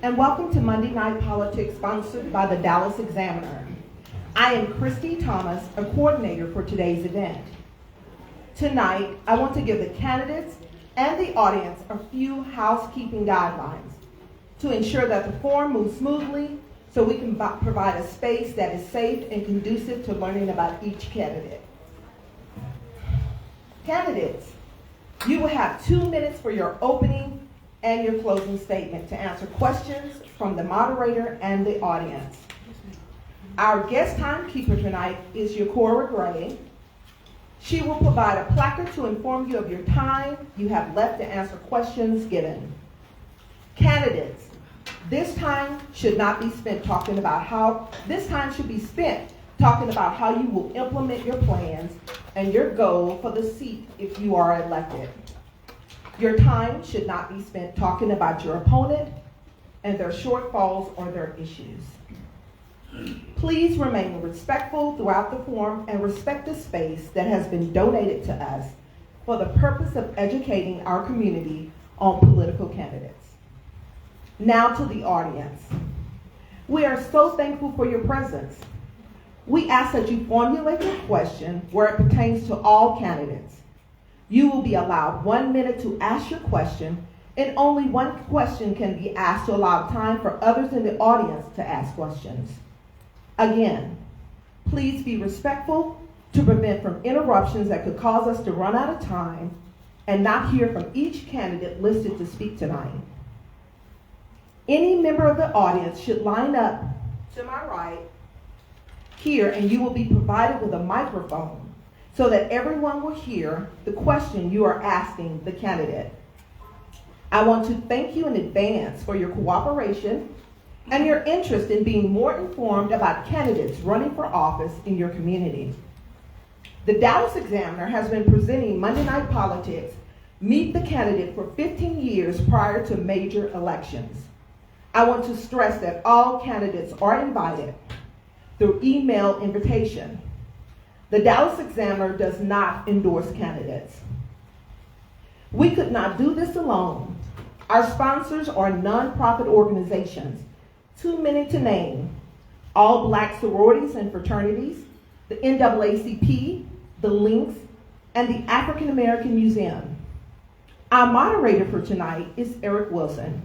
and welcome to Monday Night Politics, sponsored by the Dallas Examiner. I am Christy Thomas, a coordinator for today's event. Tonight, I want to give the candidates and the audience a few housekeeping guidelines to ensure that the forum moves smoothly so we can provide a space that is safe and conducive to learning about each candidate. Candidates, you will have 2 minutes for your opening and your closing statement to answer questions from the moderator and the audience. Our guest timekeeper tonight is Yakora Gray. She will provide a placard to inform you of your time you have left to answer questions given. Candidates, this time should be spent talking about how you will implement your plans and your goal for the seat if you are elected. Your time should not be spent talking about your opponent and their shortfalls or their issues. Please remain respectful throughout the forum and respect the space that has been donated to us for the purpose of educating our community on political candidates. Now to the audience. We are so thankful for your presence. We ask that you formulate your question where it pertains to all candidates. You will be allowed 1 minute to ask your question, and only one question can be asked to allow time for others in the audience to ask questions. Again, please be respectful to prevent from interruptions that could cause us to run out of time and not hear from each candidate listed to speak tonight. Any member of the audience should line up to my right here, and you will be provided with a microphone so that everyone will hear the question you are asking the candidate. I want to thank you in advance for your cooperation and your interest in being more informed about candidates running for office in your community. The Dallas Examiner has been presenting Monday Night Politics, Meet the Candidate, for 15 years prior to major elections. I want to stress that all candidates are invited through email invitation. The Dallas Examiner does not endorse candidates. We could not do this alone. Our sponsors are nonprofit organizations, too many to name: All Black Sororities and Fraternities, the NAACP, the Links, and the African American Museum. Our moderator for tonight is Eric Wilson.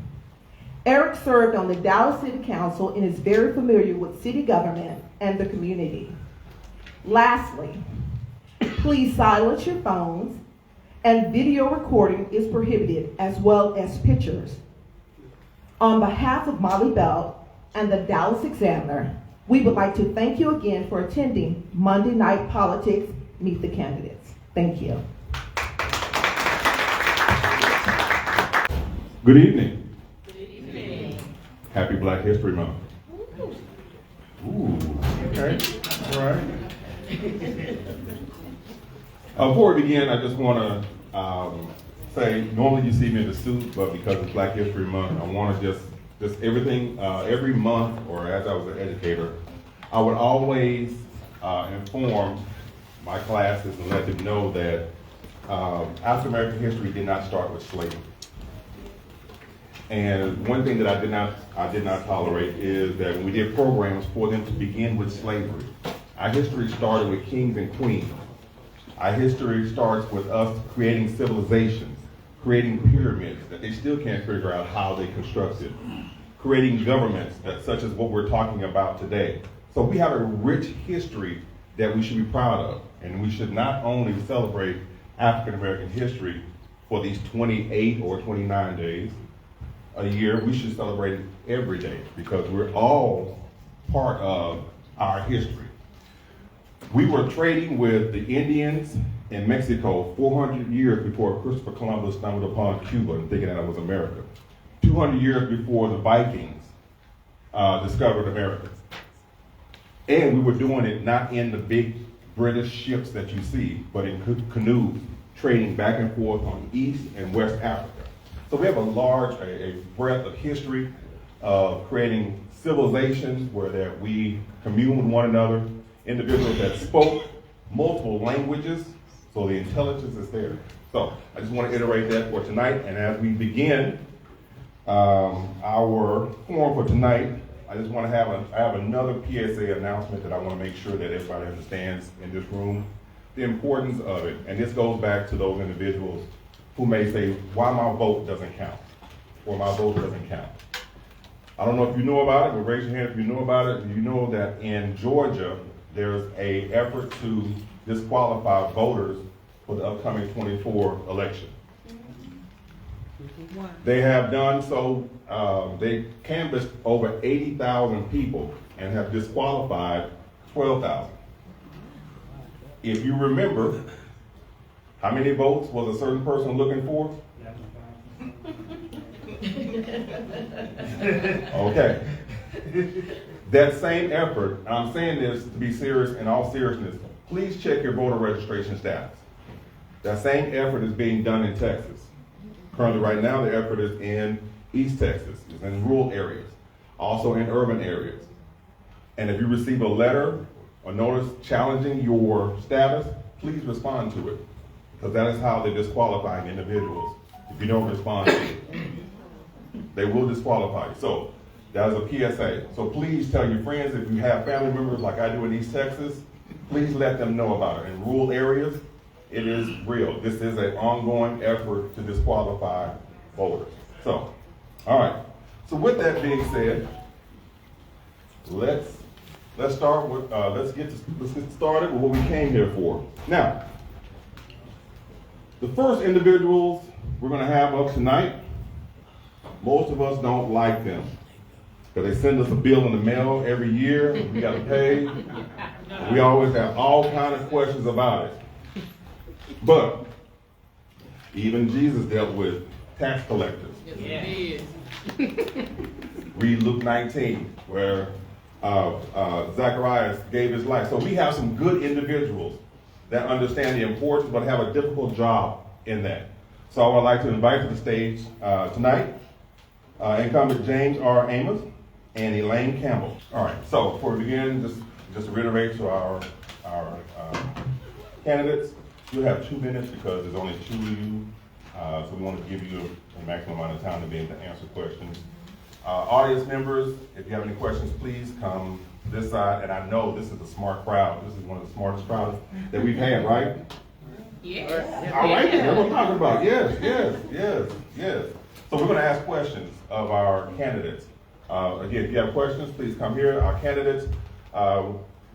Eric served on the Dallas City Council and is very familiar with city government and the community. Lastly, please silence your phones, and video recording is prohibited, as well as pictures. On behalf of Molly Belt and the Dallas Examiner, we would like to thank you again for attending Monday Night Politics, Meet the Candidates. Thank you. Good evening. Good evening. Happy Black History Month. Ooh, okay, all right. Before we begin, I just want to say, normally you see me in the suit, but because it's Black History Month, I want to just everything, every month, or as I was an educator, I would always inform my classes and let them know that African American history did not start with slavery. And one thing that I did not tolerate is that when we did programs for them to begin with slavery, our history started with kings and queens. Our history starts with us creating civilizations, creating pyramids that they still can't figure out how they constructed, creating governments such as what we're talking about today. So we have a rich history that we should be proud of, and we should not only celebrate African American history for these 28 or 29 days a year, we should celebrate it every day because we're all part of our history. We were trading with the Indians in Mexico 400 years before Christopher Columbus stumbled upon Cuba and thinking that it was America. 200 years before the Vikings discovered America. And we were doing it not in the big British ships that you see, but in canoes, trading back and forth on East and West Africa. So we have a breadth of history of creating civilizations where that we commune with one another, individuals that spoke multiple languages, so the intelligence is there. So I just want to iterate that for tonight, and as we begin, Our forum for tonight, I just want to I have another PSA announcement that I want to make sure that everybody understands in this room, the importance of it. And this goes back to those individuals who may say, why my vote doesn't count, or my vote doesn't count. I don't know if you know about it, but raise your hand if you know about it. You know that in Georgia, there's a effort to disqualify voters for the upcoming 24 election. They have done so, they canvassed over 80,000 people and have disqualified 12,000. If you remember, how many votes was a certain person looking for? Okay. That same effort, and I'm saying this to be serious, in all seriousness, please check your voter registration status. That same effort is being done in Texas. Currently, right now, the effort is in East Texas, it's in rural areas, also in urban areas. And if you receive a letter or notice challenging your status, please respond to it, because that is how they're disqualifying individuals. If you don't respond to it, they will disqualify you. So that is a PSA. So please tell your friends, if you have family members like I do in East Texas, please let them know about it. In rural areas, it is real. This is an ongoing effort to disqualify voters. So, all right. So with that being said, let's start with let's get started with what we came here for. Now, the first individuals we're going to have up tonight, most of us don't like them because they send us a bill in the mail every year. And we got to pay. And we always have all kinds of questions about it. But even Jesus dealt with tax collectors. Yes, he is. Read Luke 19, where Zacharias gave his life. So we have some good individuals that understand the importance, but have a difficult job in that. So I would like to invite to the stage tonight incumbent James R. Amos and Elaine Campbell. All right. So before we begin, just to reiterate to our candidates. You'll have 2 minutes because there's only 2 of you, so we want to give you a maximum amount of time to be able to answer questions. Audience members, if you have any questions, please come this side. And I know this is a smart crowd. This is one of the smartest crowds that we've had, right? Yes. All right, that's what I'm talking about. Yes. So we're going to ask questions of our candidates. Again, if you have questions, please come here. Our candidates,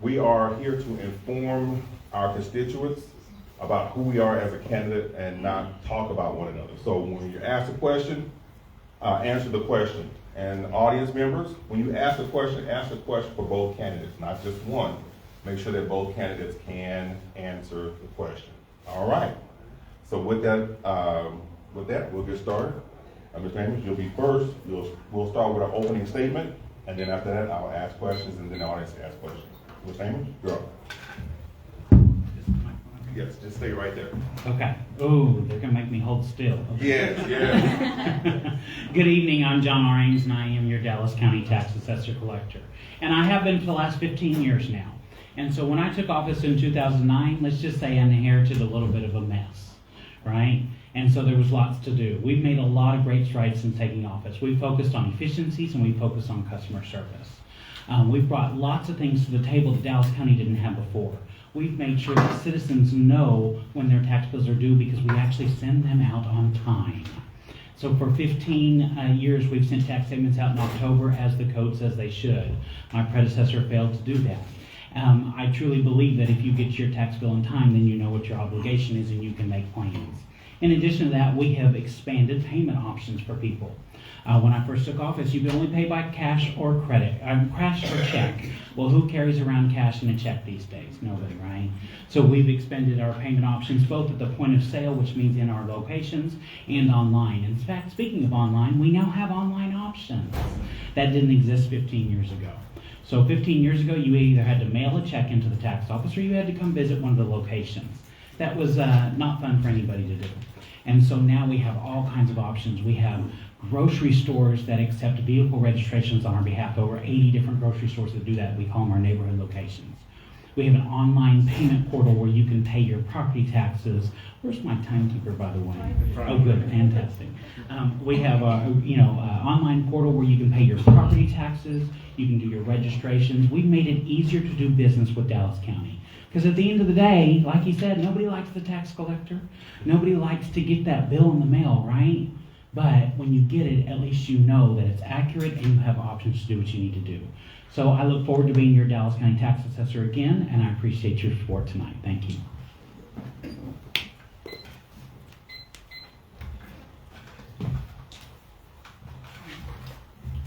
we are here to inform our constituents about who we are as a candidate and not talk about one another. So when you ask a question, answer the question. And audience members, when you ask a question for both candidates, not just one. Make sure that both candidates can answer the question. All right. So with that, we'll get started. Ms. Amos, you'll be first. We'll start with our opening statement, and then after that, I'll ask questions, and then the audience will ask questions. Ms. Amos, you're up. Yes, just stay right there. Okay. Oh, they're gonna make me hold still. Okay. Yes. Good evening, I'm John R. Ames, and I am your Dallas County Tax Assessor Collector. And I have been for the last 15 years now. And so when I took office in 2009, let's just say I inherited a little bit of a mess, right? And so there was lots to do. We've made a lot of great strides since taking office. We focused on efficiencies and we focused on customer service. We've brought lots of things to the table that Dallas County didn't have before. We've made sure that citizens know when their tax bills are due because we actually send them out on time. So for 15 years, we've sent tax statements out in October as the code says they should. My predecessor failed to do that. I truly believe that if you get your tax bill in time, then you know what your obligation is and you can make plans. In addition to that, we have expanded payment options for people. When I first took office, you could only pay by cash or credit, cash or check. Well, who carries around cash and a check these days? Nobody, right? So we've expanded our payment options both at the point of sale, which means in our locations, and online. In fact, speaking of online, we now have online options. That didn't exist 15 years ago. So 15 years ago, you either had to mail a check into the tax office or you had to come visit one of the locations. That was not fun for anybody to do. And so now we have all kinds of options. We have grocery stores that accept vehicle registrations on our behalf. Over 80 different grocery stores that do that. We call them our neighborhood locations. We have an online payment portal where you can pay your property taxes. Where's my timekeeper, by the way? Oh, good, fantastic. We have a online portal where you can pay your property taxes. You can do your registrations. We've made it easier to do business with Dallas County. Because at the end of the day, like he said, nobody likes the tax collector. Nobody likes to get that bill in the mail, right? But when you get it, at least you know that it's accurate and you have options to do what you need to do. So I look forward to being your Dallas County tax assessor again, and I appreciate your support tonight. Thank you.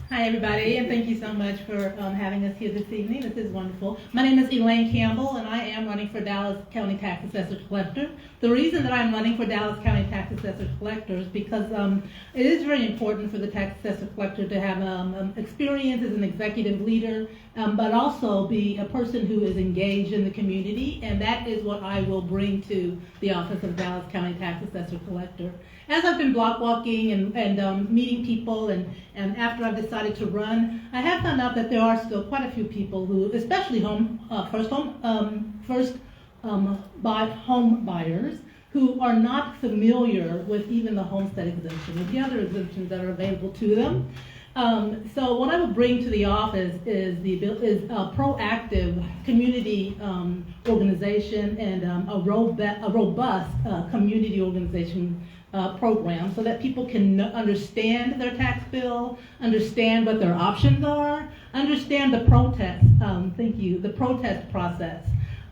Hi, everybody, and thank you so much for having us here this evening. This is wonderful. My name is Elaine Campbell, and I am running for Dallas County Tax Assessor Collector. The reason that I'm running for Dallas County Tax Assessor Collector is because it is very important for the Tax Assessor Collector to have experience as an executive leader, but also be a person who is engaged in the community, and that is what I will bring to the Office of Dallas County Tax Assessor Collector. As I've been block walking and meeting people, and after I've decided to run, I have found out that there are still quite a few people who, especially first home buyers, who are not familiar with even the homestead exemption, with the other exemptions that are available to them. So what I will bring to the office is a proactive community organization and a robust community organization program, so that people can understand their tax bill, understand what their options are, understand the protest. The protest process.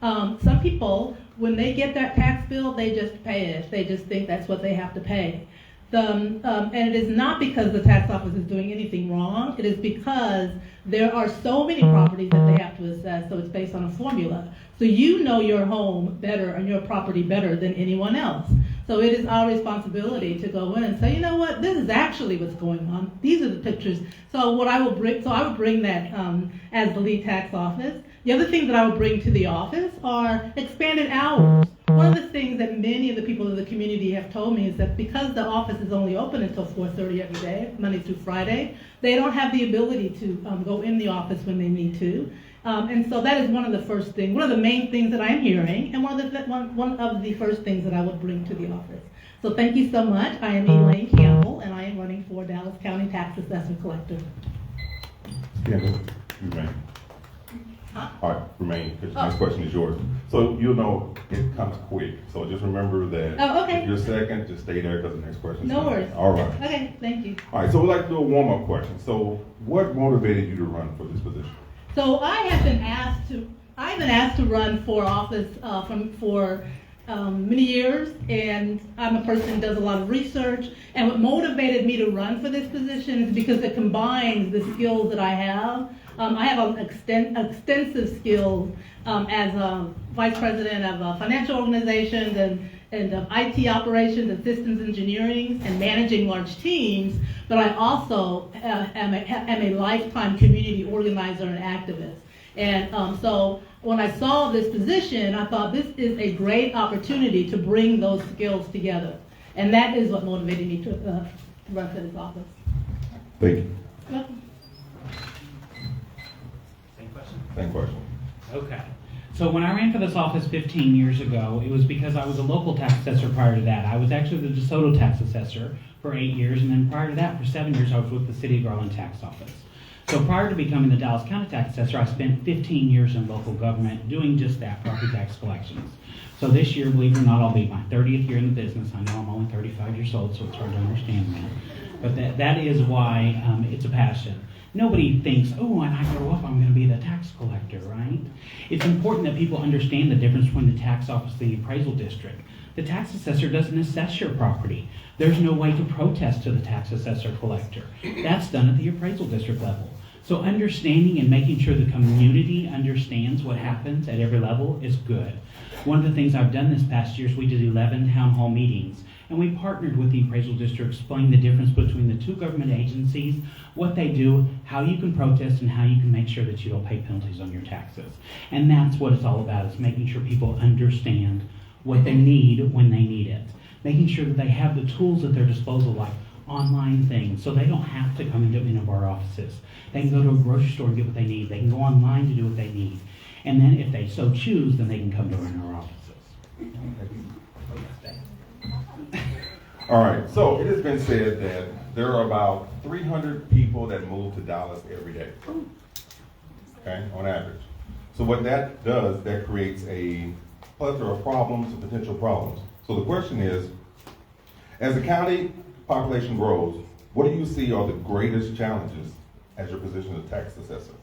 Some people, when they get that tax bill, they just pay it. They just think that's what they have to pay. And it is not because the tax office is doing anything wrong. It is because there are so many properties that they have to assess, so it's based on a formula. So you know your home better and your property better than anyone else. So it is our responsibility to go in and say, you know what, this is actually what's going on. These are the pictures. So I would bring that as the lead tax office. The other thing that I would bring to the office are expanded hours. One of the things that many of the people in the community have told me is that because the office is only open until 4:30 every day, Monday through Friday, they don't have the ability to go in the office when they need to. And so that is one of the main things that I'm hearing, and one of the first things that I would bring to the office. So thank you so much. I am Elaine Campbell, and I am running for Dallas County Tax Assessor Collector. Kendall, remain. All right, remain, because the next question is yours. So you'll know it comes quick, so just remember that. Oh, okay. If you're second, just stay there, because the next question is No worries. All right. Okay, thank you. All right, so we'd like to do a warm-up question. So what motivated you to run for this position? So I've been asked to run for office for many years, and I'm a person who does a lot of research. And what motivated me to run for this position is because it combines the skills that I have. I have extensive skills as a vice president of financial organizations and IT operations and systems engineering and managing large teams, but I also am a lifetime community organizer and activist. And so when I saw this position, I thought this is a great opportunity to bring those skills together. And that is what motivated me to run for this office. Thank you. Welcome. Same question. Okay. So when I ran for this office 15 years ago, it was because I was a local tax assessor prior to that. I was actually the DeSoto tax assessor for 8 years, and then prior to that, for 7 years, I was with the City of Garland tax office. So prior to becoming the Dallas County tax assessor, I spent 15 years in local government doing just that, property tax collections. So this year, believe it or not, I'll be my 30th year in the business. I know I'm only 35 years old, so it's hard to understand that. But that is why it's a passion. Nobody thinks, oh, when I grow up, I'm going to be the tax collector, right? It's important that people understand the difference between the tax office and the appraisal district. The tax assessor doesn't assess your property. There's no way to protest to the tax assessor collector. That's done at the appraisal district level. So understanding and making sure the community understands what happens at every level is good. One of the things I've done this past year is we did 11 town hall meetings, and we partnered with the appraisal district, explaining the difference between the two government agencies, what they do, how you can protest, and how you can make sure that you don't pay penalties on your taxes. And that's what it's all about, is making sure people understand what they need when they need it. Making sure that they have the tools at their disposal, like online things, so they don't have to come into any of our offices. They can go to a grocery store and get what they need. They can go online to do what they need. And then if they so choose, then they can come to our offices. All right, so it has been said that there are about 300 people that move to Dallas every day, okay, on average. So what that does, that creates a plethora of problems and potential problems. So the question is, as the county population grows, what do you see are the greatest challenges as your position as tax assessor?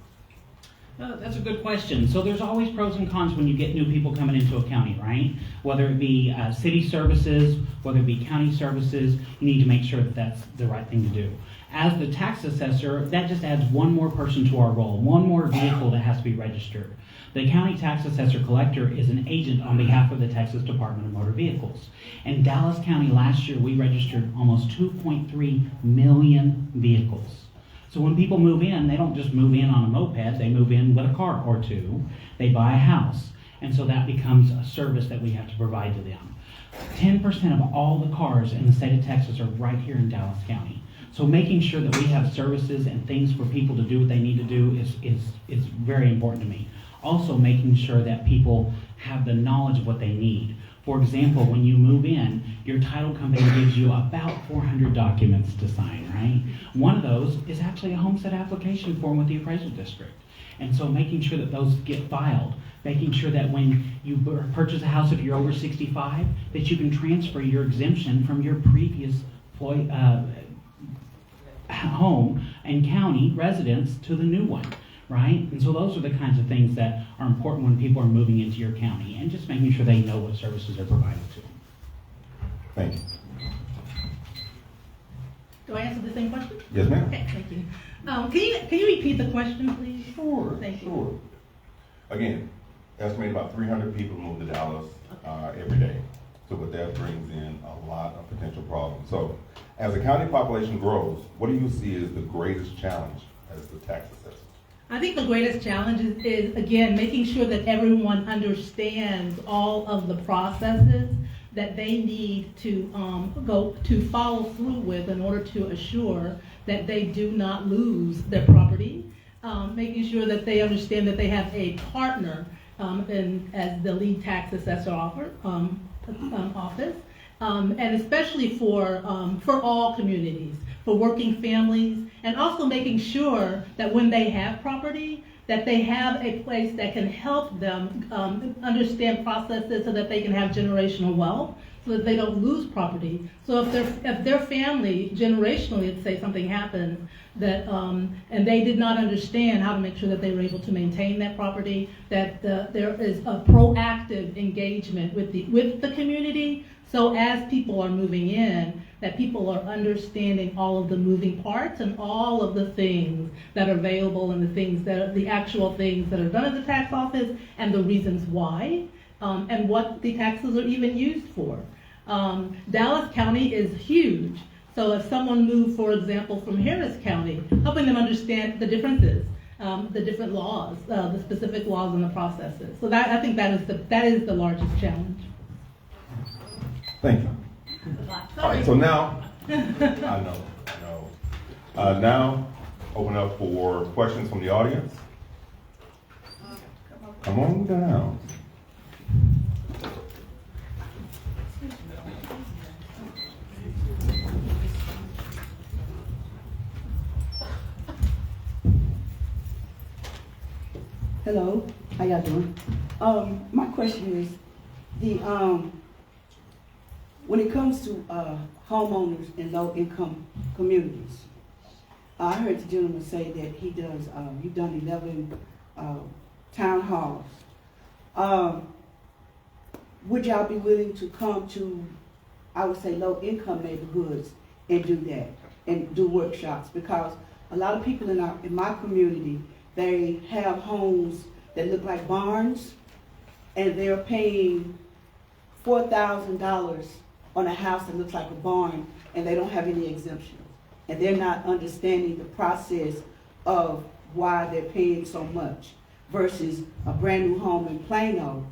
That's a good question. So there's always pros and cons when you get new people coming into a county, right? Whether it be city services, whether it be county services, you need to make sure that that's the right thing to do. As the tax assessor, that just adds one more person to our role, one more vehicle that has to be registered. The county tax assessor collector is an agent on behalf of the Texas Department of Motor Vehicles. In Dallas County last year, we registered almost 2.3 million vehicles. So when people move in, they don't just move in on a moped, they move in with a car or two, they buy a house. And so that becomes a service that we have to provide to them. 10% of all the cars in the state of Texas are right here in Dallas County. So making sure that we have services and things for people to do what they need to do is very important to me. Also making sure that people have the knowledge of what they need. For example, when you move in, your title company gives you about 400 documents to sign, right? One of those is actually a homestead application form with the appraisal district. And so making sure that those get filed, making sure that when you purchase a house, if you're over 65, that you can transfer your exemption from your previous home and county residence to the new one. Right? And so those are the kinds of things that are important when people are moving into your county, and just making sure they know what services are provided to them. Thank you. Do I answer the same question? Yes, ma'am. Okay, thank you. Can you repeat the question, please? Sure, Thank you. sure. Again, estimated about 300 people move to Dallas every day. So what that brings in a lot of potential problems. So as the county population grows, what do you see as the greatest challenge as the tax assessor? I think the greatest challenge is, again, making sure that everyone understands all of the processes that they need to follow through with in order to assure that they do not lose their property. Making sure that they understand that they have a partner as the lead tax assessor office, and especially for all communities, for working families, and also making sure that when they have property, that they have a place that can help them understand processes so that they can have generational wealth, so that they don't lose property. So if their family, generationally, let's say something happened, that and they did not understand how to make sure that they were able to maintain that property, that there is a proactive engagement with the community. So as people are moving in, that people are understanding all of the moving parts and all of the things that are available and the actual things that are done at the tax office and the reasons why, and what the taxes are even used for. Dallas County is huge. So if someone moved, for example, from Harris County, helping them understand the differences, the different laws, the specific laws and the processes. So I think that is the largest challenge. Thank you. All right, so now, I know. Now, open up for questions from the audience. Come on down. Hello, how y'all doing? My question is, when it comes to homeowners in low-income communities, I heard the gentleman say that you've done 11 town halls. Would y'all be willing to come to, I would say, low-income neighborhoods and do that, and do workshops? Because a lot of people in my community, they have homes that look like barns, and they're paying $4,000 on a house that looks like a barn, and they don't have any exemptions. And they're not understanding the process of why they're paying so much versus a brand new home in Plano.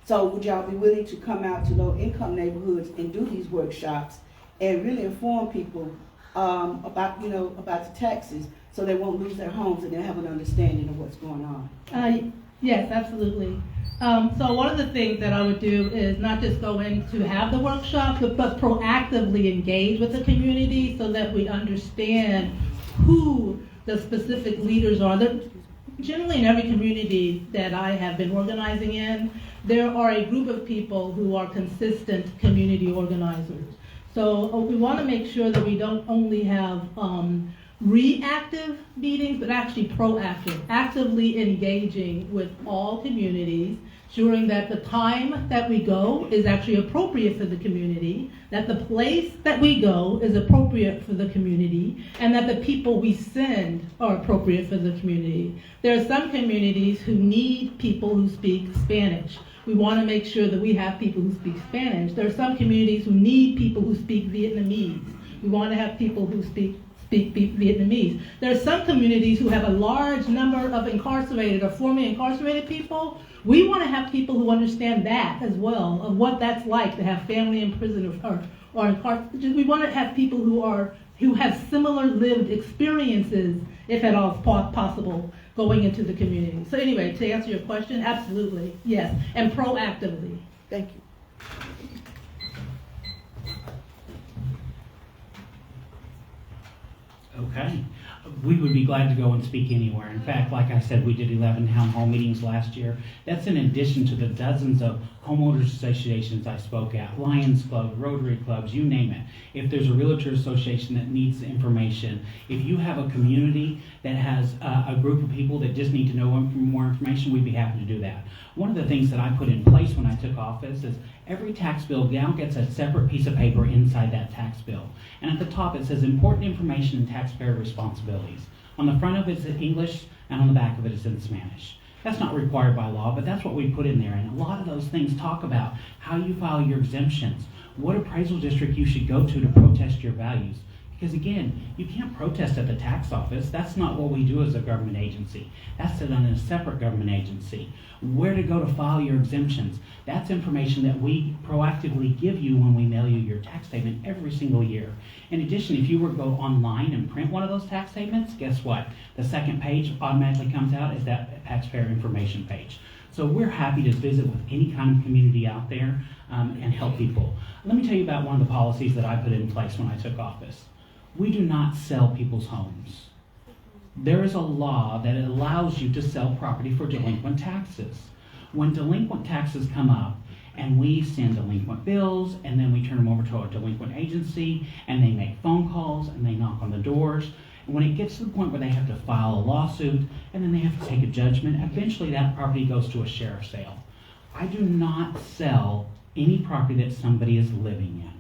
So would y'all be willing to come out to low income neighborhoods and do these workshops and really inform people about the taxes, so they won't lose their homes and they'll have an understanding of what's going on. Yes, absolutely. So one of the things that I would do is not just go in to have the workshop, but proactively engage with the community so that we understand who the specific leaders are. Generally in every community that I have been organizing in, there are a group of people who are consistent community organizers. So we want to make sure that we don't only have reactive meetings, but actually proactive, actively engaging with all communities, ensuring that the time that we go is actually appropriate for the community, that the place that we go is appropriate for the community, and that the people we send are appropriate for the community. There are some communities who need people who speak Spanish. We want to make sure that we have people who speak Spanish. There are some communities who need people who speak Vietnamese. We want to have people who speak Vietnamese. There are some communities who have a large number of incarcerated or formerly incarcerated people. We want to have people who understand that as well, of what that's like to have family in prison or incarcerated. We want to have people who have similar lived experiences, if at all possible, going into the community. So anyway, to answer your question, absolutely, yes, and proactively. Thank you. Okay. We would be glad to go and speak anywhere. In fact, like I said, we did 11 town hall meetings last year. That's in addition to the dozens of homeowners associations I spoke at, Lions Club, Rotary Clubs, you name it. If there's a realtor association that needs information, if you have a community that has a group of people that just need to know more information, we'd be happy to do that. One of the things that I put in place when I took office is every tax bill now gets a separate piece of paper inside that tax bill. And at the top it says important information and taxpayer responsibilities. On the front of it is in English and on the back of it is in Spanish. That's not required by law, but that's what we put in there. And a lot of those things talk about how you file your exemptions, what appraisal district you should go to protest your values. Because again, you can't protest at the tax office. That's not what we do as a government agency. That's done in a separate government agency. Where to go to file your exemptions. That's information that we proactively give you when we mail you your tax statement every single year. In addition, if you were to go online and print one of those tax statements, guess what? The second page automatically comes out as that taxpayer information page. So we're happy to visit with any kind of community out there and help people. Let me tell you about one of the policies that I put in place when I took office. We do not sell people's homes. There is a law that allows you to sell property for delinquent taxes. When delinquent taxes come up and we send delinquent bills and then we turn them over to a delinquent agency and they make phone calls and they knock on the doors, and when it gets to the point where they have to file a lawsuit and then they have to take a judgment, eventually that property goes to a sheriff's sale. I do not sell any property that somebody is living in.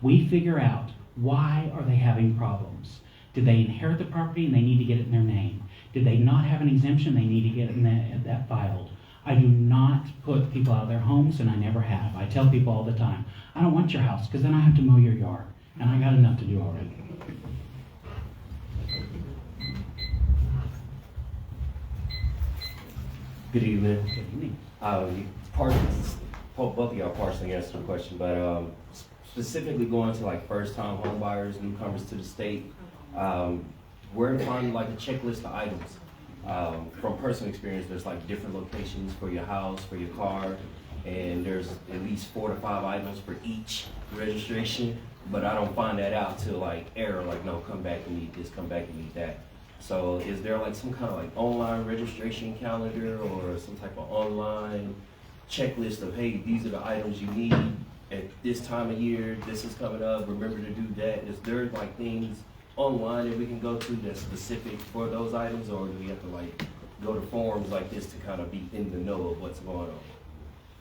We figure out, why are they having problems? Did they inherit the property and they need to get it in their name? Did they not have an exemption? They need to get that filed. I do not put people out of their homes, and I never have. I tell people all the time, I don't want your house because then I have to mow your yard, and I got enough to do already. Good evening. Good evening. Both of y'all partially answered the question, but specifically going to like first-time home buyers, newcomers to the state, where to find like a checklist of items. From personal experience, there's like different locations for your house, for your car, and there's at least 4 to 5 items for each registration, but I don't find that out till like error, like no, come back and need this, come back and need that. So is there like some kind of like online registration calendar or some type of online checklist of, hey, these are the items you need at this time of year, this is coming up, remember to do that? Is there like things online that we can go to that's specific for those items, or do we have to like go to forums like this to kind of be in the know of what's going on?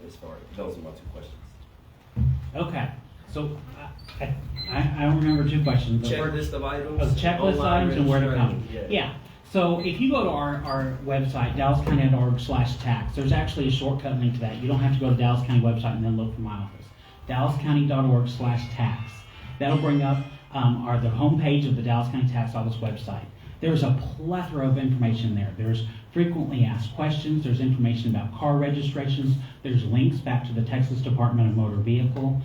As far as those are my 2 questions. Okay, so I remember 2 questions. The first- Checklist of items. Of checklist online items and where to come. registration, Yeah. So if you go to our website, dallascounty.org/tax, there's actually a shortcut link to that. You don't have to go to Dallas County website and then look for my office. dallascounty.org/tax. That'll bring up the homepage of the Dallas County Tax Office website. There's a plethora of information there. There's frequently asked questions. There's information about car registrations. There's links back to the Texas Department of Motor Vehicle.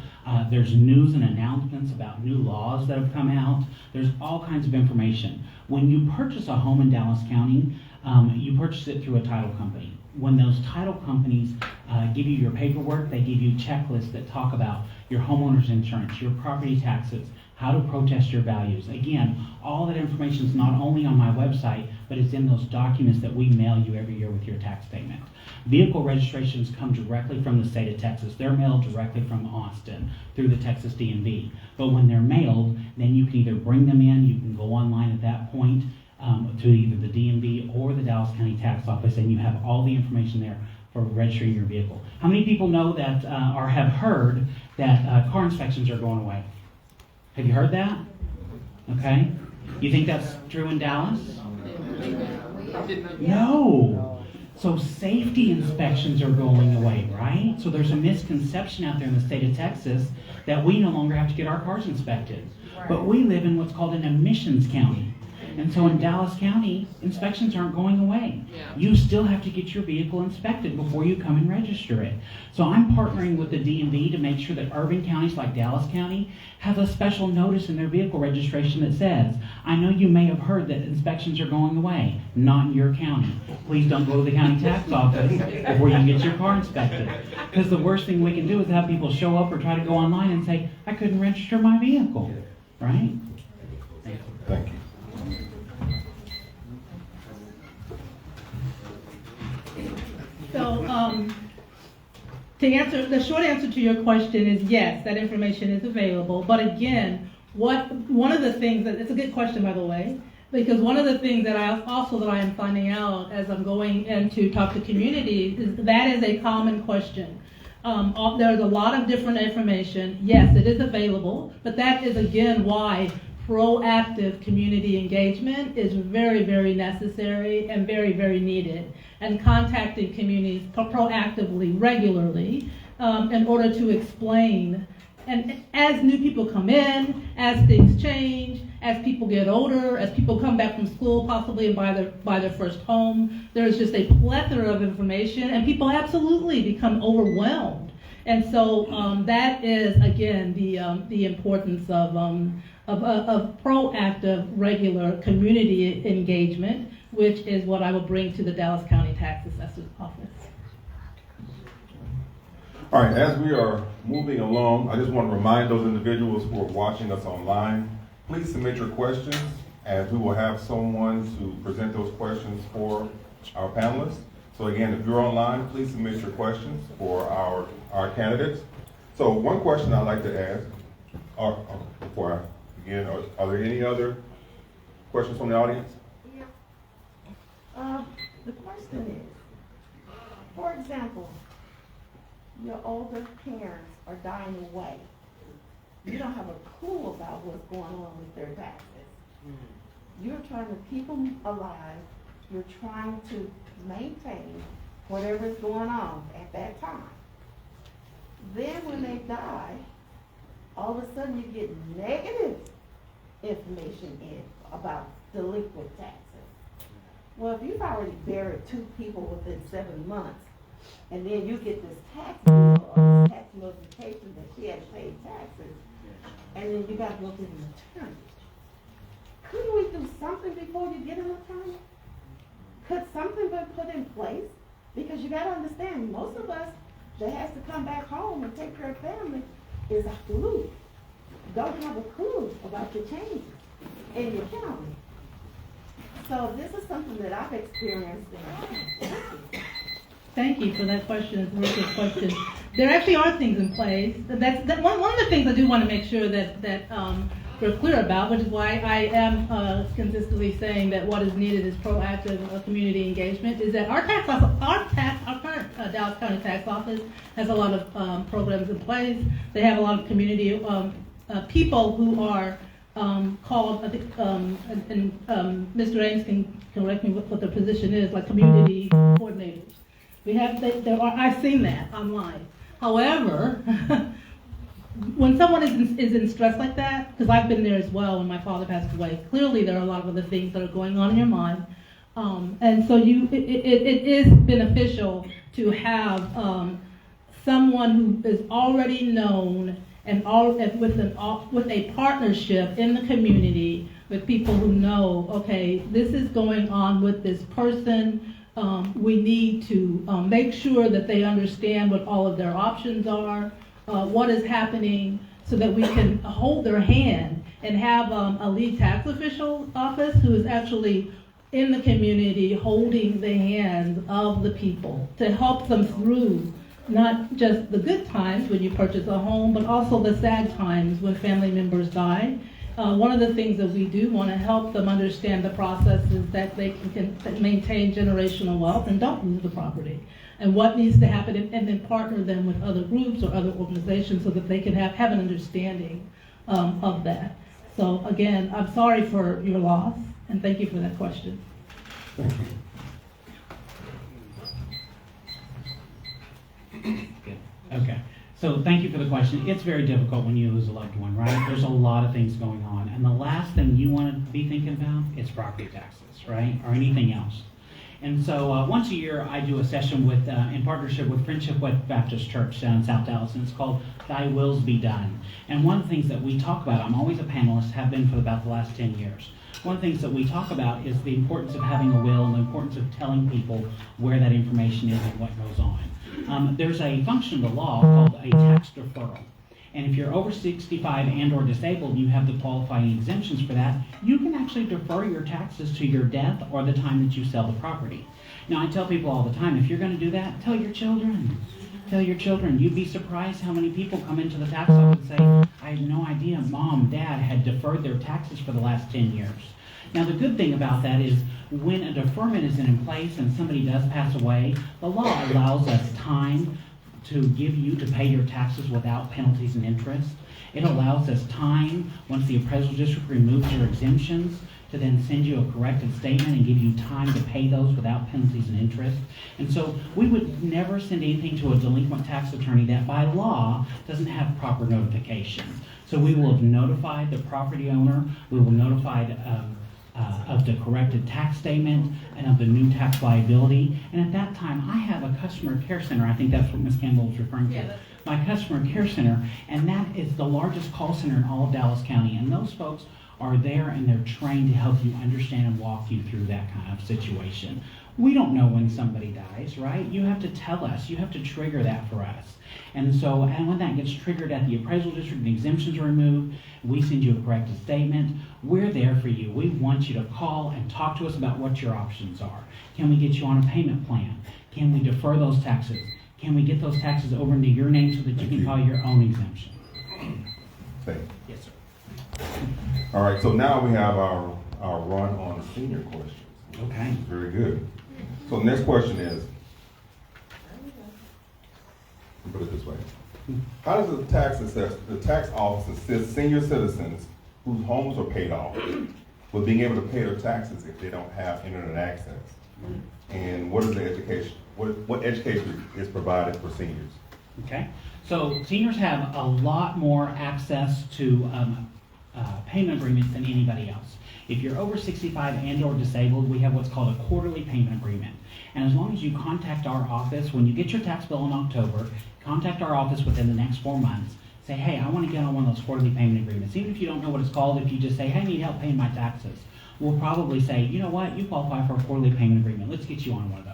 There's news and announcements about new laws that have come out. There's all kinds of information. When you purchase a home in Dallas County, you purchase it through a title company. When those title companies give you your paperwork, they give you checklists that talk about your homeowner's insurance, your property taxes, how to protest your values. Again, all that information is not only on my website, but it's in those documents that we mail you every year with your tax statement. Vehicle registrations come directly from the state of Texas. They're mailed directly from Austin through the Texas DMV. But when they're mailed, then you can either bring them in, you can go online at that point to either the DMV or the Dallas County Tax Office, and you have all the information there for registering your vehicle. How many people know that or have heard that car inspections are going away? Have you heard that? Okay. You think that's true in Dallas? No. So safety inspections are going away, right? So there's a misconception out there in the state of Texas that we no longer have to get our cars inspected. But we live in what's called an emissions county. And so in Dallas County, inspections aren't going away. Yeah. You still have to get your vehicle inspected before you come and register it. So I'm partnering with the DMV to make sure that urban counties like Dallas County have a special notice in their vehicle registration that says, I know you may have heard that inspections are going away, not in your county. Please don't go to the county tax office before you get your car inspected. Because the worst thing we can do is have people show up or try to go online and say, I couldn't register my vehicle, right? Thank you. So, to answer, the short answer to your question is yes, that information is available. But again, one of the things it's a good question, by the way, because one of the things that I am finding out as I'm going in to talk to communities is that is a common question. There's a lot of different information. Yes, it is available, but that is again why proactive community engagement is very, very necessary and very, very needed. And contacting communities proactively, regularly, in order to explain. And as new people come in, as things change, as people get older, as people come back from school possibly and buy their first home, there's just a plethora of information, and people absolutely become overwhelmed. And so that is again the importance of proactive, regular community engagement, which is what I will bring to the Dallas County Tax Assessor's Office. All right, as we are moving along, I just want to remind those individuals who are watching us online, please submit your questions, as we will have someone to present those questions for our panelists. So again, if you're online, please submit your questions for our candidates. So one question I'd like to ask, before I begin, are there any other questions from the audience? The question is, for example, your older parents are dying away. You don't have a clue about what's going on with their taxes. You're trying to keep them alive. You're trying to maintain whatever is going on at that time. Then when they die, all of a sudden you get negative information in about delinquent taxes. Well, if you've already buried 2 people within 7 months, and then you get this tax bill or this tax notification that she had paid taxes, and then you got to go to an attorney. Couldn't we do something before you get an attorney? Could something be put in place? Because you got to understand, most of us that has to come back home and take care of family is absolute. Don't have a clue about the changes in your county. So this is something that I've experienced in Thank you for that question. It's a very good question. There actually are things in place. That's one of the things I do want to make sure that we're clear about, which is why I am consistently saying that what is needed is proactive community engagement. Is that our current Dallas County Tax Office has a lot of programs in place. They have a lot of community people who are called, I think, and Mr. Ames can correct me what their position is, like community coordinators. I've seen that online. However, when someone is in stress like that, because I've been there as well when my father passed away, clearly there are a lot of other things that are going on in your mind. And so it is beneficial to have someone who is already known and with a partnership in the community with people who know, okay, this is going on with this person. We need to make sure that they understand what all of their options are, what is happening, so that we can hold their hand and have a lead tax official office who is actually in the community holding the hands of the people to help them through not just the good times when you purchase a home, but also the sad times when family members die. One of the things that we do want to help them understand the process is that they can maintain generational wealth and don't lose the property, and what needs to happen, and then partner them with other groups or other organizations so that they can have an understanding of that. So again, I'm sorry for your loss, and thank you for that question. Thank you. Good. Okay. So thank you for the question. It's very difficult when you lose a loved one, right? There's a lot of things going on. And the last thing you want to be thinking about is property taxes, right? Or anything else. And so once a year, I do a session with, in partnership with Friendship West Baptist Church down in South Dallas, and it's called Thy Wills Be Done. And one of the things that we talk about, I'm always a panelist, have been for about the last 10 years. One of the things that we talk about is the importance of having a will and the importance of telling people where that information is and what goes on. There's a function of the law called a tax deferral. And if you're over 65 and or disabled and you have the qualifying exemptions for that, you can actually defer your taxes to your death or the time that you sell the property. Now, I tell people all the time, if you're going to do that, tell your children. Tell your children. You'd be surprised how many people come into the tax office and say, I had no idea Mom, Dad had deferred their taxes for the last 10 years. Now, the good thing about that is when a deferment is in place and somebody does pass away, the law allows us time to give you to pay your taxes without penalties and interest. It allows us time, once the appraisal district removes your exemptions, to then send you a corrected statement and give you time to pay those without penalties and interest. And so we would never send anything to a delinquent tax attorney that by law doesn't have proper notification. So we will have notified the property owner, we will notify of the corrected tax statement and of the new tax liability. And at that time, I have a customer care center. I think that's what Ms. Campbell was referring to. My customer care center, and that is the largest call center in all of Dallas County. And those folks are there and they're trained to help you understand and walk you through that kind of situation. We don't know when somebody dies, right? You have to tell us. You have to trigger that for us. And so, and when that gets triggered at the appraisal district and exemptions are removed, we send you a corrected statement. We're there for you. We want you to call and talk to us about what your options are. Can we get you on a payment plan? Can we defer those taxes? Can we get those taxes over into your name so that you can file your own exemption? Thank you. Yes, sir. All right, so now we have our run on senior questions. Okay. Very good. So the next question is, put it this way. How does the tax office assist senior citizens whose homes are paid off with being able to pay their taxes if they don't have internet access? And what is the education? What education is provided for seniors? Okay. So seniors have a lot more access to payment agreements than anybody else. If you're over 65 and or disabled, we have what's called a quarterly payment agreement. And as long as you contact our office, when you get your tax bill in October, contact our office within the next 4 months. Say, hey, I want to get on one of those quarterly payment agreements. Even if you don't know what it's called, if you just say, hey, I need help paying my taxes, we'll probably say, you know what, you qualify for a quarterly payment agreement. Let's get you on one of those.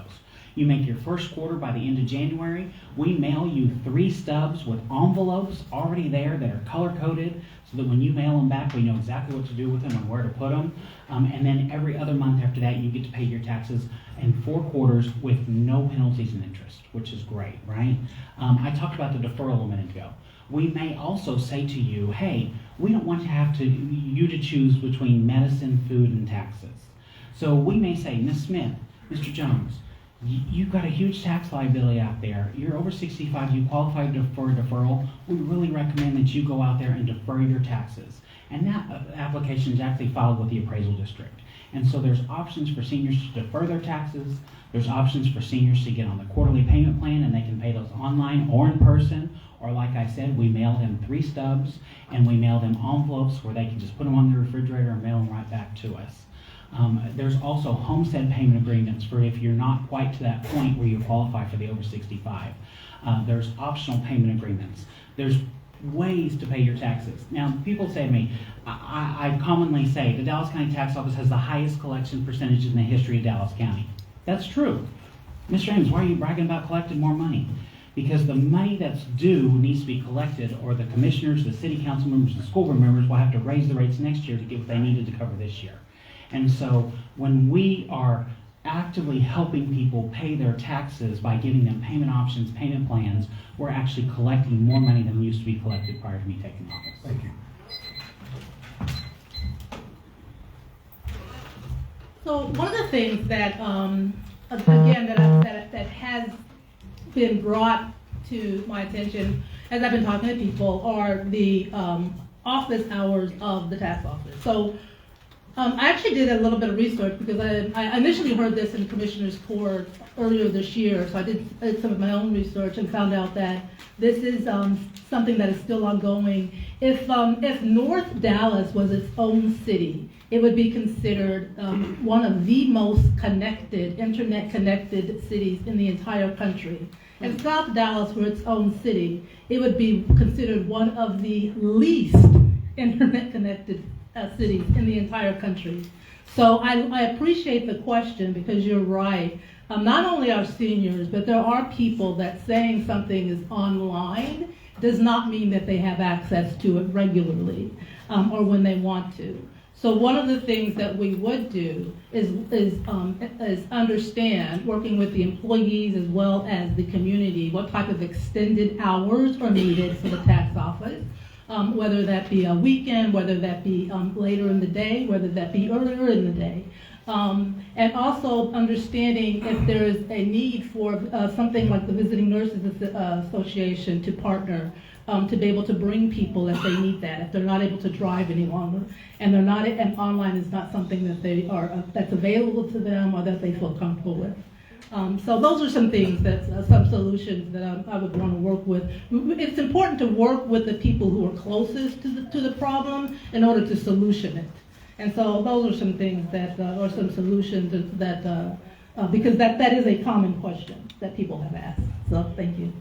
You make your first quarter by the end of January. We mail you 3 stubs with envelopes already there that are color-coded so that when you mail them back, we know exactly what to do with them and where to put them. And then every other month after that, you get to pay your taxes in 4 quarters with no penalties and interest, which is great, right? I talked about the deferral a minute ago. We may also say to you, hey, we don't want you to choose between medicine, food, and taxes. So we may say, Ms. Smith, Mr. Jones, you've got a huge tax liability out there. You're over 65, you qualify for a deferral. We really recommend that you go out there and defer your taxes. And that application is actually filed with the appraisal district. And so there's options for seniors to defer their taxes. There's options for seniors to get on the quarterly payment plan, and they can pay those online or in person. Or like I said, we mail them 3 stubs, and we mail them envelopes where they can just put them on the refrigerator and mail them right back to us. There's also homestead payment agreements for if you're not quite to that point where you qualify for the over 65. There's optional payment agreements. There's ways to pay your taxes. Now, people say to me, I commonly say the Dallas County Tax Office has the highest collection percentage in the history of Dallas County. That's true. Mr. Ames, why are you bragging about collecting more money? Because the money that's due needs to be collected, or the commissioners, the city council members, the school board members will have to raise the rates next year to get what they needed to cover this year. And so when we are actively helping people pay their taxes by giving them payment options, payment plans, we're actually collecting more money than used to be collected prior to me taking office. Thank you. So one of the things that, again, that has been brought to my attention as I've been talking to people are the office hours of the tax office. So I actually did a little bit of research because I initially heard this in Commissioner's Court earlier this year. So I did some of my own research and found out that this is something that is still ongoing. If North Dallas was its own city, it would be considered one of the most connected, internet-connected cities in the entire country. And South Dallas were its own city, it would be considered one of the least internet-connected cities in the entire country. So I appreciate the question because you're right. Not only are seniors, but there are people that saying something is online does not mean that they have access to it regularly or when they want to. So one of the things that we would do is understand, working with the employees as well as the community, what type of extended hours are needed for the tax office, whether that be a weekend, whether that be later in the day, whether that be earlier in the day. And also understanding if there is a need for something like the Visiting Nurses Association to partner to be able to bring people if they need that, if they're not able to drive any longer, and online is not something that they are that's available to them or that they feel comfortable with. So those are some things some solutions that I would want to work with. It's important to work with the people who are closest to the problem in order to solution it. And so those are some things that or some solutions that because that is a common question that people have asked. So thank you.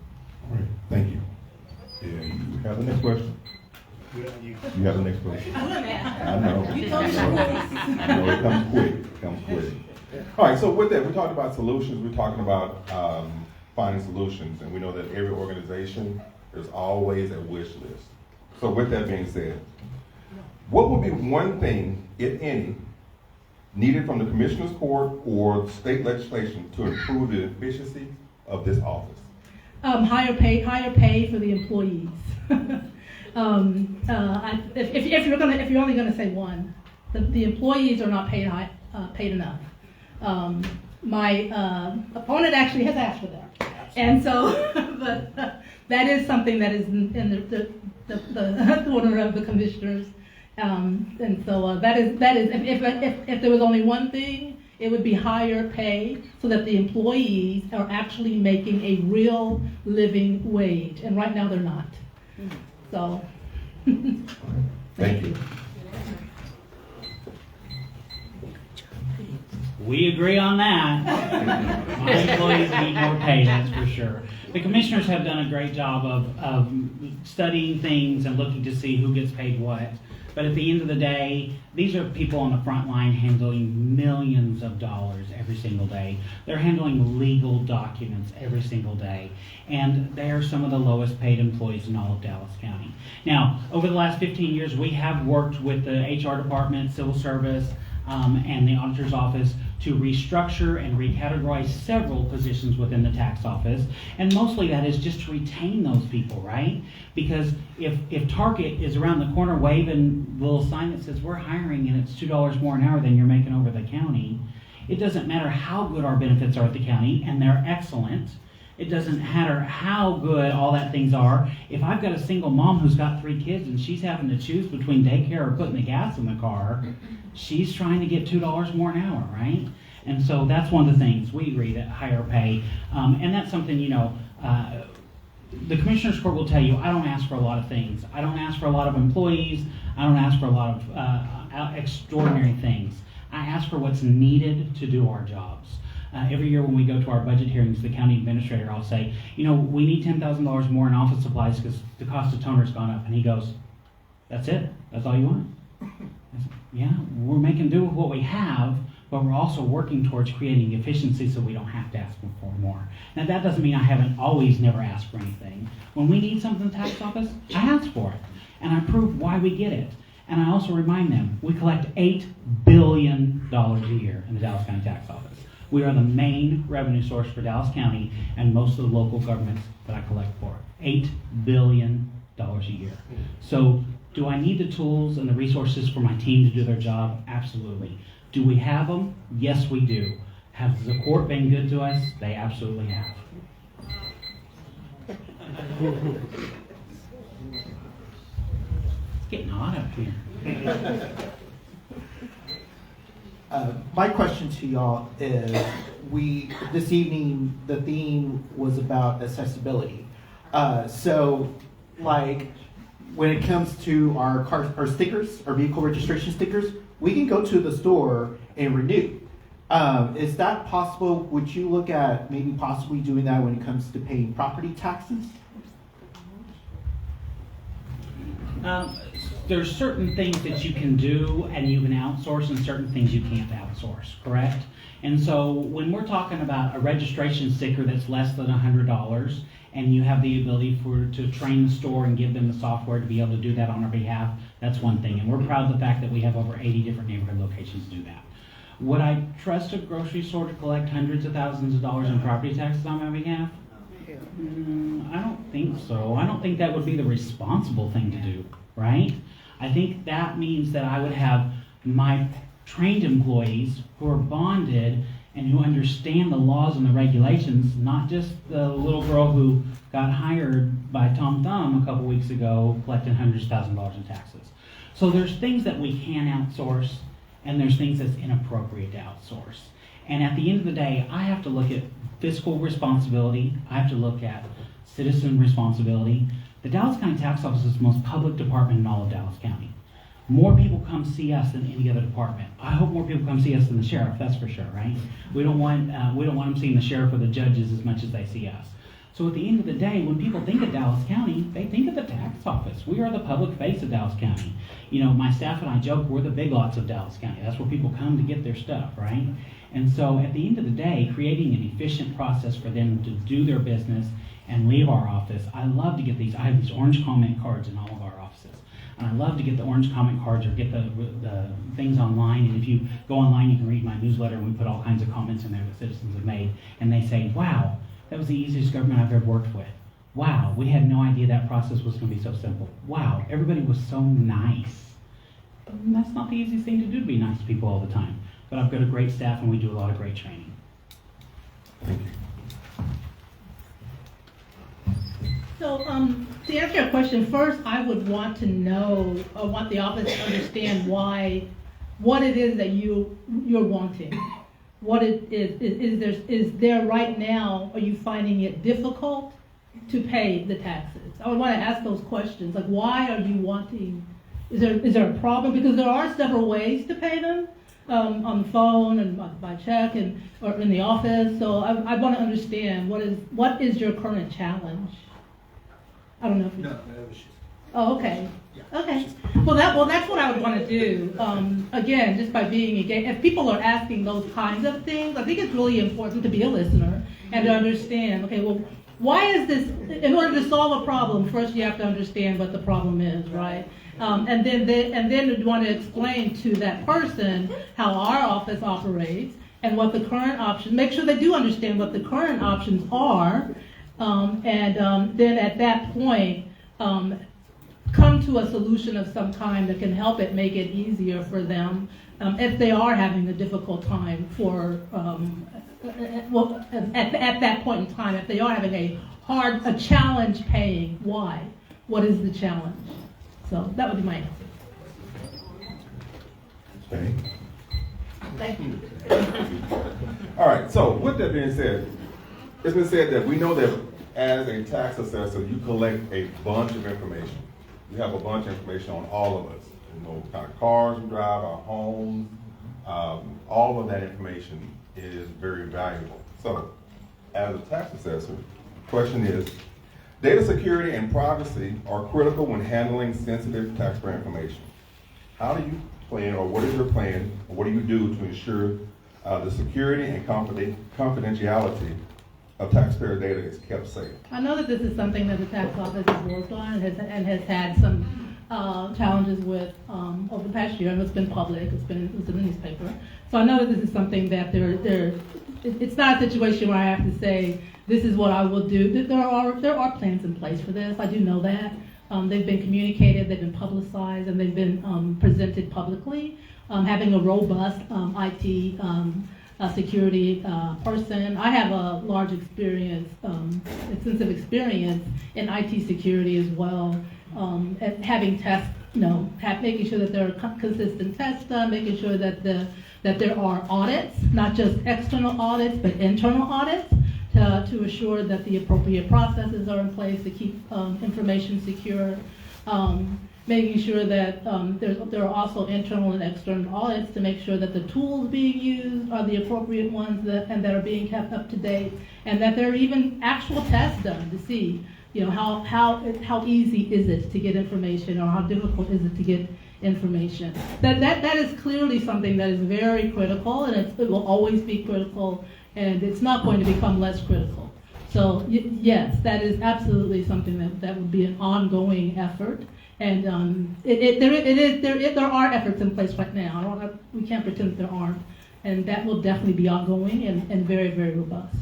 All right, thank you. Yeah, you have the next question. You have the next question. I know. You told me No, it comes quick. It comes quick. All right, so with that, we talked about solutions. We're talking about finding solutions, and we know that every organization, there's always a wish list. So with that being said, what would be one thing, if any, needed from the Commissioner's Court or state legislation to improve the efficiency of this office? Higher pay for the employees. If you're only going to say one, the employees are not paid enough. My opponent actually has asked for that, and so, but that is something that is in the corner of the commissioners, and so that is if there was only one thing, it would be higher pay so that the employees are actually making a real living wage, and right now they're not. So, Thank you. We agree on that. My employees need more pay, that's for sure. The commissioners have done a great job of studying things and looking to see who gets paid what. But at the end of the day, these are people on the front line handling millions of dollars every single day. They're handling legal documents every single day. And they are some of the lowest paid employees in all of Dallas County. Now, over the last 15 years, we have worked with the HR department, civil service, and the auditor's office to restructure and recategorize several positions within the tax office. And mostly that is just to retain those people, right? Because if Target is around the corner waving a little sign that says we're hiring and it's $2 more an hour than you're making over the county, it doesn't matter how good our benefits are at the county, and they're excellent. It doesn't matter how good all that things are. If I've got a single mom who's got 3 kids and she's having to choose between daycare or putting the gas in the car, she's trying to get $2 more an hour, right? And so that's one of the things we agree that higher pay, and that's something, the Commissioner's Court will tell you, I don't ask for a lot of things. I don't ask for a lot of employees. I don't ask for a lot of extraordinary things. I ask for what's needed to do our jobs. Every year when we go to our budget hearings, the county administrator, I'll say, you know, we need $10,000 more in office supplies because the cost of toner's gone up. And he goes, that's it? That's all you want? I said, yeah, we're making do with what we have, but we're also working towards creating efficiency so we don't have to ask them for more. Now that doesn't mean I haven't always never asked for anything. When we need something in the tax office, I ask for it. And I prove why we get it. And I also remind them, we collect $8 billion a year in the Dallas County Tax Office. We are the main revenue source for Dallas County and most of the local governments that I collect for. $8 billion a year. So do I need the tools and the resources for my team to do their job? Absolutely. Do we have them? Yes, we do. Has the court been good to us? They absolutely have. It's getting hot up here. My question to y'all is, this evening, the theme was about accessibility. So, like, when it comes to our stickers, our vehicle registration stickers, we can go to the store and renew. Is that possible? Would you look at maybe possibly doing that when it comes to paying property taxes? There's certain things that you can do and you can outsource and certain things you can't outsource, correct? And so when we're talking about a registration sticker that's less than $100 and you have the ability to train the store and give them the software to be able to do that on our behalf, that's one thing. And we're proud of the fact that we have over 80 different neighborhood locations to do that. Would I trust a grocery store to collect hundreds of thousands of dollars in property taxes on my behalf? I don't think so. I don't think that would be the responsible thing to do, right? I think that means that I would have my trained employees who are bonded and who understand the laws and the regulations, not just the little girl who got hired by Tom Thumb a couple weeks ago collecting hundreds of thousands of dollars in taxes. So there's things that we can outsource and there's things that's inappropriate to outsource. And at the end of the day, I have to look at fiscal responsibility. I have to look at citizen responsibility. The Dallas County Tax Office is the most public department in all of Dallas County. More people come see us than any other department. I hope more people come see us than the sheriff, that's for sure, right? We don't want them seeing the sheriff or the judges as much as they see us. So at the end of the day, when people think of Dallas County, they think of the tax office. We are the public face of Dallas County. You know, my staff and I joke we're the Big Lots of Dallas County. That's where people come to get their stuff, right? And so at the end of the day, creating an efficient process for them to do their business and leave our office, I love to get these. I have these orange comment cards in all of our offices. And I love to get the orange comment cards or get the things online. And if you go online, you can read my newsletter, and we put all kinds of comments in there that citizens have made. And they say, wow, that was the easiest government I've ever worked with. Wow, we had no idea that process was going to be so simple. Wow, everybody was so nice. And that's not the easiest thing to do, to be nice to people all the time. But I've got a great staff, and we do a lot of great training. Thank you. So, to answer your question, first, I would want to know, I want the office to understand what it is that you're wanting. What it is there right now, are you finding it difficult to pay the taxes? I would want to ask those questions, like why are you wanting, is there a problem? Because there are several ways to pay them, on the phone and by check or in the office. So I want to understand what is your current challenge? I don't know if No, that was just. Oh, okay. Yeah. Okay. Well, that's what I would want to do. Again, just by being engaged. If people are asking those kinds of things, I think it's really important to be a listener and to understand, okay, well, why is this, in order to solve a problem, first you have to understand what the problem is, right? And then you want to explain to that person how our office operates and what the current options, make sure they do understand what the current options are, then at that point, come to a solution of some kind that can help it make it easier for them if they are having a difficult time at that point in time, if they are having a challenge paying, why? What is the challenge? So that would be my answer. Okay. Thank you. All right, so with that being said, it's been said that we know that as a tax assessor, you collect a bunch of information. You have a bunch of information on all of us. You know, what kind of cars we drive, our homes, All of that information is very valuable. So, as a tax assessor, the question is, data security and privacy are critical when handling sensitive taxpayer information. How do you plan, or what is your plan, or what do you do to ensure the security and confidentiality of taxpayer data is kept safe? I know that this is something that the tax office has worked on and has had some challenges with over the past year, and it's been public, it's in the newspaper. So I know that this is something that it's not a situation where I have to say, this is what I will do. There are plans in place for this, I do know that. They've been communicated, they've been publicized, and they've been presented publicly. Having a robust IT security person. I have a large extensive experience in IT security as well. At having tests, making sure that there are consistent tests done, making sure that there are audits, not just external audits, but internal audits, to assure that the appropriate processes are in place to keep information secure. Making sure that there are also internal and external audits to make sure that the tools being used are the appropriate ones and that are being kept up to date, and that there are even actual tests done to see, how easy is it to get information, or how difficult is it to get information. That is clearly something that is very critical, and it will always be critical, and it's not going to become less critical. So yes, that is absolutely something that would be an ongoing effort. And there are efforts in place right now. We can't pretend that there aren't, and that will definitely be ongoing and very, very robust.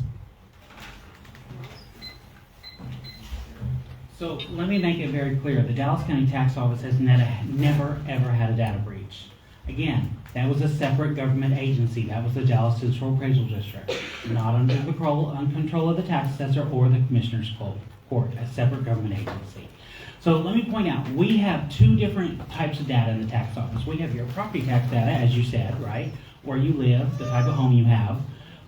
So let me make it very clear. The Dallas County Tax Office has never, ever had a data breach. Again, that was a separate government agency. That was the Dallas Central Appraisal District, not under the control of the tax assessor or the Commissioner's Court, a separate government agency. So let me point out, we have two different types of data in the tax office. We have your property tax data, as you said, right? Where you live, the type of home you have.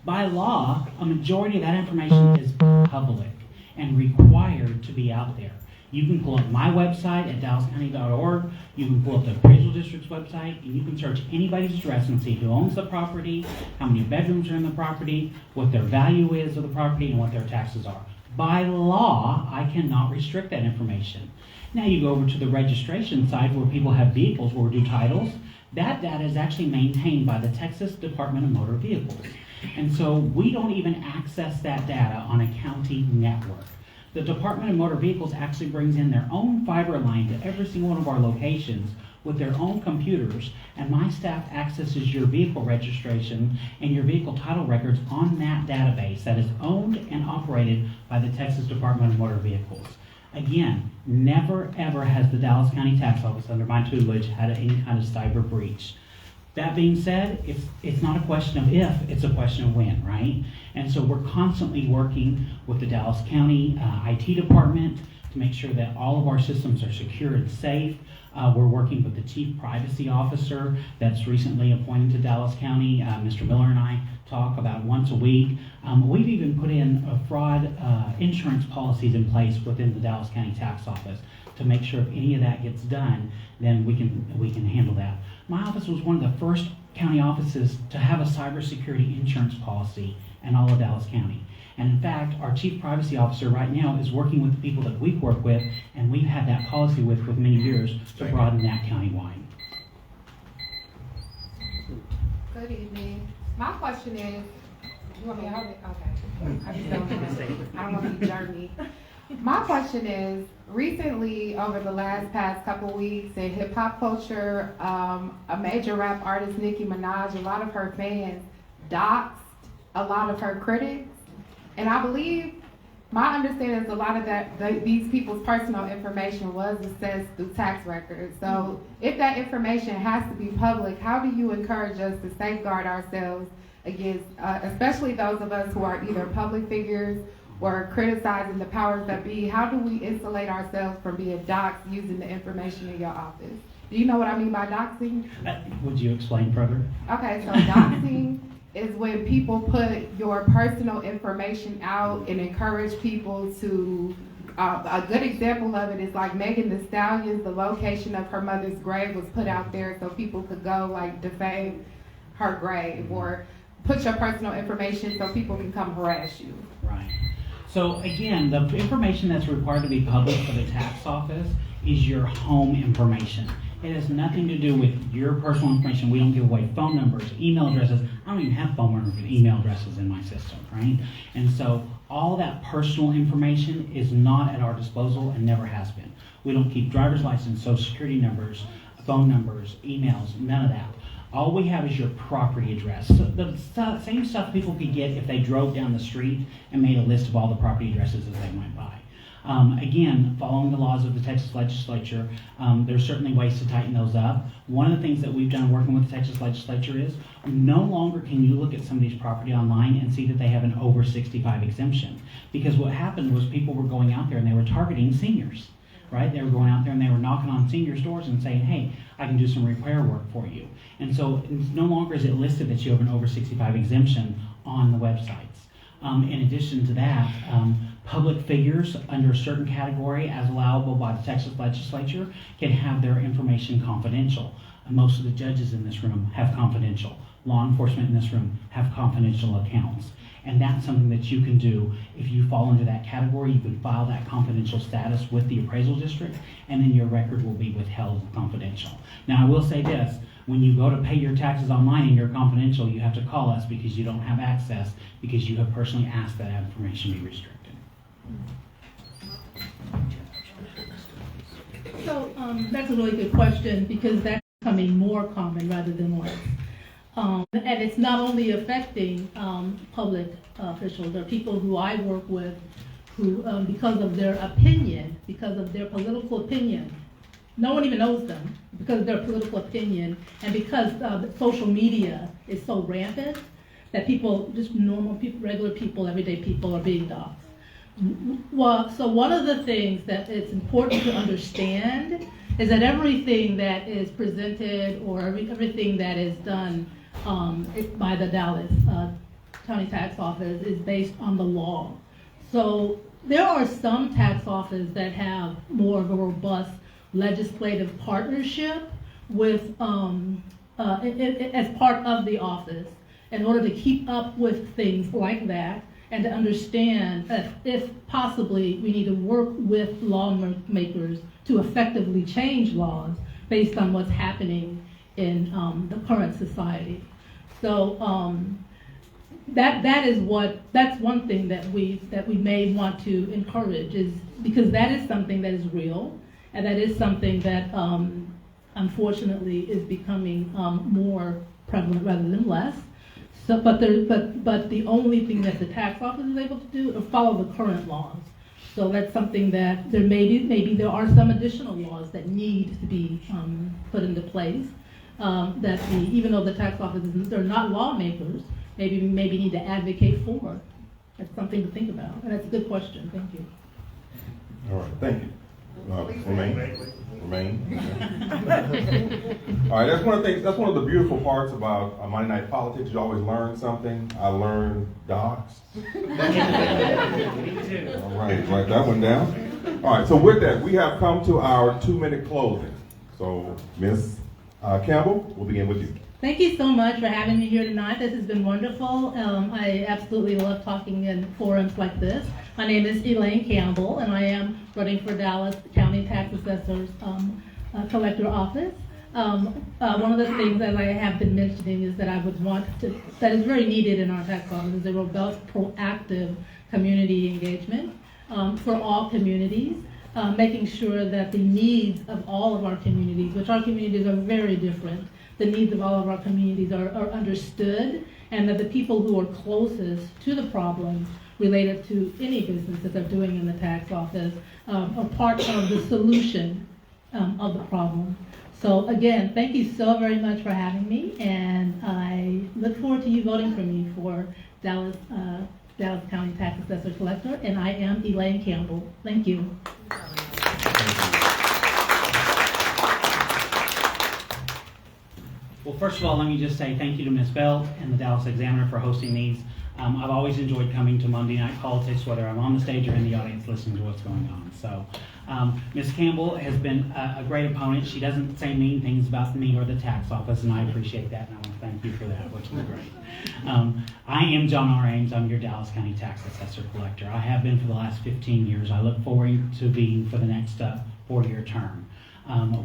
By law, a majority of that information is public and required to be out there. You can pull up my website at dallascounty.org, you can pull up the appraisal district's website, and you can search anybody's address and see who owns the property, how many bedrooms are in the property, what their value is of the property, and what their taxes are. By law, I cannot restrict that information. Now you go over to the registration side where people have vehicles or do titles. That data is actually maintained by the Texas Department of Motor Vehicles. And so we don't even access that data on a county network. The Department of Motor Vehicles actually brings in their own fiber line to every single one of our locations with their own computers, and my staff accesses your vehicle registration and your vehicle title records on that database that is owned and operated by the Texas Department of Motor Vehicles. Again, never ever has the Dallas County Tax Office under my tutelage had any kind of cyber breach. That being said, it's not a question of if, it's a question of when, right? And so we're constantly working with the Dallas County IT department to make sure that all of our systems are secure and safe. We're working with the Chief Privacy Officer that's recently appointed to Dallas County. Mr. Miller and I talk about once a week. We've even put in fraud insurance policies in place within the Dallas County Tax Office to make sure if any of that gets done, then we can handle that. My office was one of the first county offices to have a cybersecurity insurance policy in all of Dallas County. And in fact, our Chief Privacy Officer right now is working with the people that we work with, and we've had that policy with for many years to broaden that countywide. Good evening. My question is, you want me to hold it? Okay. I just don't want to be journey. My question is, recently, over the past couple weeks in hip hop culture, a major rap artist, Nicki Minaj, a lot of her fans doxed a lot of her critics. And I believe, my understanding is a lot of these people's personal information was assessed through tax records. So if that information has to be public, how do you encourage us to safeguard ourselves against, especially those of us who are either public figures or criticizing the powers that be? How do we insulate ourselves from being doxxed using the information in your office? Do you know what I mean by doxing? Would you explain further? Okay, so doxing is when people put your personal information out and encourage people to, a good example of it is like Megan Thee Stallion, the location of her mother's grave was put out there so people could go like defame her grave or put your personal information so people can come harass you. Right. So again, the information that's required to be published for the tax office is your home information. It has nothing to do with your personal information. We don't give away phone numbers, email addresses. I don't even have phone numbers and email addresses in my system, right? And so all that personal information is not at our disposal and never has been. We don't keep driver's license, social security numbers, phone numbers, emails, none of that. All we have is your property address. So the same stuff people could get if they drove down the street and made a list of all the property addresses as they went by. Again, following the laws of the Texas legislature, there's certainly ways to tighten those up. One of the things that we've done working with the Texas legislature is no longer can you look at somebody's property online and see that they have an over 65 exemption. Because what happened was people were going out there and they were targeting seniors, right? They were going out there and they were knocking on seniors' doors and saying, hey, I can do some repair work for you. And so no longer is it listed that you have an over 65 exemption on the websites. In addition to that, public figures under a certain category as allowable by the Texas legislature can have their information confidential. Most of the judges in this room have confidential. Law enforcement in this room have confidential accounts. And that's something that you can do. If you fall into that category, you can file that confidential status with the appraisal district, and then your record will be withheld confidential. Now, I will say this. When you go to pay your taxes online and you're confidential, you have to call us because you don't have access because you have personally asked that information be restricted. So that's a really good question because that's becoming more common rather than less. And it's not only affecting public officials or people who I work with who, because of their opinion, because of their political opinion, no one even knows them because of their political opinion and because social media is so rampant that people, just normal people, regular people, everyday people are being doxxed. Well, so one of the things that it's important to understand is that everything that is presented or everything that is done by the Dallas County Tax Office is based on the law. So there are some tax offices that have more of a robust legislative partnership with as part of the office in order to keep up with things like that and to understand that if possibly we need to work with lawmakers to effectively change laws based on what's happening in the current society. So that's one thing that we may want to encourage is because that is something that is real and that is something that unfortunately is becoming more prevalent rather than less. So, but the only thing that the tax office is able to do is follow the current laws. So that's something that there maybe there are some additional laws that need to be put into place. Even though the tax offices they're not lawmakers, maybe need to advocate for. That's something to think about, and that's a good question. Thank you. All right, thank you. Remain. All right, that's one of the things. That's one of the beautiful parts about Monday Night Politics. You always learn something. I learned docs. Me too. All right, write that one down. All right, so with that, we have come to our 2-minute closing. So, Ms. Campbell, we'll begin with you. Thank you so much for having me here tonight. This has been wonderful. I absolutely love talking in forums like this. My name is Elaine Campbell, and I am running for Dallas County Tax Assessor's Collector Office. One of the things that I have been mentioning is that I would want to, that is very needed in our tax office, is a robust, proactive community engagement for all communities. Making sure that the needs of all of our communities, which our communities are very different, the needs of all of our communities are understood, and that the people who are closest to the problems related to any business that they're doing in the tax office are part of the solution of the problem. So again, thank you so very much for having me, and I look forward to you voting for me for Dallas County Tax Assessor Collector, and I am Elaine Campbell. Thank you. Well, first of all, let me just say thank you to Ms. Belt and the Dallas Examiner for hosting these. I've always enjoyed coming to Monday Night Politics, whether I'm on the stage or in the audience listening to what's going on. So, Ms. Campbell has been a great opponent. She doesn't say mean things about me or the tax office, and I appreciate that, and I want to thank you for that, which is great. I am John R. Ames. I'm your Dallas County Tax Assessor Collector. I have been for the last 15 years. I look forward to being for the next 4-year term.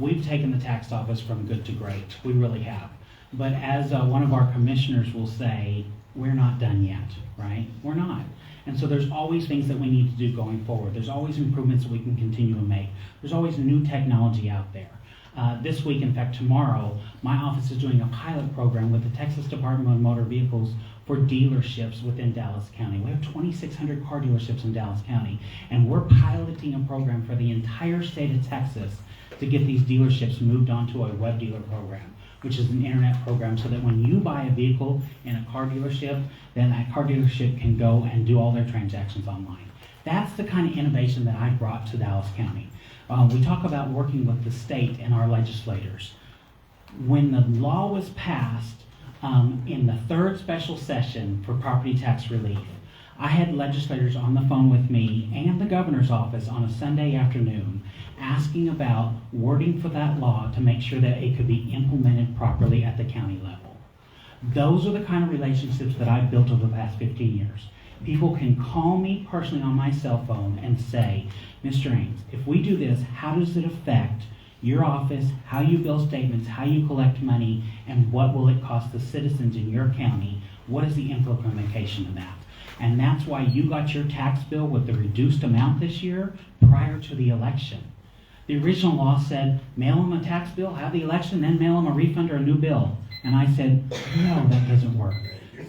We've taken the tax office from good to great. We really have. But as one of our commissioners will say, we're not done yet, right? We're not. And so there's always things that we need to do going forward. There's always improvements that we can continue to make. There's always new technology out there. This week, in fact, tomorrow, my office is doing a pilot program with the Texas Department of Motor Vehicles for dealerships within Dallas County. We have 2,600 car dealerships in Dallas County, and we're piloting a program for the entire state of Texas to get these dealerships moved onto a web dealer program, which is an internet program, so that when you buy a vehicle in a car dealership, then that car dealership can go and do all their transactions online. That's the kind of innovation that I brought to Dallas County. We talk about working with the state and our legislators. When the law was passed in the 3rd special session for property tax relief, I had legislators on the phone with me and the governor's office on a Sunday afternoon asking about wording for that law to make sure that it could be implemented properly at the county level. Those are the kind of relationships that I've built over the past 15 years. People can call me personally on my cell phone and say, Mr. Ames, if we do this, how does it affect your office, how you bill statements, how you collect money, and what will it cost the citizens in your county? What is the implementation of that? And that's why you got your tax bill with the reduced amount this year prior to the election. The original law said, mail them a tax bill, have the election, then mail them a refund or a new bill. And I said, no, that doesn't work.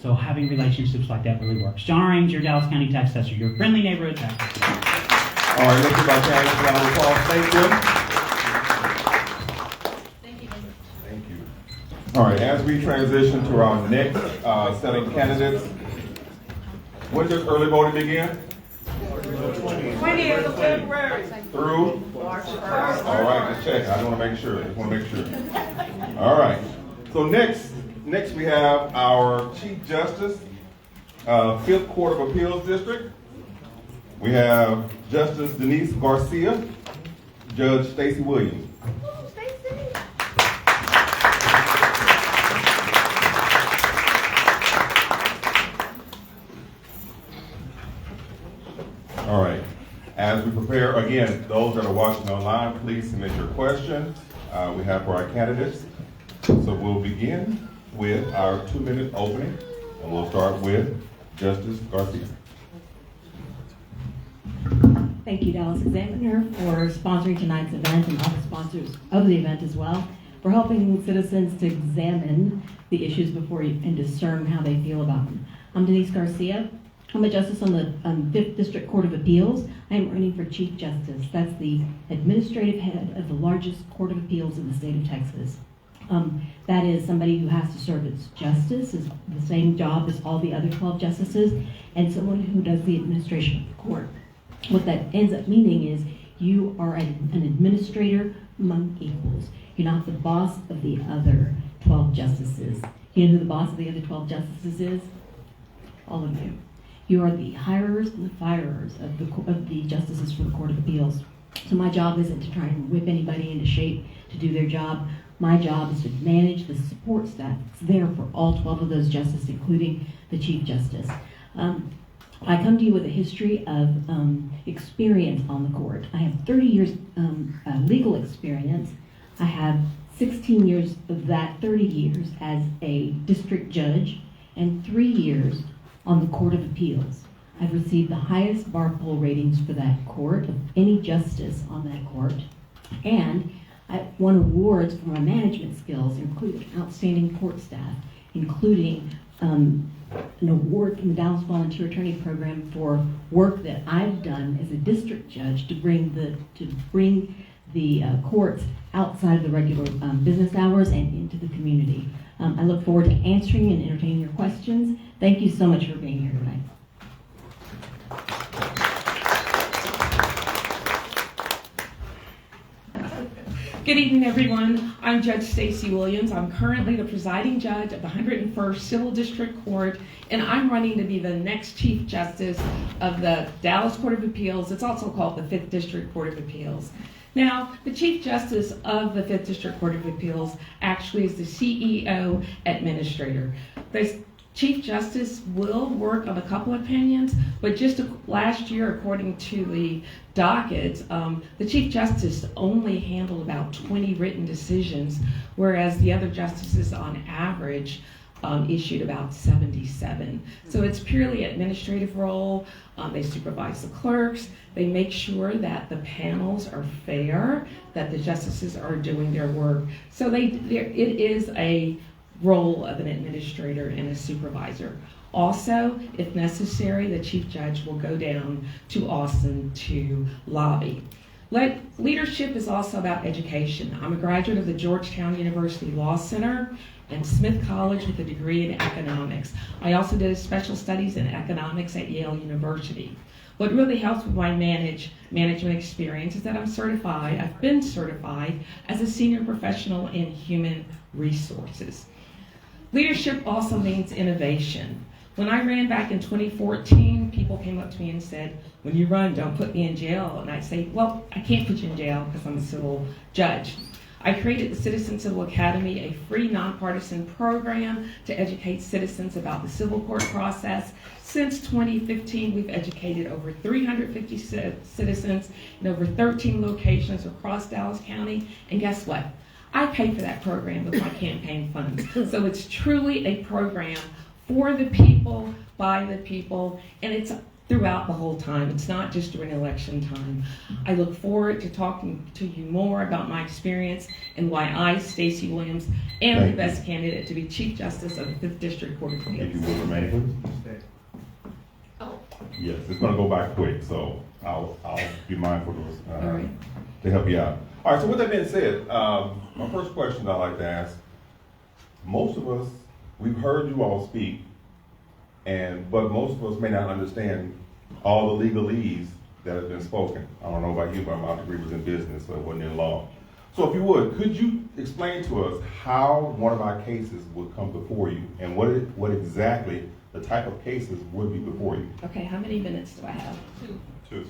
So having relationships like that really works. John R. Ames, your Dallas County Tax Assessor, your friendly neighborhood tax assessor. All right, let's give our candidates a round of applause. Thank you. Thank you. Thank you. All right, as we transition to our next set of candidates, when does early voting begin? 20th of February. Through? March 1st. All right, let's check. I just want to make sure. All right. So next we have our Chief Justice, 5th Court of Appeals District. We have Justice Denise Garcia, Judge Stacey Williams. All right. As we prepare, again, those that are watching online, please submit your questions we have for our candidates. So we'll begin with our 2-minute opening, and we'll start with Justice Garcia. Thank you, Dallas Examiner, for sponsoring tonight's event and all the sponsors of the event as well, for helping citizens to examine the issues before you and discern how they feel about them. I'm Denise Garcia. I'm a justice on the 5th District Court of Appeals. I am running for Chief Justice. That's the administrative head of the largest court of appeals in the state of Texas. That is somebody who has to serve as justice, is the same job as all the other 12 justices, and someone who does the administration of the court. What that ends up meaning is you are an administrator among equals. You're not the boss of the other 12 justices. You know who the boss of the other 12 justices is? All of you. You are the hirers and the firers of the justices for the Court of Appeals. So my job isn't to try and whip anybody into shape to do their job. My job is to manage the support staff that's there for all 12 of those justices, including the Chief Justice. I come to you with a history of experience on the court. I have 30 years legal experience. I have 16 years of that 30 years as a district judge and 3 years on the Court of Appeals. I've received the highest bar poll ratings for that court of any justice on that court. And I won awards for my management skills, including outstanding court staff, including an award from the Dallas Volunteer Attorney Program for work that I've done as a district judge to bring the courts outside of the regular business hours and into the community. I look forward to answering and entertaining your questions. Thank you so much for being here tonight. Good evening, everyone. I'm Judge Stacy Williams. I'm currently the presiding judge of the 101st Civil District Court, and I'm running to be the next Chief Justice of the Dallas Court of Appeals. It's also called the 5th District Court of Appeals. Now, the Chief Justice of the 5th District Court of Appeals actually is the CEO administrator. The Chief Justice will work on a couple opinions, but just last year, according to the docket, the Chief Justice only handled about 20 written decisions, whereas the other justices on average issued about 77. So it's purely administrative role. They supervise the clerks. They make sure that the panels are fair, that the justices are doing their work. So it is a role of an administrator and a supervisor. Also, if necessary, the chief judge will go down to Austin to lobby. Leadership is also about education. I'm a graduate of the Georgetown University Law Center and Smith College with a degree in economics. I also did special studies in economics at Yale University. What really helps with my management experience is that I've been certified as a senior professional in human resources. Leadership also means innovation. When I ran back in 2014, people came up to me and said, when you run, don't put me in jail. And I'd say, well, I can't put you in jail because I'm a civil judge. I created the Citizen Civil Academy, a free nonpartisan program to educate citizens about the civil court process. Since 2015, we've educated over 350 citizens in over 13 locations across Dallas County. And guess what? I pay for that program with my campaign funds. So it's truly a program for the people, by the people, and it's throughout the whole time. It's not just during election time. I look forward to talking to you more about my experience and why I, Stacy Williams, am the best candidate to be Chief Justice of the 5th District Court of Appeals. If you will remain, please. Oh. Yes, it's going to go by quick, so I'll be mindful to help you out. All right, so with that being said, my first question I'd like to ask, most of us, we've heard you all speak, but most of us may not understand all the legalese that have been spoken. I don't know about you, but my degree was in business, so it wasn't in law. So if you would, could you explain to us how one of our cases would come before you, and what exactly the type of cases would be before you? Okay, how many minutes do I have?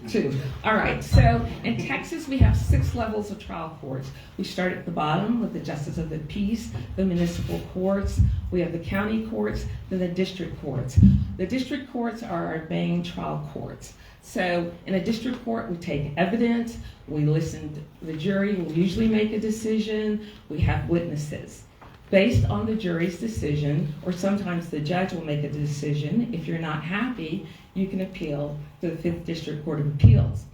Two. All right, so in Texas, we have 6 levels of trial courts. We start at the bottom with the Justice of the Peace, the municipal courts, we have the county courts, then the district courts. The district courts are our main trial courts. So in a district court, we take evidence, we listen to the jury, will usually make a decision, we have witnesses. Based on the jury's decision, or sometimes the judge will make a decision, if you're not happy, you can appeal to the 5th District Court of Appeals.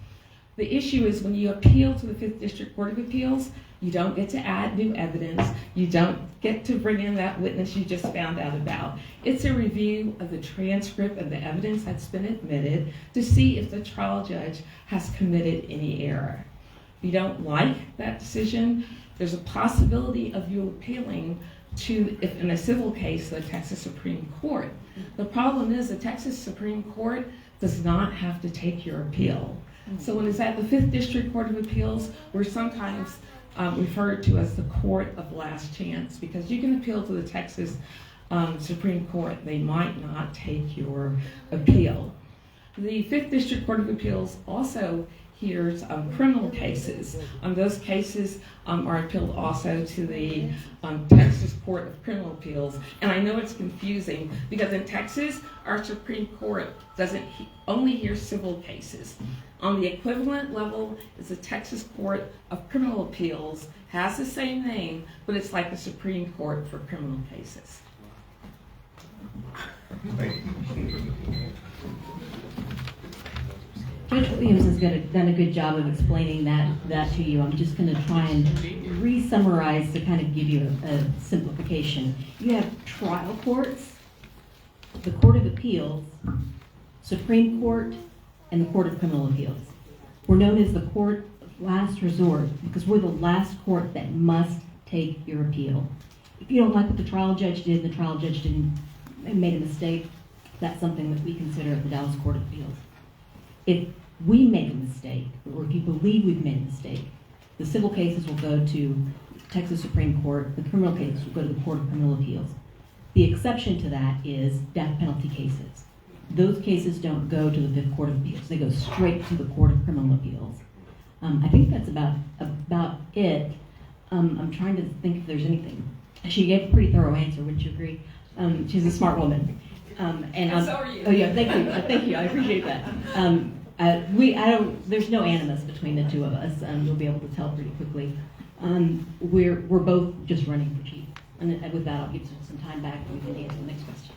The issue is when you appeal to the 5th District Court of Appeals, you don't get to add new evidence, you don't get to bring in that witness you just found out about. It's a review of the transcript of the evidence that's been admitted to see if the trial judge has committed any error. If you don't like that decision, there's a possibility of you appealing to, if in a civil case, the Texas Supreme Court. The problem is the Texas Supreme Court does not have to take your appeal. So when it's at the 5th District Court of Appeals, we're sometimes referred to as the court of last chance, because you can appeal to the Texas Supreme Court. They might not take your appeal. The 5th District Court of Appeals also hears criminal cases. Those cases are appealed also to the Texas Court of Criminal Appeals. And I know it's confusing because in Texas, our Supreme Court doesn't only hear civil cases. On the equivalent level is the Texas Court of Criminal Appeals, has the same name, but it's like the Supreme Court for criminal cases. Thank you. Judge Williams has done a good job of explaining that to you. I'm just going to try and re-summarize to kind of give you a simplification. You have trial courts, the Court of Appeals, Supreme Court, and the Court of Criminal Appeals. We're known as the court of last resort because we're the last court that must take your appeal. If you don't like what the trial judge did, and the trial judge made a mistake, that's something that we consider at the Dallas Court of Appeals. If we make a mistake, or if you believe we've made a mistake, The civil cases will go to Texas Supreme Court, the criminal cases will go to the Court of Criminal Appeals. The exception to that is death penalty cases. Those cases don't go to the Fifth Court of Appeals, they go straight to the Court of Criminal Appeals. I think that's about it. I'm trying to think if there's anything. She gave a pretty thorough answer, wouldn't you agree? She's a smart woman. And so are you. Oh yeah, thank you, I appreciate that. There's no animus between the two of us, you'll be able to tell pretty quickly. We're both just running for chief. And with that, I'll give you some time back and we can answer the next question.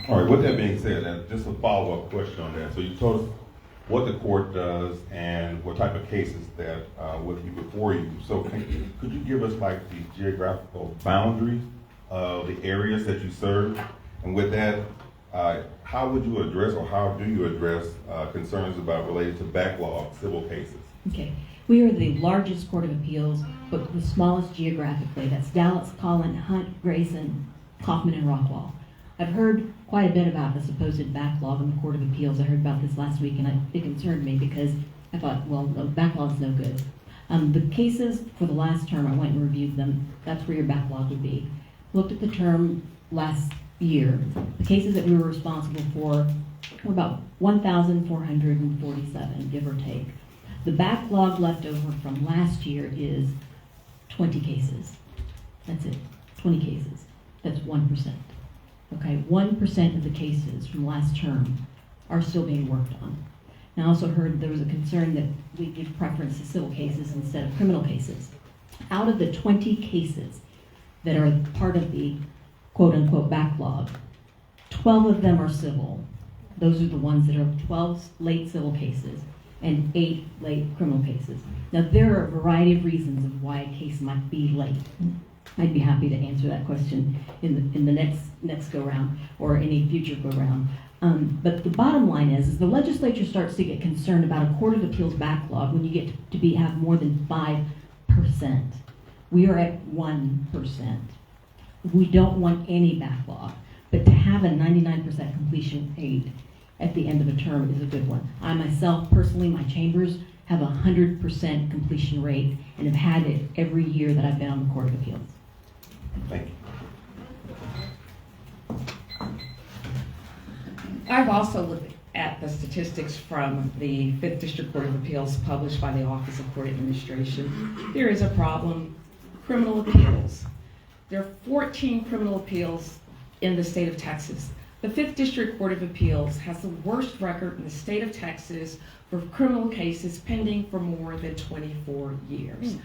All right, with that being said, and just a follow-up question on that. So you told us what the court does and what type of cases that would be before you. So could you give us like the geographical boundaries of the areas that you serve? And with that, how would you address, or how do you address concerns related to backlog civil cases? Okay, we are the largest court of appeals, but the smallest geographically. That's Dallas, Collin, Hunt, Grayson, Kaufman, and Rockwall. I've heard quite a bit about the supposed backlog in the Court of Appeals. I heard about this last week, and it concerned me because I thought, well, the backlog's no good. The cases for the last term, I went and reviewed them. That's where your backlog would be. Looked at the term last year. The cases that we were responsible for were about 1,447, give or take. The backlog left over from last year is 20 cases. That's it, 20 cases. That's 1%. Okay, 1% of the cases from last term are still being worked on. And I also heard there was a concern that we give preference to civil cases instead of criminal cases. Out of the 20 cases that are part of the quote-unquote backlog, 12 of them are civil. Those are the ones that are 12 late civil cases and 8 late criminal cases. Now, there are a variety of reasons of why a case might be late. I'd be happy to answer that question in the next go-round or any future go-round. But the bottom line is the legislature starts to get concerned about a Court of Appeals backlog when you get to have more than 5%. We are at 1%. We don't want any backlog, but to have a 99% completion rate at the end of a term is a good one. I myself, personally, my chambers have a 100% completion rate and have had it every year that I've been on the Court of Appeals. Thank you. I've also looked at the statistics from the 5th District Court of Appeals published by the Office of Court Administration. There is a problem. Criminal appeals. There are 14 criminal appeals in the state of Texas. The 5th District Court of Appeals has the worst record in the state of Texas for criminal cases pending for more than 24 years.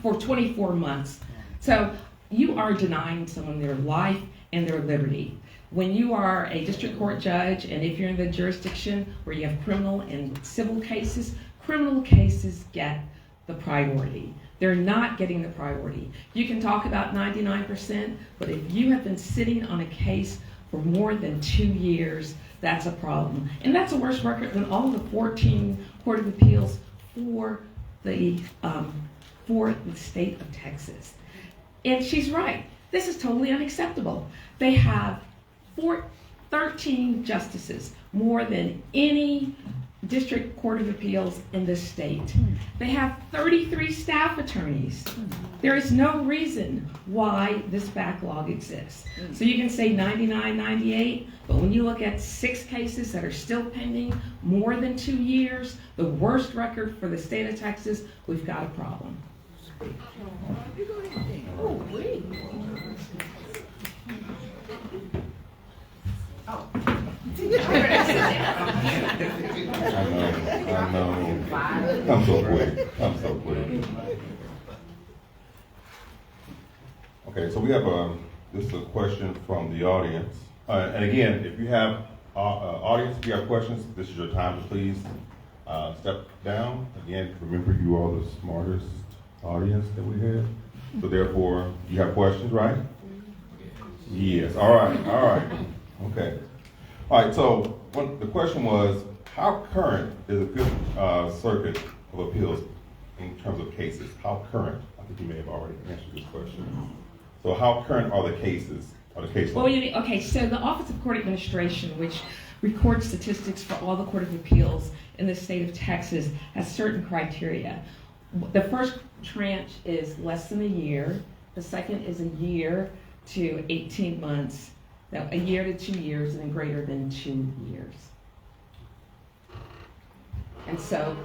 For 24 months. So you are denying someone their life and their liberty. When you are a district court judge, and if you're in the jurisdiction where you have criminal and civil cases, criminal cases get the priority. They're not getting the priority. You can talk about 99%, but if you have been sitting on a case for more than 2 years, that's a problem. And that's a worse record than all the 14 Court of Appeals for the state of Texas. And she's right. This is totally unacceptable. They have 13 justices, more than any district court of appeals in this state. They have 33 staff attorneys. There is no reason why this backlog exists. So you can say 99, 98, but when you look at 6 cases that are still pending more than 2 years, the worst record for the state of Texas, we've got a problem. I know. I'm so quick. Okay, so we have this is a question from the audience. And again, if you have audience, if you have questions, this is your time to please step down. Again, remember you are the smartest audience that we have. So therefore, you have questions, right? Yes. All right. Okay. All right. So the question was, how current is the Fifth Circuit of Appeals in terms of cases? How current? I think you may have already answered this question. So how current are the cases? Well, okay. So the Office of Court Administration, which records statistics for all the Court of Appeals, in the state of Texas has certain criteria. The first tranche is less than a year. The second is a year to 18 months. Now, a year to 2 years, and then greater than 2 years. And so,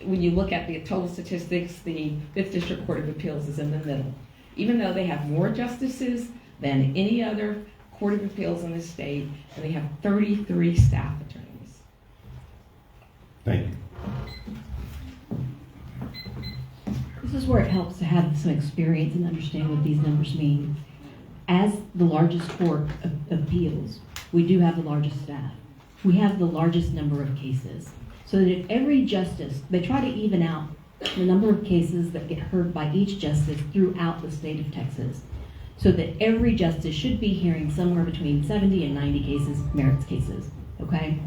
when you look at the total statistics, the 5th District Court of Appeals is in the middle. Even though they have more justices than any other Court of Appeals in the state, and they have 33 staff attorneys. Thank you. This is where it helps to have some experience and understand what these numbers mean. As the largest court of appeals, we do have the largest staff. We have the largest number of cases. So that if every justice, they try to even out the number of cases that get heard by each justice throughout the state of Texas, so that every justice should be hearing somewhere between 70 and 90 cases, merits cases, okay?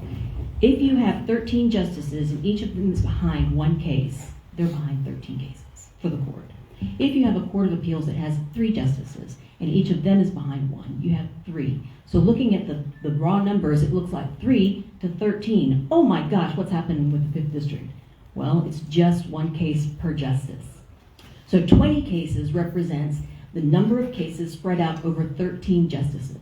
If you have 13 justices and each of them is behind one case, they're behind 13 cases for the court. If you have a court of appeals that has 3 justices and each of them is behind one, you have 3. So looking at the raw numbers, it looks like 3 to 13. Oh my gosh, what's happening with the 5th District? Well, it's just 1 case per justice. So 20 cases represents the number of cases spread out over 13 justices.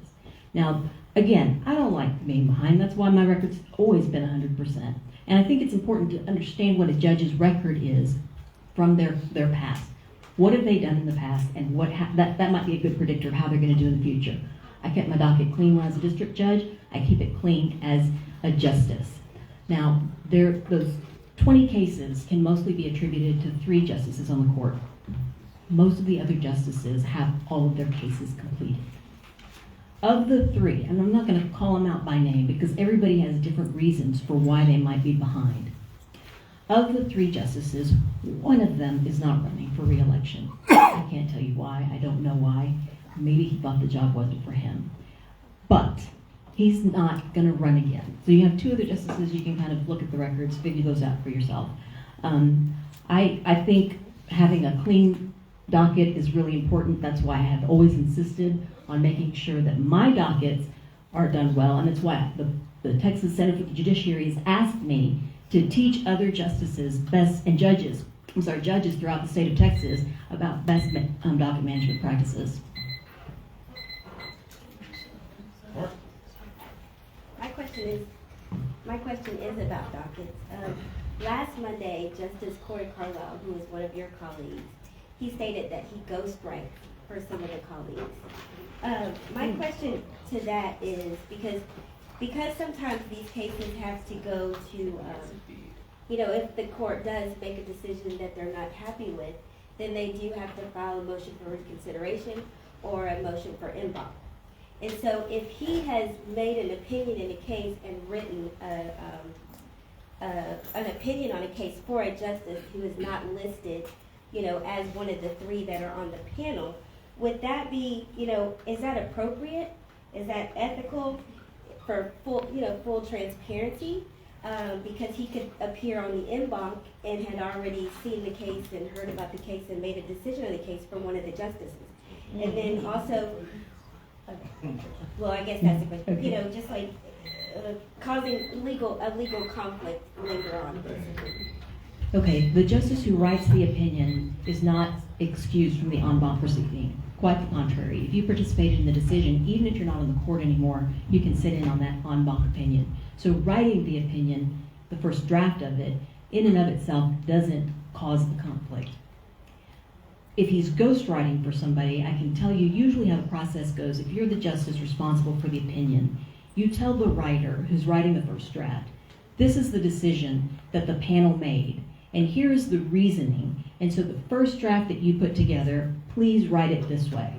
Now, again, I don't like being behind. That's why my record's always been 100%. And I think it's important to understand what a judge's record is from their past. What have they done in the past, and that might be a good predictor of how they're going to do in the future. I kept my docket clean when I was a district judge. I keep it clean as a justice. Now, those 20 cases can mostly be attributed to 3 justices on the court. Most of the other justices have all of their cases completed. Of the 3, and I'm not going to call them out by name because everybody has different reasons for why they might be behind. Of the 3 justices, 1 of them is not running for re-election. I can't tell you why. I don't know why. Maybe he thought the job wasn't for him. But he's not going to run again. So you have 2 other justices. You can kind of look at the records, figure those out for yourself. I think having a clean docket is really important. That's why I have always insisted on making sure that my dockets are done well. And that's why the Texas Center for the Judiciary has asked me to teach other justices judges throughout the state of Texas about best docket management practices. My question is about dockets. Last Monday, Justice Corey Carlisle, who is one of your colleagues, he stated that he ghostwrites for some of the colleagues. My question to that is because sometimes these cases have to go to, if the court does make a decision that they're not happy with, then they do have to file a motion for reconsideration or a motion for en banc. And so if he has made an opinion in a case and written an opinion on a case for a justice who is not listed, as one of the 3 that are on the panel, would that be, is that appropriate? Is that ethical for full transparency? Because he could appear on the en banc and had already seen the case and heard about the case and made a decision on the case from one of the justices. And then also, well, I guess that's the question. Just like causing a legal conflict later on. Okay, the justice who writes the opinion is not excused from the en banc proceeding. Quite the contrary. If you participated in the decision, even if you're not in the court anymore, you can sit in on that en banc opinion. So writing the opinion, the first draft of it, in and of itself doesn't cause the conflict. If he's ghostwriting for somebody, I can tell you usually how the process goes. If you're the justice responsible for the opinion, you tell the writer who's writing the first draft, this is the decision that the panel made, and here's the reasoning. And so the first draft that you put together, please write it this way.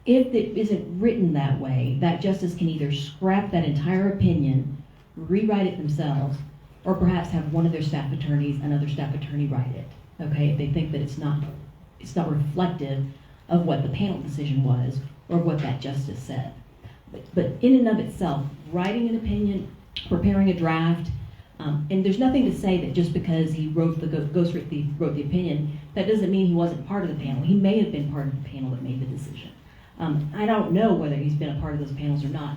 If it isn't written that way, that justice can either scrap that entire opinion, rewrite it themselves, or perhaps have one of their staff attorneys, another staff attorney write it. Okay, if they think that it's not reflective of what the panel decision was or what that justice said. But in and of itself, writing an opinion, preparing a draft, and there's nothing to say that just because he wrote the opinion, that doesn't mean he wasn't part of the panel. He may have been part of the panel that made the decision. I don't know whether he's been a part of those panels or not.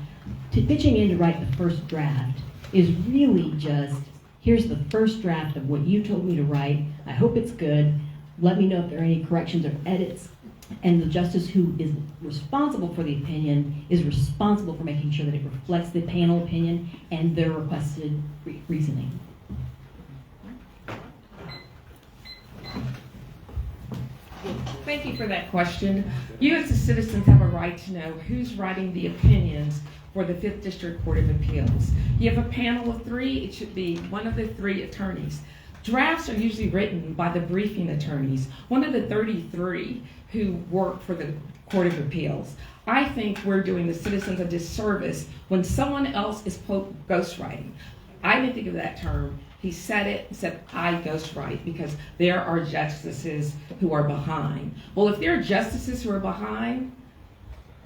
Pitching in to write the first draft is really just Here's the first draft of what you told me to write. I hope it's good. Let me know if there are any corrections or edits. And the justice who is responsible for the opinion is responsible for making sure that it reflects the panel opinion and their requested reasoning. Thank you for that question. You as the citizens have a right to know who's writing the opinions for the 5th District Court of Appeals. You have a panel of 3, it should be one of the 3 attorneys. Drafts are usually written by the briefing attorneys, one of the 33 who work for the Court of Appeals. I think we're doing the citizens a disservice when someone else is ghostwriting. I didn't think of that term. He said it, said, I ghostwrite, because there are justices who are behind. Well, if there are justices who are behind,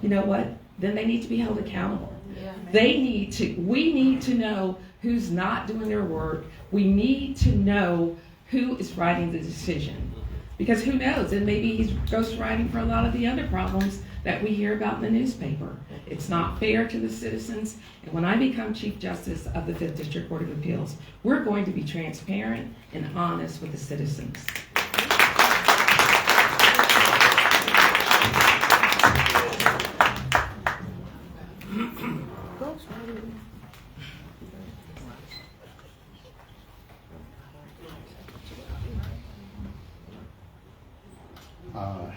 you know what? Then they need to be held accountable. Yeah. We need to know who's not doing their work. We need to know who is writing the decision. Because who knows, and maybe he's ghostwriting for a lot of the other problems that we hear about in the newspaper. It's not fair to the citizens. And when I become Chief Justice of the 5th District Court of Appeals, we're going to be transparent and honest with the citizens.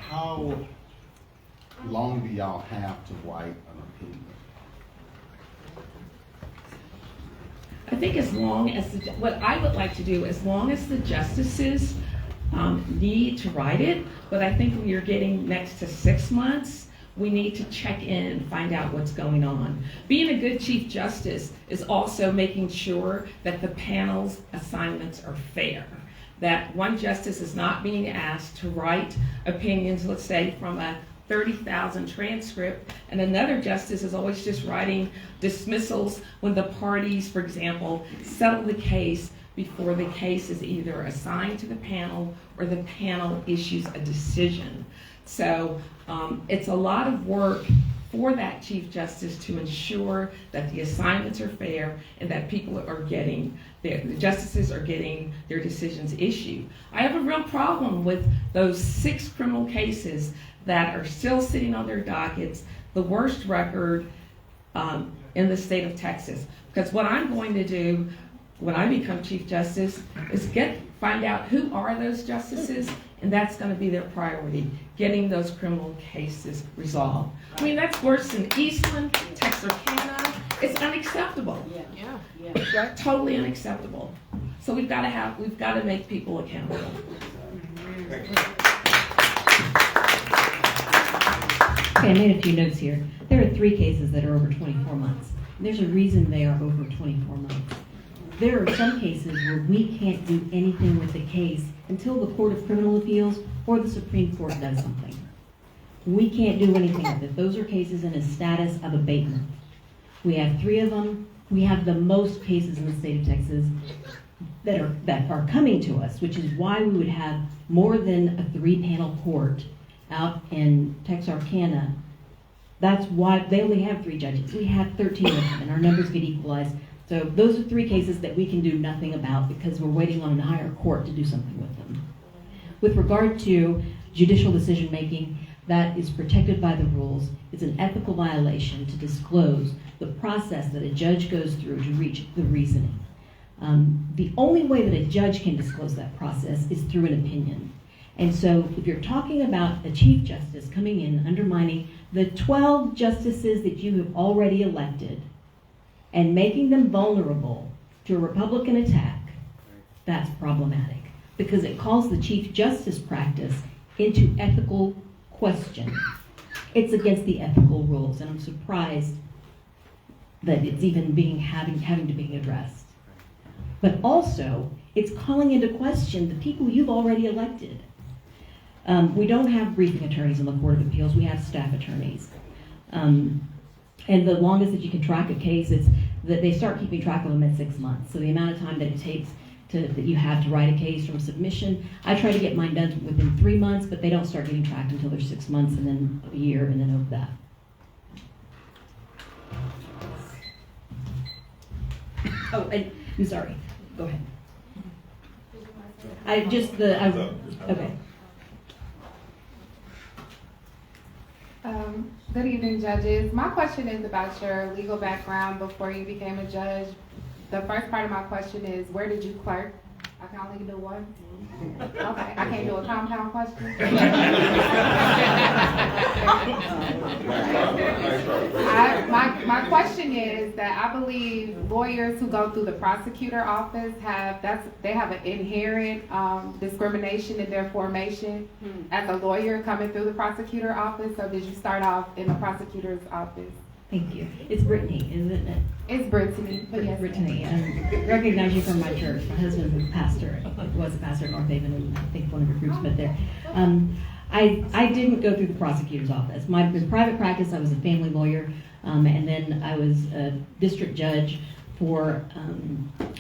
How long do y'all have to write an opinion? I think as long as, what I would like to do, as long as the justices need to write it, but I think when you're getting next to 6 months, we need to check in and find out what's going on. Being a good Chief Justice is also making sure that the panel's assignments are fair. That one justice is not being asked to write opinions, let's say, from a 30,000 transcript, and another justice is always just writing dismissals when the parties, for example, settle the case before the case is either assigned to the panel or the panel issues a decision. So it's a lot of work for that Chief Justice to ensure that the assignments are fair and that people are getting, the justices are getting their decisions issued. I have a real problem with those 6 criminal cases that are still sitting on their dockets, the worst record in the state of Texas. Because what I'm going to do when I become Chief Justice is find out who are those justices, and that's going to be their priority, getting those criminal cases resolved. I mean, that's worse than Eastland, Texarkana. It's unacceptable. Yeah. Totally unacceptable. So we've got to make people accountable. Okay, I made a few notes here. There are 3 cases that are over 24 months. And there's a reason they are over 24 months. There are some cases where we can't do anything with the case until the Court of Criminal Appeals or the Supreme Court does something. We can't do anything with it. Those are cases in a status of abatement. We have 3 of them. We have the most cases in the state of Texas that are coming to us, which is why we would have more than a 3-panel court out in Texarkana. That's why they only have 3 judges. We have 13 of them, and our numbers get equalized. So those are 3 cases that we can do nothing about because we're waiting on a higher court to do something with them. With regard to judicial decision making, that is protected by the rules. It's an ethical violation to disclose the process that a judge goes through to reach the reasoning. The only way that a judge can disclose that process is through an opinion. And so if you're talking about a Chief Justice coming in, undermining the 12 justices that you have already elected and making them vulnerable to a Republican attack, that's problematic because it calls the Chief Justice practice into ethical question. It's against the ethical rules, and I'm surprised that it's even having to be addressed. But also, it's calling into question the people you've already elected. We don't have briefing attorneys in the Court of Appeals. We have staff attorneys. And the longest that you can track a case is that they start keeping track of them at 6 months. So the amount of time that it takes that you have to write a case from submission, I try to get mine done within 3 months, but they don't start getting tracked until they're 6 months and then a year and then over that. Oh, and I'm sorry. Go ahead. Okay. Good evening, judges. My question is about your legal background before you became a judge. The first part of my question is, where did you clerk? I can only do one. Okay, I can't do a compound question. My question is that I believe lawyers who go through the prosecutor office they have an inherent discrimination in their formation as a lawyer coming through the prosecutor office. So did you start off in the prosecutor's office? Thank you. It's Brittany, isn't it? It's Brittany. But yes, Brittany. I recognize you from my church. My husband was a pastor. Was a pastor at North Haven, and I think one of your groups met there. I didn't go through the prosecutor's office. In private practice, I was a family lawyer, and then I was a district judge for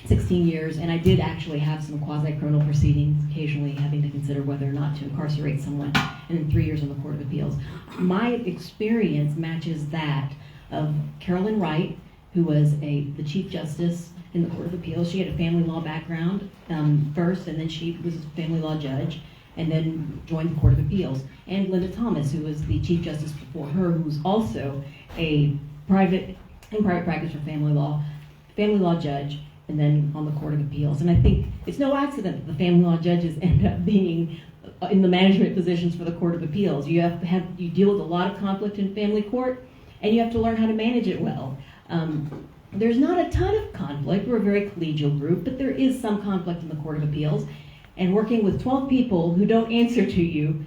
16 years, and I did actually have some quasi-criminal proceedings, occasionally having to consider whether or not to incarcerate someone, and then 3 years on the Court of Appeals. My experience matches that of Carolyn Wright, who was the Chief Justice in the Court of Appeals. She had a family law background first, and then she was a family law judge, and then joined the Court of Appeals. And Linda Thomas, who was the Chief Justice before her, who was also in private practice for family law judge, and then on the Court of Appeals. And I think it's no accident that the family law judges end up being in the management positions for the Court of Appeals. You deal with a lot of conflict in family court, and you have to learn how to manage it well. There's not a ton of conflict. We're a very collegial group, but there is some conflict in the Court of Appeals. And working with 12 people who don't answer to you,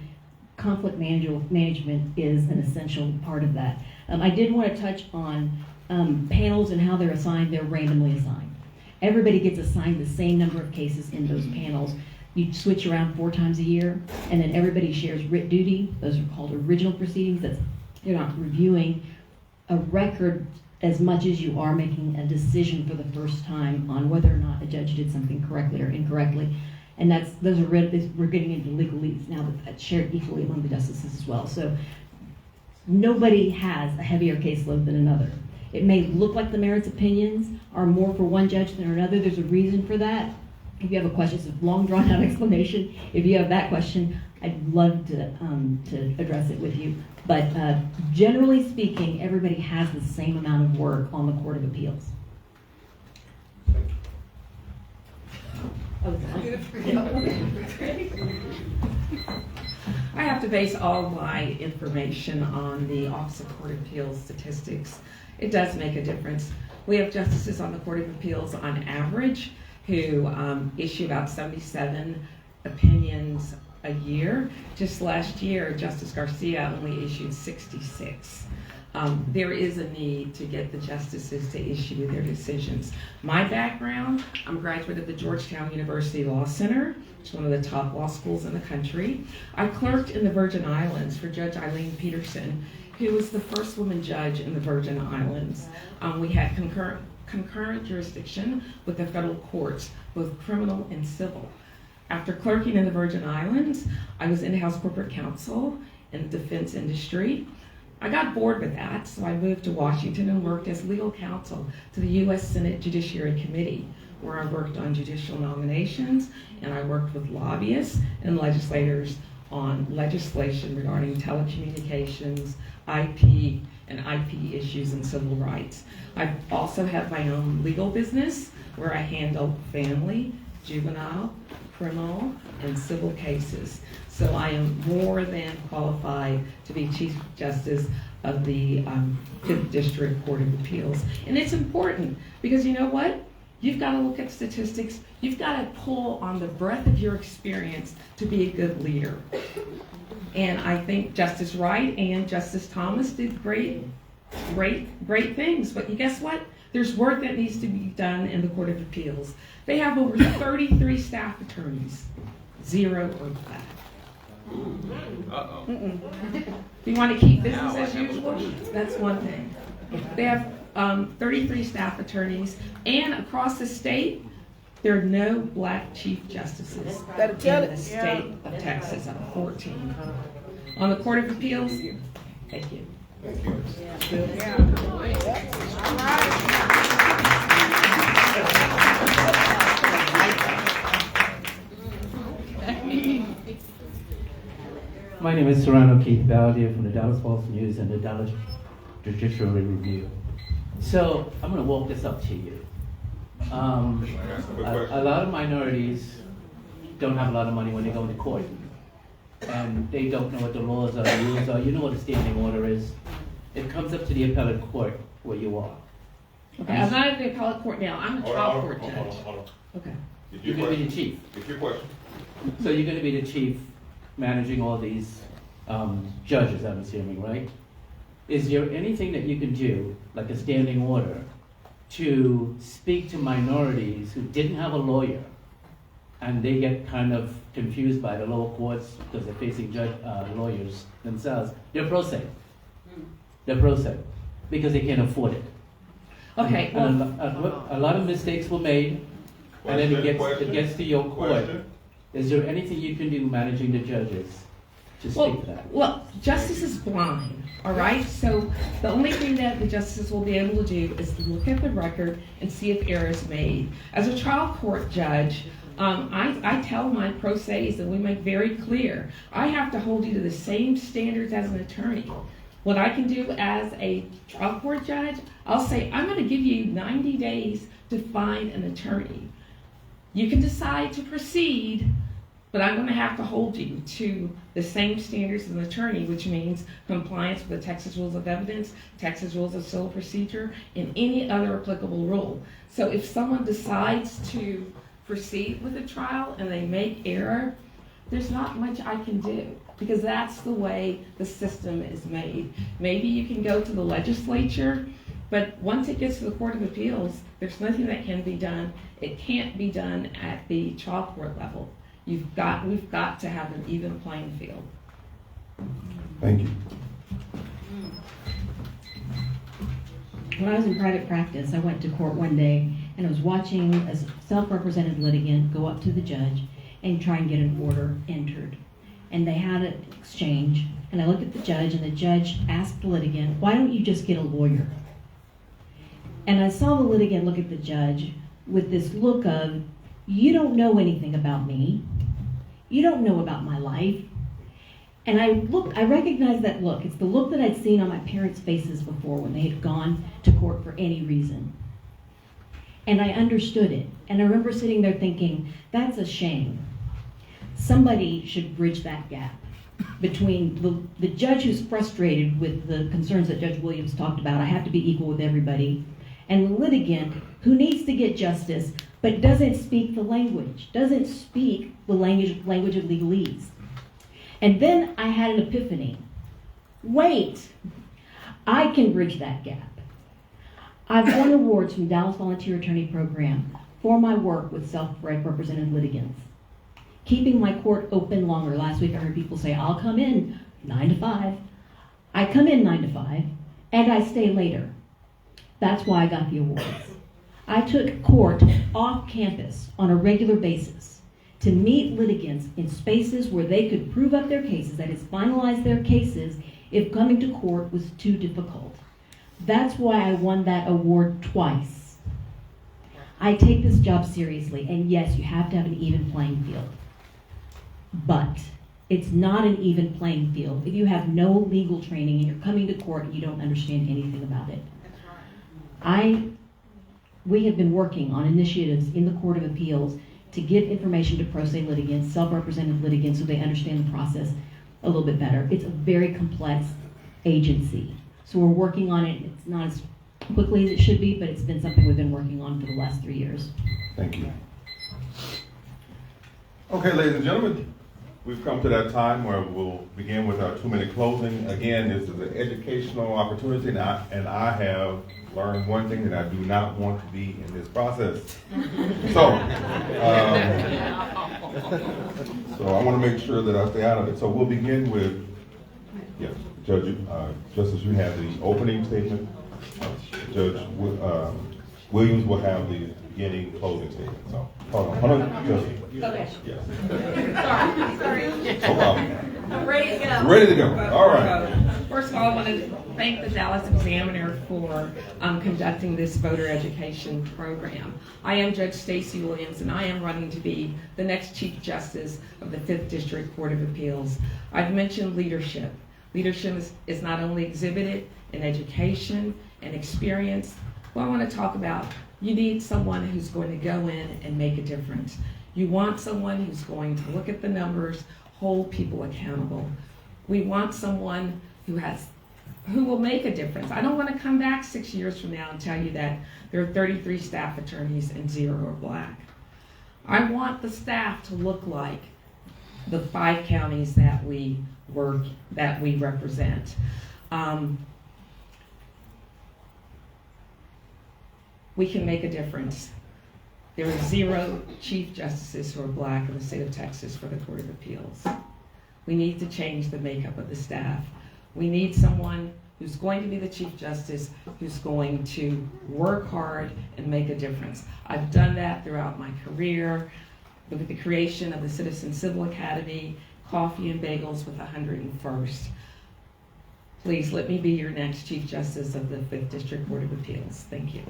conflict management is an essential part of that. I did want to touch on panels and how they're assigned. They're randomly assigned. Everybody gets assigned the same number of cases in those panels. You switch around 4 times a year, and then everybody shares writ duty. Those are called original proceedings. You're not reviewing a record as much as you are making a decision for the first time on whether or not a judge did something correctly or incorrectly. And we're getting into legalese now that's shared equally among the justices as well. So nobody has a heavier caseload than another. It may look like the merits opinions are more for one judge than another. There's a reason for that. If you have a question, it's a long drawn out explanation. If you have that question, I'd love to address it with you. But generally speaking, everybody has the same amount of work on the Court of Appeals. I have to base all my information on the Office of Court of Appeals statistics. It does make a difference. We have justices on the Court of Appeals on average who issue about 77 opinions a year. Just last year, Justice Garcia only issued 66. There is a need to get the justices to issue their decisions. My background, I'm a graduate of the Georgetown University Law Center. It's one of the top law schools in the country. I clerked in the Virgin Islands for Judge Eileen Peterson, who was the first woman judge in the Virgin Islands. We had concurrent jurisdiction with the federal courts, both criminal and civil. After clerking in the Virgin Islands, I was in-house corporate counsel in the defense industry. I got bored with that, so I moved to Washington and worked as legal counsel to the U.S. Senate Judiciary Committee, where I worked on judicial nominations, and I worked with lobbyists and legislators on legislation regarding telecommunications, IP, and IP issues and civil rights. I also have my own legal business where I handle family, juvenile, criminal, and civil cases. So I am more than qualified to be Chief Justice of the 5th District Court of Appeals. And it's important because you know what? You've got to look at statistics. You've got to pull on the breadth of your experience to be a good leader. And I think Justice Wright and Justice Thomas did great things. But guess what? There's work that needs to be done in the Court of Appeals. They have over 33 staff attorneys, 0 or black. If you want to keep business as usual, that's one thing. They have 33 staff attorneys, and across the state, there are no black chief justices in the state of Texas, 14. On the Court of Appeals, thank you. Thank you. My name is Serrano Keith Baldier from the Dallas Falls News and the Dallas Judicial Review. So I'm going to walk this up to you. A lot of minorities don't have a lot of money when they go to court, and they don't know what the laws are, the rules are. You know what a standing order is. It comes up to the appellate court where you are. Okay, I'm not at the appellate court now. I'm a trial court judge. Hold on. Okay. You're going to be the chief. Get your question. So you're going to be the chief managing all these judges, I'm assuming, right? Is there anything that you can do, like a standing order, to speak to minorities who didn't have a lawyer and they get kind of confused by the lower courts because they're facing lawyers themselves? They're pro se. They're pro se because they can't afford it. Okay. And a lot of mistakes were made, and then it gets to your court. Is there anything you can do managing the judges to speak to that? Well, justice is blind, all right? So the only thing that the justices will be able to do is look at the record and see if error is made. As a trial court judge, I tell my pro se's, and we make very clear, I have to hold you to the same standards as an attorney. What I can do as a trial court judge, I'll say, I'm going to give you 90 days to find an attorney. You can decide to proceed, but I'm going to have to hold you to the same standards as an attorney, which means compliance with the Texas Rules of Evidence, Texas Rules of Civil Procedure, and any other applicable rule. So if someone decides to proceed with a trial and they make error, there's not much I can do, because that's the way the system is made. Maybe you can go to the legislature, but once it gets to the Court of Appeals, there's nothing that can be done. It can't be done at the trial court level. We've got to have an even playing field. Thank you. When I was in private practice, I went to court one day and I was watching a self-represented litigant go up to the judge and try and get an order entered. And they had an exchange, and I looked at the judge, and the judge asked the litigant, "Why don't you just get a lawyer?" And I saw the litigant look at the judge with this look of, "You don't know anything about me. You don't know about my life." And I recognized that look. It's the look that I'd seen on my parents' faces before when they had gone to court for any reason. And I understood it. And I remember sitting there thinking, that's a shame. Somebody should bridge that gap between the judge who's frustrated with the concerns that Judge Williams talked about, I have to be equal with everybody, and the litigant who needs to get justice but doesn't speak the language, doesn't speak the language of legalese. And then I had an epiphany. Wait, I can bridge that gap. I've won awards from Dallas Volunteer Attorney Program for my work with self-represented litigants. Keeping my court open longer. Last week I heard people say, I'll come in 9 to 5. I come in 9 to 5, and I stay later. That's why I got the awards. I took court off campus on a regular basis to meet litigants in spaces where they could prove up their cases, that is, finalize their cases if coming to court was too difficult. That's why I won that award twice. I take this job seriously, and yes, you have to have an even playing field. But it's not an even playing field if you have no legal training and you're coming to court and you don't understand anything about it. We have been working on initiatives in the Court of Appeals to give information to pro se litigants, self-represented litigants, so they understand the process a little bit better. It's a very complex agency. So we're working on it. It's not as quickly as it should be, but it's been something we've been working on for the last 3 years. Thank you. Okay, ladies and gentlemen, we've come to that time where we'll begin with our 2-minute closing. Again, this is an educational opportunity, and I have learned one thing, that I do not want to be in this process. So I want to make sure that I stay out of it. So we'll begin with, yes, Judge, Justice, you have the opening statement. Judge Williams will have the beginning closing statement. So hold on, Justice. Okay. Yes. Sorry. No problem. I'm ready to go. Ready to go. All right. First of all, I want to thank the Dallas Examiner for conducting this voter education program. I am Judge Stacey Williams, and I am running to be the next Chief Justice of the 5th District Court of Appeals. I've mentioned leadership. Leadership is not only exhibited in education and experience. Well, I want to talk about you need someone who's going to go in and make a difference. You want someone who's going to look at the numbers, hold people accountable. We want someone who will make a difference. I don't want to come back 6 years from now and tell you that there are 33 staff attorneys and 0 are black. I want the staff to look like the 5 counties that we represent. We can make a difference. There are 0 Chief Justices who are black in the state of Texas for the Court of Appeals. We need to change the makeup of the staff. We need someone who's going to be the Chief Justice, who's going to work hard and make a difference. I've done that throughout my career with the creation of the Citizen Civil Academy, Coffee and Bagels with 101st. Please let me be your next Chief Justice of the 5th District Court of Appeals. Thank you.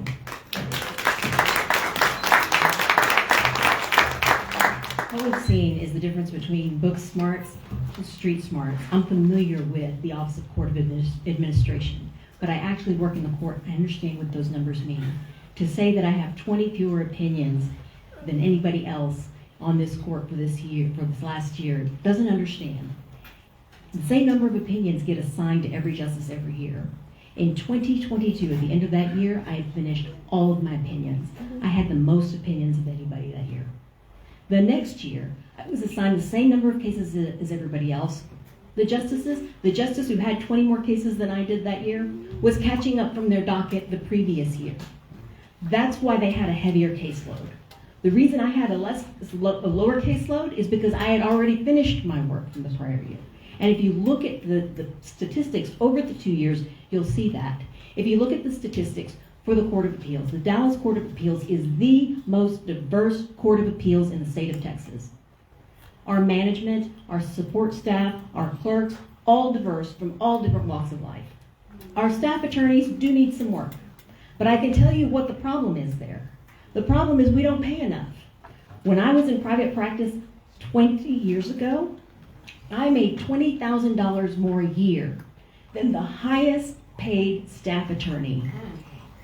What we've seen is the difference between book smarts and street smarts. I'm familiar with the Office of Court of Administration, but I actually work in the court. I understand what those numbers mean. To say that I have 20 fewer opinions than anybody else on this court for this last year, doesn't understand. The same number of opinions get assigned to every justice every year. In 2022, at the end of that year, I had finished all of my opinions. I had the most opinions of anybody that year. The next year, I was assigned the same number of cases as everybody else. The justice who had 20 more cases than I did that year was catching up from their docket the previous year. That's why they had a heavier caseload. The reason I had a lower caseload is because I had already finished my work from the prior year. And if you look at the statistics over the 2 years, you'll see that. If you look at the statistics for the Court of Appeals, the Dallas Court of Appeals is the most diverse Court of Appeals in the state of Texas. Our management, our support staff, our clerks, all diverse from all different walks of life. Our staff attorneys do need some work, but I can tell you what the problem is there. The problem is we don't pay enough. When I was in private practice 20 years ago, I made $20,000 more a year than the highest paid staff attorney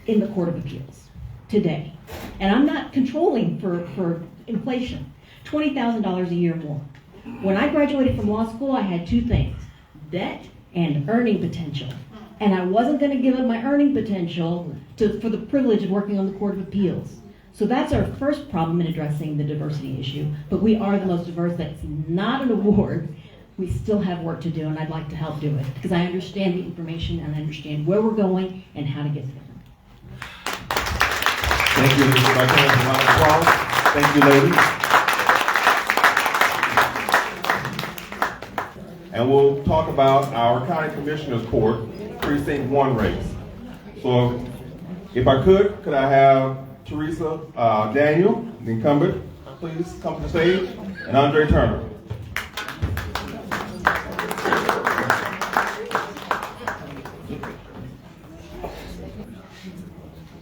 in the Court of Appeals today. And I'm not controlling for inflation. $20,000 a year more. When I graduated from law school, I had 2 things, debt and earning potential. And I wasn't going to give up my earning potential for the privilege of working on the Court of Appeals. So that's our first problem in addressing the diversity issue. But we are the most diverse. That's not an award. We still have work to do, and I'd like to help do it because I understand the information and I understand where we're going and how to get there. Thank you, Mr. Vice President. Round of applause. Thank you, ladies. And we'll talk about our County Commissioners Court Precinct 1 race. So if I could I have Teresa Daniel, the incumbent, please come to the stage, and Andre Turner.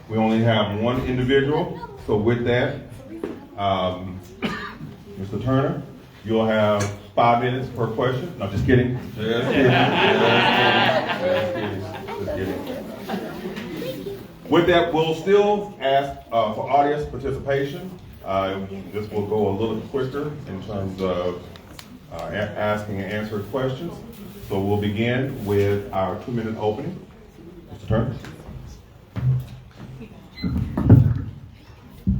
We only have one individual, so with that, Mr. Turner, you'll have 5 minutes per question. No, just kidding. Just kidding. With that, we'll still ask for audience participation. This will go a little quicker in terms of asking and answering questions. So we'll begin with our 2-minute opening. Mr. Turner.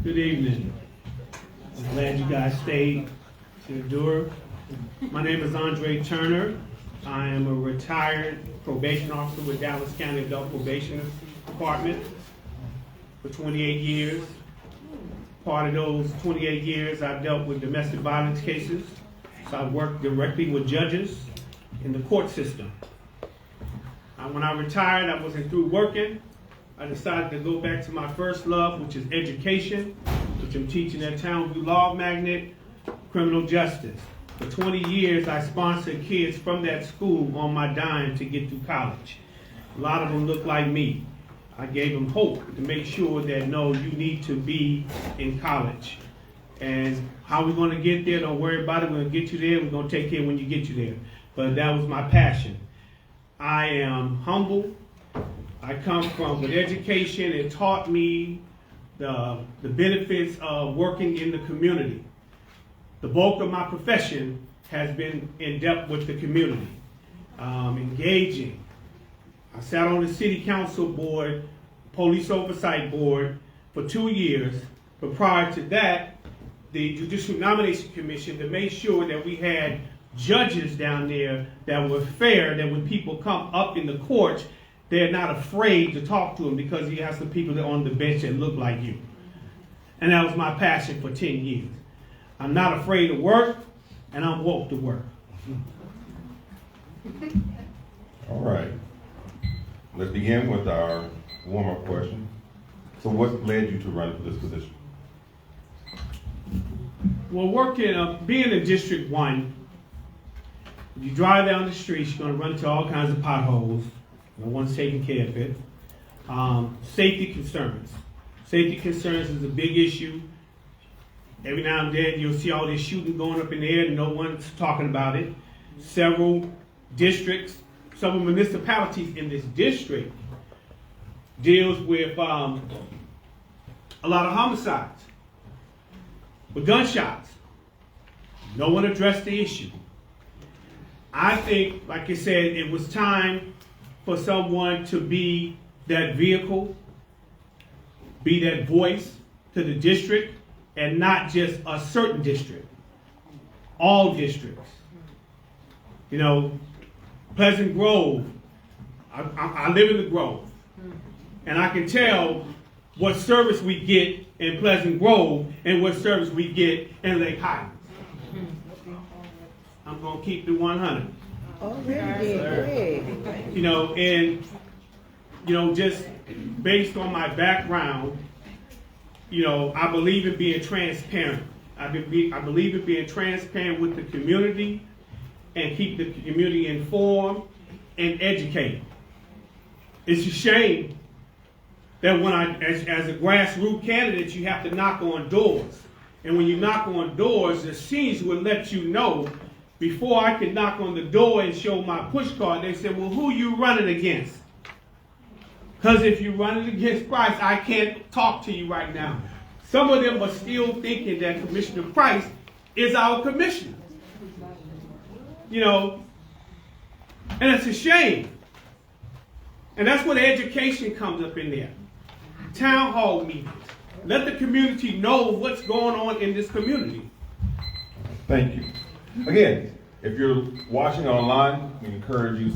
Good evening. I'm glad you guys stayed to endure. My name is Andre Turner. I am a retired probation officer with Dallas County Adult Probation Department for 28 years. Part of those 28 years, I've dealt with domestic violence cases. So I've worked directly with judges in the court system. When I retired, I wasn't through working. I decided to go back to my first love, which is education, which I'm teaching at Townview Law Magnet, criminal justice. For For 20 years, I sponsored kids from that school on my dime to get through college. A lot of them look like me. I gave them hope to make sure that, no, you need to be in college. And how we're going to get there, don't worry about it. We're going to get you there. We're going to take care when you get you there. But that was my passion. I am humble. I come from with education. It taught me the benefits of working in the community. The bulk of my profession has been in depth with the community, engaging. I sat on the city council board, police oversight board for 2 years, but prior to that, the Judicial Nomination Commission, to make sure that we had judges down there that were fair, that when people come up in the court, they're not afraid to talk to them because you have some people that are on the bench that look like you. And that was my passion for 10 years. I'm not afraid to work, and I'm woke to work. All right. Let's begin with our warm-up question. So what led you to run for this position? Well, being in District 1, if you drive down the streets, you're going to run into all kinds of potholes. No one's taking care of it. Safety concerns. Safety concerns is a big issue. Every now and then you'll see all this shooting going up in the air and no one's talking about it. Several districts, several municipalities in this district deals with a lot of homicides, with gunshots. No one addressed the issue. I think, like I said, it was time for someone to be that vehicle, be that voice to the district, and not just a certain district, all districts. You know, Pleasant Grove, I live in the Grove, and I can tell what service we get in Pleasant Grove and what service we get in Lake Highlands. I'm gonna keep the 100. Oh, really? You know, and just based on my background, I believe in being transparent. I believe in being transparent with the community and keep the community informed and educated. It's a shame that as a grassroots candidate, you have to knock on doors. And when you knock on doors, the scenes will let you know. Before I can knock on the door and show my push card, they said, well, who you running against? Because if you're running against Price, I can't talk to you right now. Some of them are still thinking that Commissioner Price is our commissioner. And it's a shame. And that's where the education comes up in there. Town hall meetings. Let the community know what's going on in this community. Thank you. Again, if you're watching online, we encourage you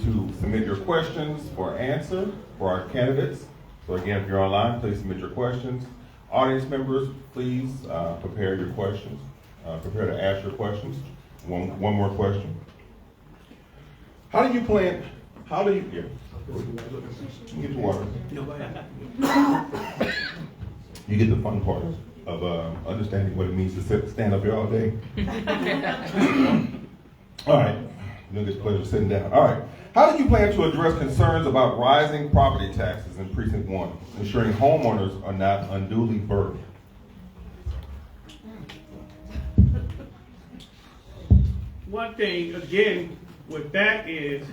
to submit your questions for answer for our candidates. So again, if you're online, please submit your questions. Audience members, please prepare your questions. Prepare to ask your questions. One more question. How do you plan, yeah. Get the water. You get the fun part of understanding what it means to stand up here all day. All right, it's a pleasure sitting down. All right, how do you plan to address concerns about rising property taxes in Precinct 1, ensuring homeowners are not unduly burdened? One thing, again, with that is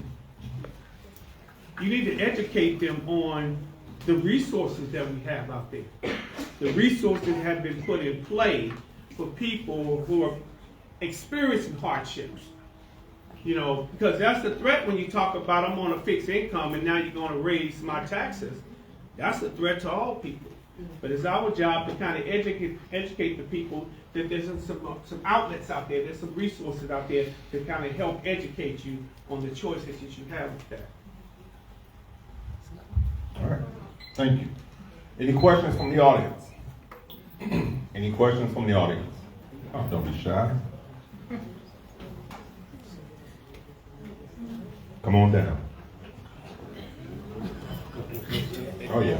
you need to educate them on the resources that we have out there. The resources have been put in play for people who are experiencing hardships. Because that's the threat when you talk about I'm on a fixed income and now you're going to raise my taxes. That's a threat to all people. But it's our job to kind of educate the people that there's some outlets out there, there's some resources out there to kind of help educate you on the choices that you have with that. All right, thank you. Any questions from the audience? Any questions from the audience? Oh, don't be shy. Come on down. Oh, yeah.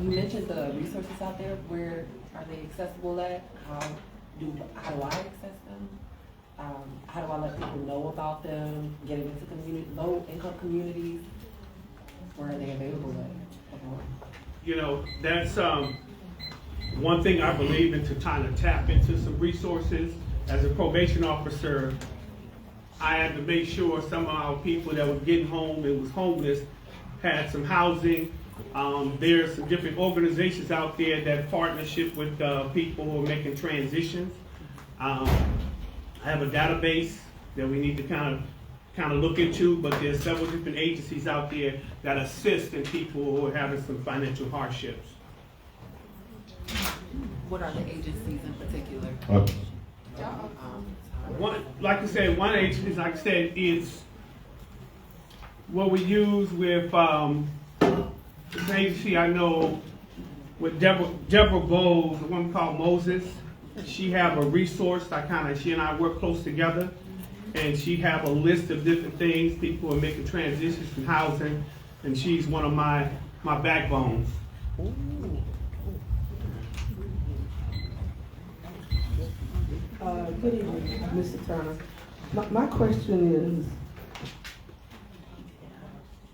You mentioned the resources out there. Where are they accessible at? How do I access them? How do I let people know about them? Getting into low-income communities. Where are they available at? You know, that's one thing I believe in, to kind of tap into some resources. As a probation officer, I had to make sure some of our people that were getting home and was homeless had some housing. There's some different organizations out there that partnership with people who are making transitions. I have a database that we need to kind of look into, but there's several different agencies out there that assist in people who are having some financial hardships. What are the agencies in particular? One, like I said, one agency, like I said, is what we use with this agency I know with Deborah Bowles, the one called Moses. She have a resource. She and I work close together, and she have a list of different things. People are making transitions from housing, and she's one of my backbones. Good evening, Mr. Turner. My question is,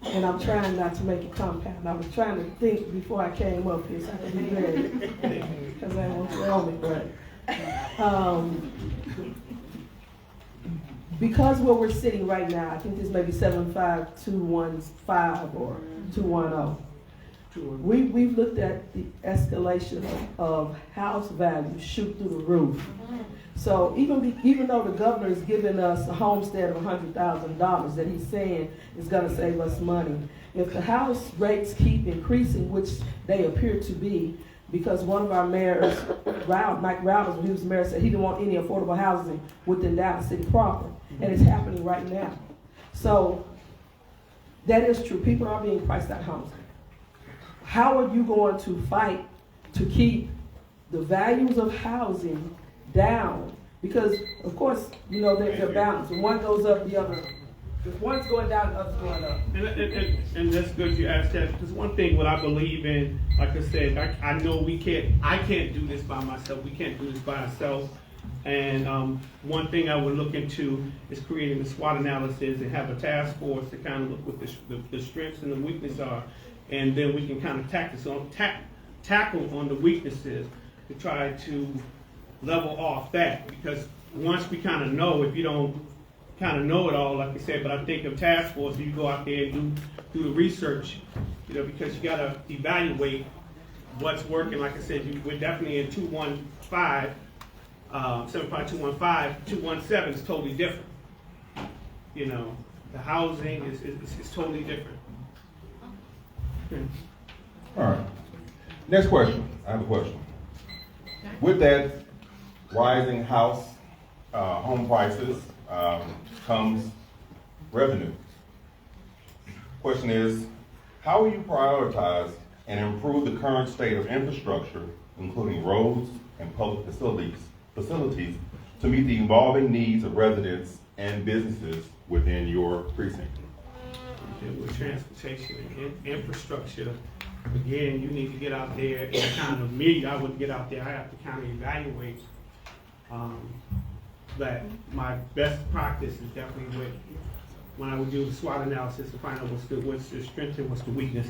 and I'm trying not to make it compound. I was trying to think before I came up here so I could be ready, because I won't tell me, but because where we're sitting right now, I think this may be 75215 or 210. We've looked at the escalation of house values shoot through the roof. So even though the governor is giving us a homestead of $100,000 that he's saying is going to save us money, if the house rates keep increasing, which they appear to be, because one of our mayors, Mike Routers, when he was mayor, said he didn't want any affordable housing within Dallas City proper, and it's happening right now. So that is true. People are being priced out of homes. How are you going to fight to keep the values of housing down? Because, of course, you know, they're balanced. When one goes up, the other. If one's going down, the other's going up. And that's good you asked that, because one thing what I believe in, like I said, I know I can't do this by myself. We can't do this by ourselves. And one thing I would look into is creating a SWOT analysis and have a task force to kind of look what the strengths and the weaknesses are. And then we can kind of tackle on the weaknesses to try to level off that. Because once we kind of know, if you don't kind of know it all, like I said, but I think of task force, you go out there and do the research, you know, because you got to evaluate what's working. Like I said, we're definitely in 215, 75215, 217 is totally different. You know, the housing is totally different. All right. Next question. I have a question. With that rising home prices comes revenue. Question is, how will you prioritize and improve the current state of infrastructure, including roads and public facilities, to meet the evolving needs of residents and businesses within your precinct? With transportation and infrastructure, again, you need to get out there and kind of I would get out there, I have to kind of evaluate that my best practice is definitely when I would do the SWOT analysis to find out what's the strength and what's the weakness.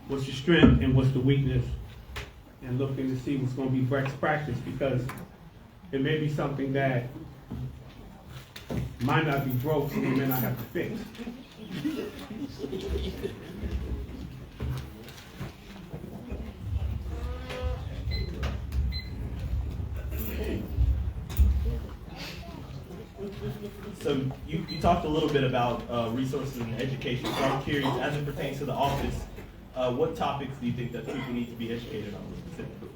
What's the strength and what's the weakness, and looking to see what's going to be best practice, because it may be something that might not be broke, so we may not have to fix. So you talked a little bit about resources and education, so I'm curious, as it pertains to the office, what topics do you think that people need to be educated on specifically?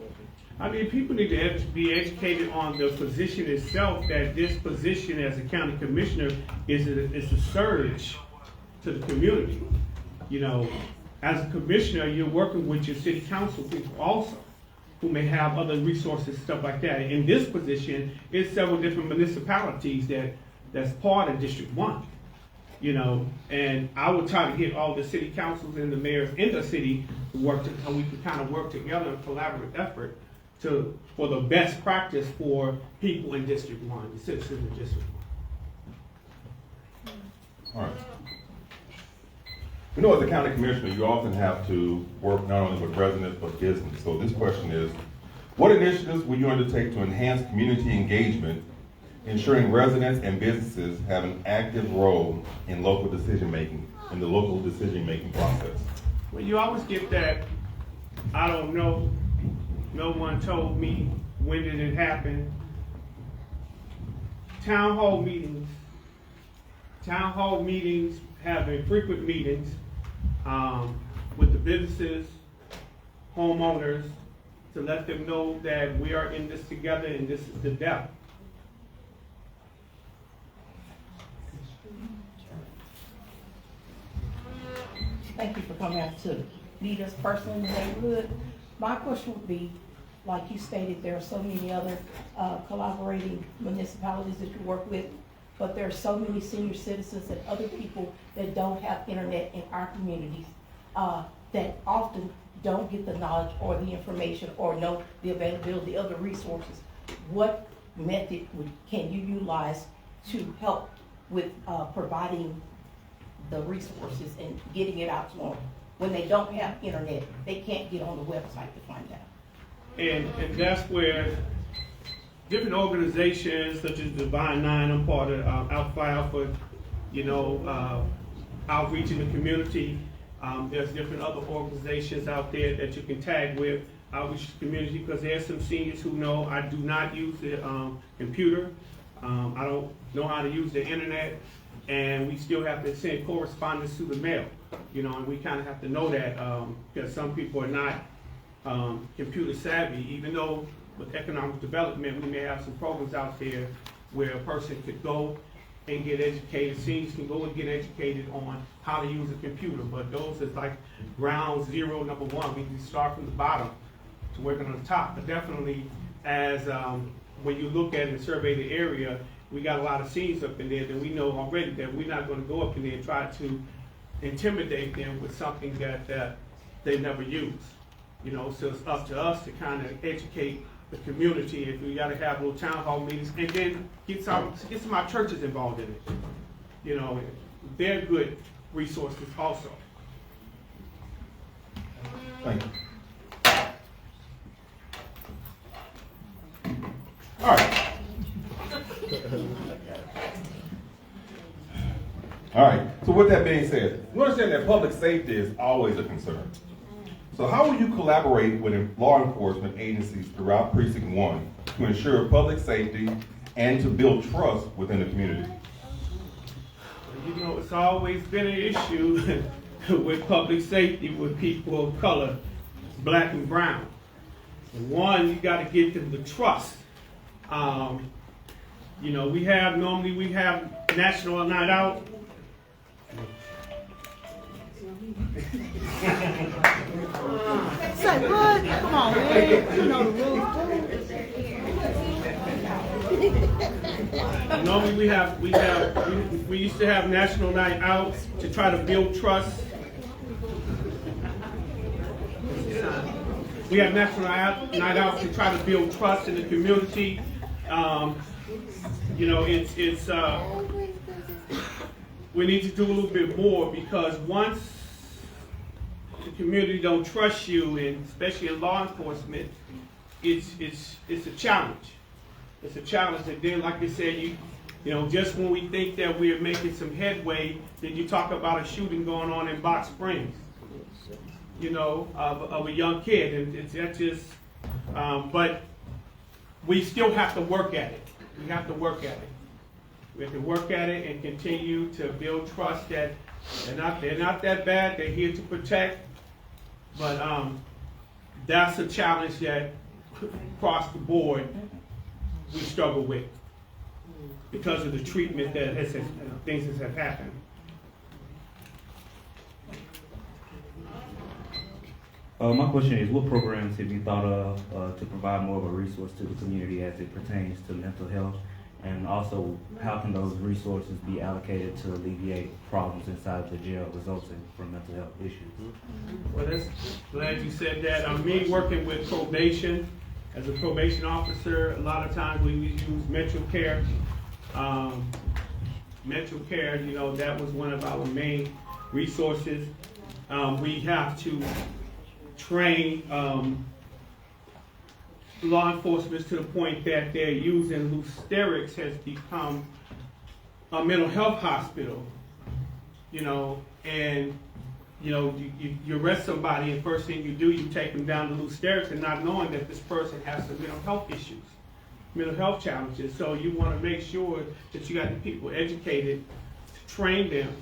I mean, people need to be educated on the position itself, that this position as a county commissioner is a surge to the community. You know, as a commissioner, you're working with your city council people also, who may have other resources, stuff like that. In this position, it's several different municipalities that's part of District 1. you know, and I would try to get all the city councils and the mayors in the city to work to, so we could kind of work together in collaborative effort for the best practice for people in District 1, the citizens in District 1. All right. You know, as a county commissioner, you often have to work not only with residents but business. So this question is, what initiatives will you undertake to enhance community engagement, ensuring residents and businesses have an active role in local decision-making, in the local decision-making process? Well, you always get that, I don't know, no one told me, when did it happen? Town hall meetings, having frequent meetings with the businesses, homeowners, to let them know that we are in this together and this is the depth. Thank you for coming out to meet us personally in the neighborhood. My question would be, like you stated, there are so many other collaborating municipalities that you work with, but there are so many senior citizens and other people that don't have internet in our communities that often don't get the knowledge or the information or know the availability of the resources. What method can you utilize to help with providing the resources and getting it out to them? When they don't have internet, they can't get on the website to find out. And that's where different organizations such as Divine Nine, I'm part of Alpha Alpha, you know, outreach in the community. There's different other organizations out there that you can tag with, outreach to the community, because there's some seniors who know I do not use the computer. I don't know how to use the internet, and we still have to send correspondence through the mail, you know, and we kind of have to know that because some people are not computer savvy, even though with economic development, we may have some programs out there where a person could go and get educated, seniors can go and get educated on how to use a computer, but those is like ground zero, number one. We can start from the bottom to working on the top, but definitely as when you look at and survey the area, we got a lot of seniors up in there that we know already that we're not going to go up in there and try to intimidate them with something that they never use. You know, so it's up to us to kind of educate the community. If we got to have little town hall meetings, and then get some of our churches involved in it. You know, they're good resources also. Thank you. All right. All right. So with that being said, we understand that public safety is always a concern. So how will you collaborate with law enforcement agencies throughout Precinct 1 to ensure public safety and to build trust within the community? You know, it's always been an issue with public safety with people of color, black and brown. One, you got to get them to trust. You know, normally we have National Night Out. Say what? Come on, man. You know the rules. Normally we used to have National Night Out to try to build trust. We have National Night Out to try to build trust in the community. You know, we need to do a little bit more, because once the community don't trust you, and especially in law enforcement, it's a challenge. It's a challenge. And then, like I said, you know, just when we think that we're making some headway, then you talk about a shooting going on in Box Springs, you know, of a young kid, and that's just. But we still have to work at it. We have to work at it. We have to work at it and continue to build trust that they're not that bad. They're here to protect. But that's a challenge that across the board we struggle with because of the treatment that things have happened. My question is, what programs have you thought of to provide more of a resource to the community as it pertains to mental health And also, how can those resources be allocated to alleviate problems inside the jail resulting from mental health issues? Well, that's glad you said that. Me working with probation, as a probation officer, a lot of times we use Metro Care. Metro Care, you know, that was one of our main resources. We have to train law enforcement to the point that they're using Lou Sterrix has become a mental health hospital, you know, and you know, you arrest somebody and first thing you do, you take them down to Lou Sterrix and not knowing that this person has some mental health issues, mental health challenges. So you want to make sure that you got the people educated to train them.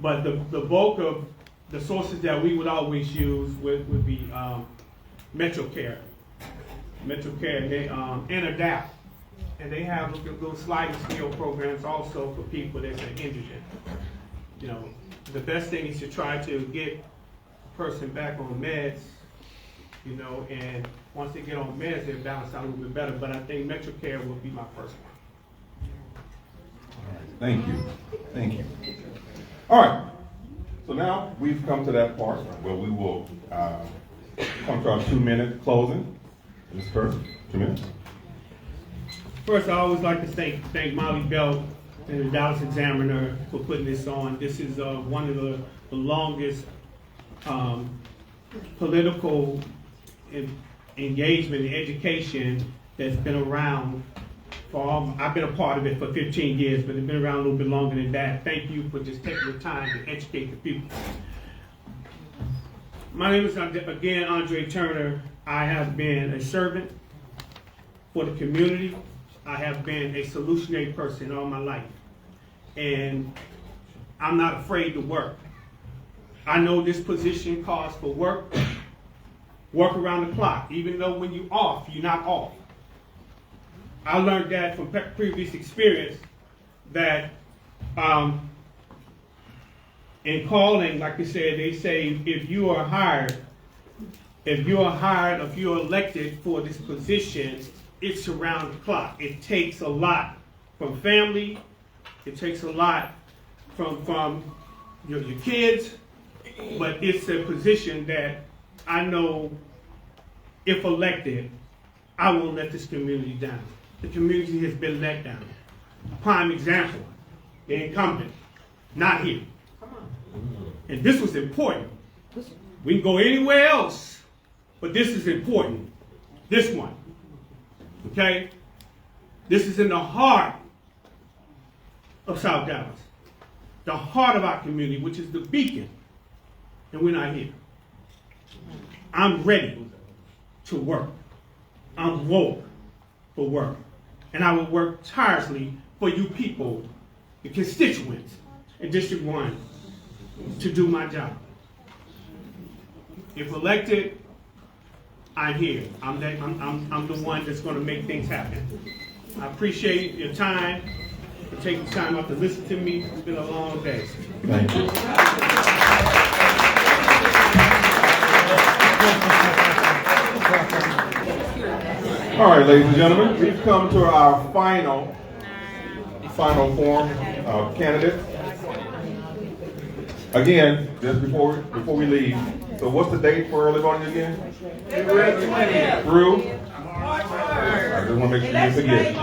But the bulk of the sources that we would always use would be Metro Care, and they and ADAPT, and they have little sliding scale programs also for people that are indigent. You know, the best thing is to try to get a person back on meds, you know, and once they get on meds, they'll balance out a little bit better. But I think Metro Care will be my first one. Thank you. Thank you. All right. So now we've come to that part where we will come to our 2-minute closing. Ms. Curtis, 2 minutes. First, I always like to thank Molly Belt and the Dallas Examiner for putting this on. This is one of the longest political engagement in education that's been around for I've been a part of it for 15 years, but it's been around a little bit longer than that. Thank you for just taking the time to educate the people. My name is, again, Andre Turner. I have been a servant for the community. I have been a solutionary person all my life. And I'm not afraid to work. I know this position calls for work around the clock. Even though when you're off, you're not off. I learned that from previous experience that in calling, like I said, they say if you are hired, if you're elected for this position, it's around the clock. It takes a lot from family. It takes a lot from your kids, but it's a position that I know if elected, I won't let this community down. The community has been let down. Prime example, the incumbent, not here. And this was important. We can go anywhere else, but this is important. This one, okay? This is in the heart of South Dallas, the heart of our community, which is the beacon, and we're not here. I'm ready to work. I'm woke for work. And I will work tirelessly for you people, the constituents in District 1, to do my job. If elected, I'm here. I'm the one that's going to make things happen. I appreciate your time, for taking time out to listen to me. It's been a long day. Thank you. All right, ladies and gentlemen, we've come to our final form of candidates. Again, just before we leave, so what's the date for early voting again? Through? I just want to make sure you forget.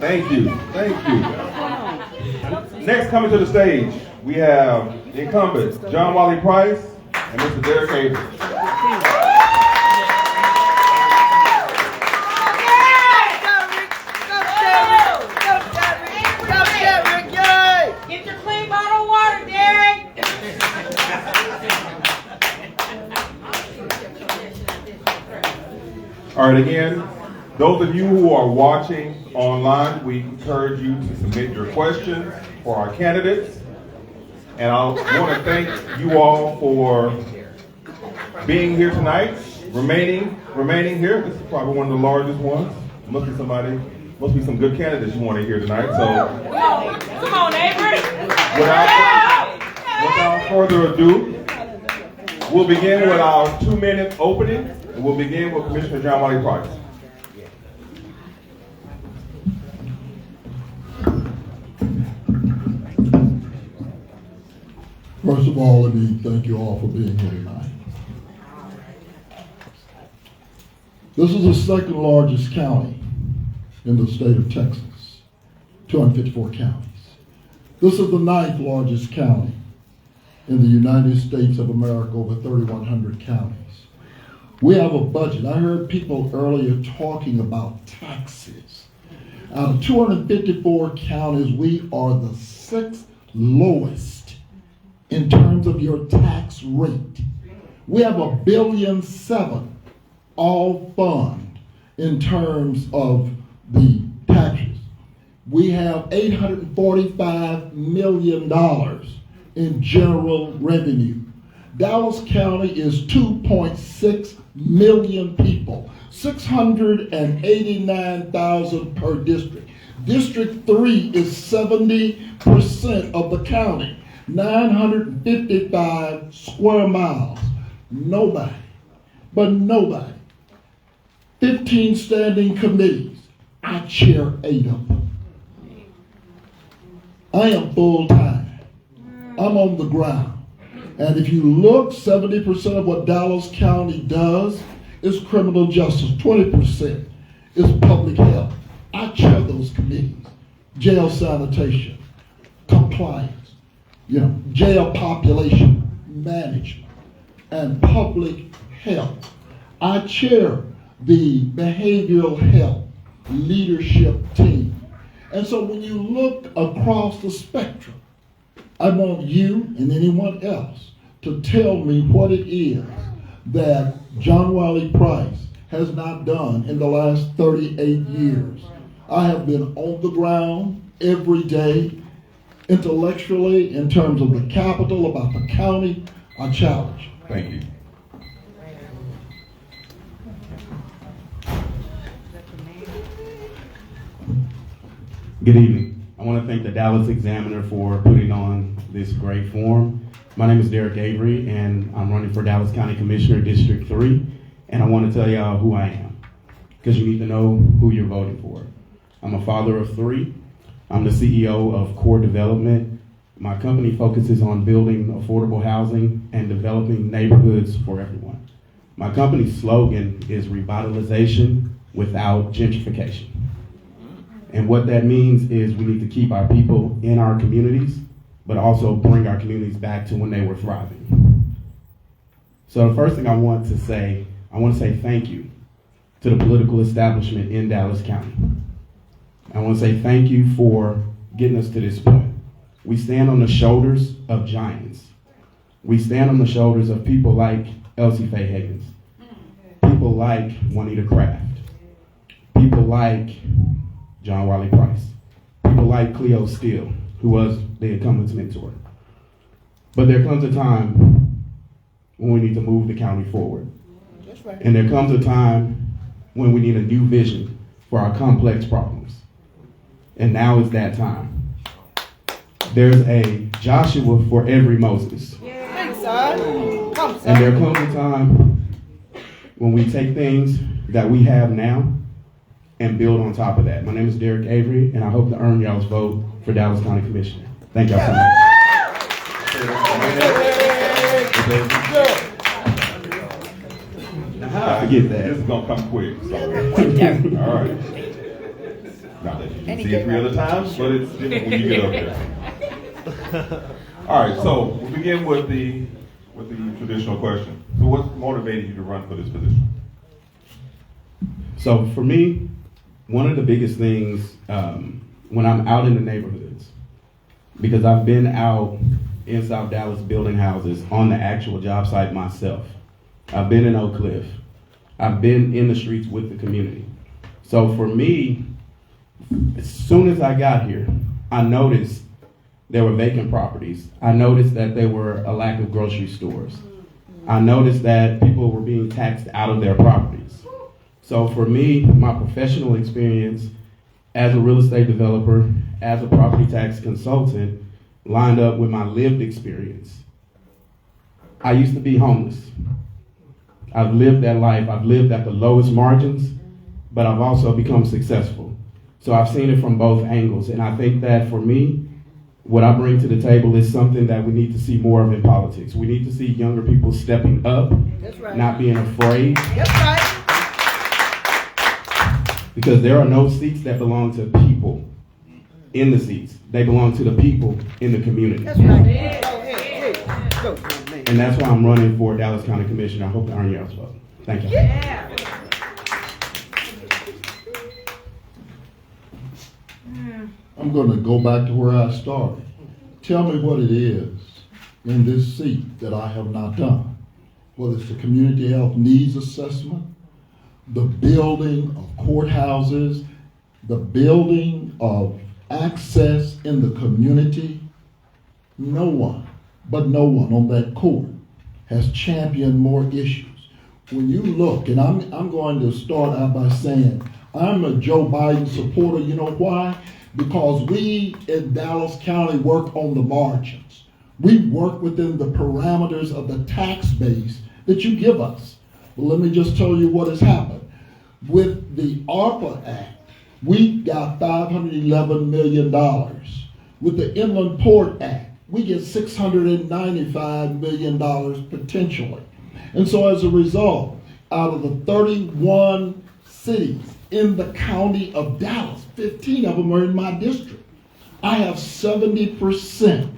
Thank you. Thank you. Next, coming to the stage, we have the incumbents, John Wally Price and Mr. Derek Avery. Get your clean bottle of water, Derek. All right, again, those of you who are watching online, we encourage you to submit your questions for our candidates. And I want to thank you all for being here tonight, remaining here. This is probably one of the largest ones. Must be some good candidates you want to hear tonight. So, Come on, Avery. without further ado, we'll begin with our 2-minute opening, and we'll begin with Commissioner John Wally Price. First of all, let me thank you all for being here tonight. This is the second largest county in the state of Texas, 254 counties. This is the ninth largest county in the United States of America, over 3,100 counties. We have a budget. I heard people earlier talking about taxes. Out of 254 counties, we are the sixth lowest in terms of your tax rate. We have $1.7 billion all fund in terms of the taxes. We have $845 million in general revenue. Dallas County is 2.6 million people, 689,000 per district. District 3 is 70% of the county, 955 square miles. Nobody, but nobody. 15 standing committees. I chair 8 of them. I am full-time. I'm on the ground. And if you look, 70% of what Dallas County does is criminal justice. 20% is public health. I chair those committees. Jail sanitation, compliance, jail population management, and public health. I chair the behavioral health leadership team. And so when you look across the spectrum, I want you and anyone else to tell me what it is that John Wiley Price has not done in the last 38 years. I have been on the ground every day, intellectually, in terms of the capital, about the county. I challenge. Thank you. Good evening. I want to thank the Dallas Examiner for putting on this great forum. My name is Derek Avery, and I'm running for Dallas County Commissioner, District 3, and I want to tell y'all who I am, because you need to know who you're voting for. I'm a father of 3. I'm the CEO of Core Development. My company focuses on building affordable housing and developing neighborhoods for everyone. My company's slogan is revitalization without gentrification. And what that means is we need to keep our people in our communities, but also bring our communities back to when they were thriving. So the first thing I want to say thank you to the political establishment in Dallas County. I want to say thank you for getting us to this point. We stand on the shoulders of giants. We stand on the shoulders of people like Elsie Faye Higgins, people like Juanita Craft, people like John Wiley Price, people like Cleo Steele, who was the incumbent's mentor. But there comes a time when we need to move the county forward. That's right. And there comes a time when we need a new vision for our complex problems. And now is that time. There's a Joshua for every Moses. Thanks, son. Come, son. And there comes a time when we take things that we have now and build on top of that. My name is Derek Avery, and I hope to earn y'all's vote for Dallas County Commissioner. Thank y'all so much. I get that. This is gonna come quick. So. All right. Not that you can see it 3 other times, but it's different when you get up there. All right. So we'll begin with the traditional question. So what motivated you to run for this position? So for me, one of the biggest things when I'm out in the neighborhoods, because I've been out in South Dallas building houses on the actual job site myself. I've been in Oak Cliff. I've been in the streets with the community. So for me, as soon as I got here, I noticed there were vacant properties. I noticed that there were a lack of grocery stores. I noticed that people were being taxed out of their properties. So for me, my professional experience as a real estate developer, as a property tax consultant, lined up with my lived experience. I used to be homeless. I've lived that life. I've lived at the lowest margins, but I've also become successful. So I've seen it from both angles. And I think that for me, what I bring to the table is something that we need to see more of in politics. We need to see younger people stepping up, That's right. not being afraid, That's right. because there are no seats that belong to people in the seats. They belong to the people in the community. That's right. Oh, hey, go, man. And that's why I'm running for Dallas County Commissioner. I hope to earn your vote. Thank you. Yeah. I'm going to go back to where I started. Tell me what it is in this seat that I have not done. Whether it's the community health needs assessment, the building of courthouses, the building of access in the community. No one on that court has championed more issues. When you look, and I'm going to start out by saying, I'm a Joe Biden supporter. You know why? Because we in Dallas County work on the margins. We work within the parameters of the tax base that you give us. Well, let me just tell you what has happened. With the ARPA Act, we got $511 million. With the Inland Port Act, we get $695 million potentially. And so as a result, out of the 31 cities in the county of Dallas, 15 of them are in my district. I have 70%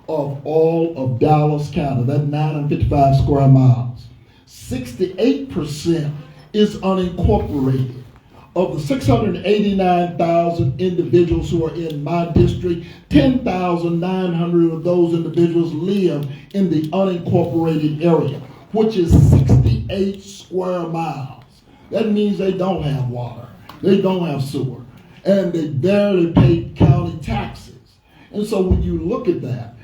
of all of Dallas County, that's 955 square miles. 68% is unincorporated. Of the 689,000 individuals who are in my district, 10,900 of those individuals live in the unincorporated area, which is 68 square miles. That means they don't have water, they don't have sewer, and they barely pay county taxes. And so when you look at that,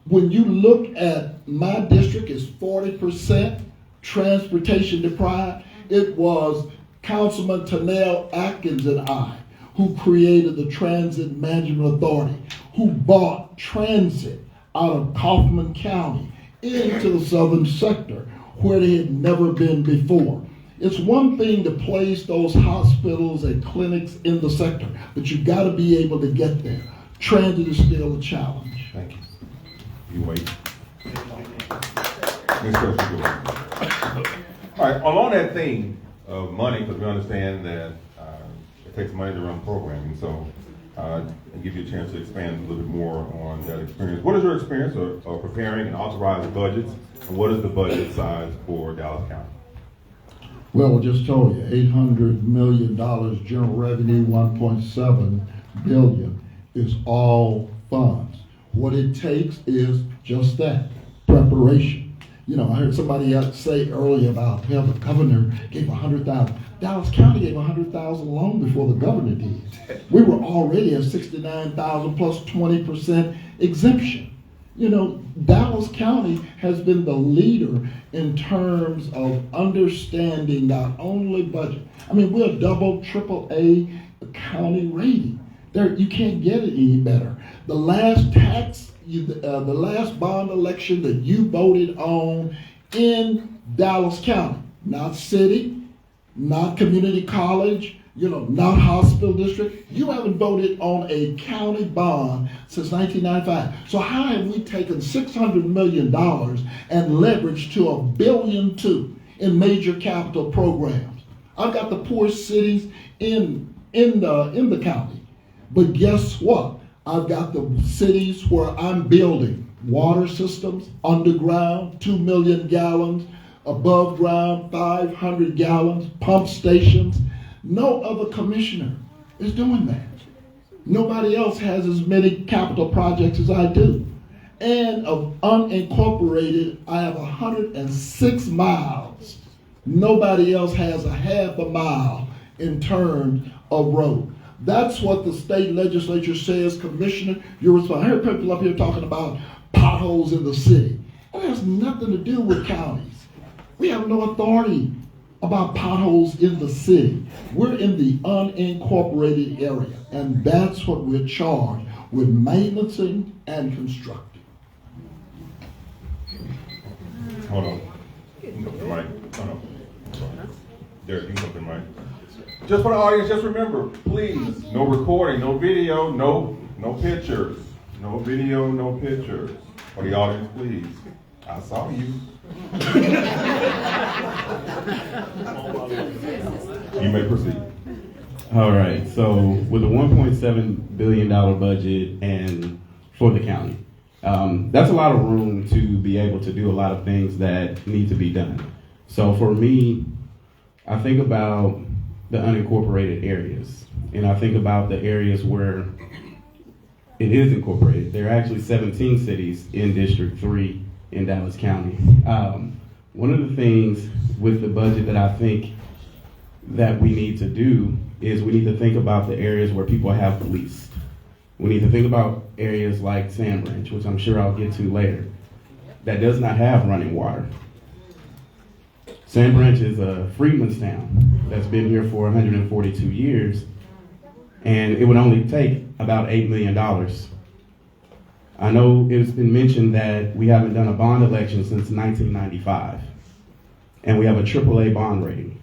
when you look at my district is 40% transportation deprived, it was Councilman Tanel Atkins and I who created the Transit Management Authority, who bought transit out of Kaufman County into the southern sector where they had never been before. It's one thing to place those hospitals and clinics in the sector, but you've got to be able to get there. Transit is still a challenge. Thank you. You wait. Next question, go. All right, along that theme of money, because we understand that it takes money to run programming, so I'll give you a chance to expand a little bit more on that experience. What is your experience of preparing and authorizing budgets, and what is the budget size for Dallas County? Well, I just told you, $800 million general revenue, 1.7 billion is all funds. What it takes is just that, preparation. You know, I heard somebody else say earlier about, well, the governor gave 100,000. Dallas County gave 100,000 long before the governor did. We were already at 69,000 plus 20% exemption. You know, Dallas County has been the leader in terms of understanding not only budget. I mean, we're a double, triple A county rating. You can't get it any better. The last the last bond election that you voted on in Dallas County, not city, not community college, you know, not hospital district, you haven't voted on a county bond since 1995. So how have we taken $600 million and leveraged to $1.2 billion in major capital programs? I've got the poorest cities in the county. But guess what? I've got the cities where I'm building water systems, underground, 2 million gallons, above ground, 500 gallons, pump stations. No other commissioner is doing that. Nobody else has as many capital projects as I do. And of unincorporated, I have 106 miles. Nobody else has a half a mile in terms of road. That's what the state legislature says, Commissioner, you're responsible. I heard people up here talking about potholes in the city. That has nothing to do with counties. We have no authority about potholes in the city. We're in the unincorporated area, and that's what we're charged with maintaining and constructing. Hold on. You can come to the mic. Hold on. Derek, you can come to the mic. Just for the audience, just remember, please, no recording, no video, no pictures. No video, no pictures. For the audience, please. I saw you. You may proceed. All right, so with a $1.7 billion budget and for the county, that's a lot of room to be able to do a lot of things that need to be done. So for me, I think about the unincorporated areas, and I think about the areas where it is incorporated. There are actually 17 cities in District 3 in Dallas County. One of the things with the budget that I think that we need to do is we need to think about the areas where people have the least. We need to think about areas like Sand Branch, which I'm sure I'll get to later, that does not have running water. Sand Branch is a freedman's town that's been here for 142 years, and it would only take about $8 million. I know it's been mentioned that we haven't done a bond election since 1995, and we have a AAA bond rating.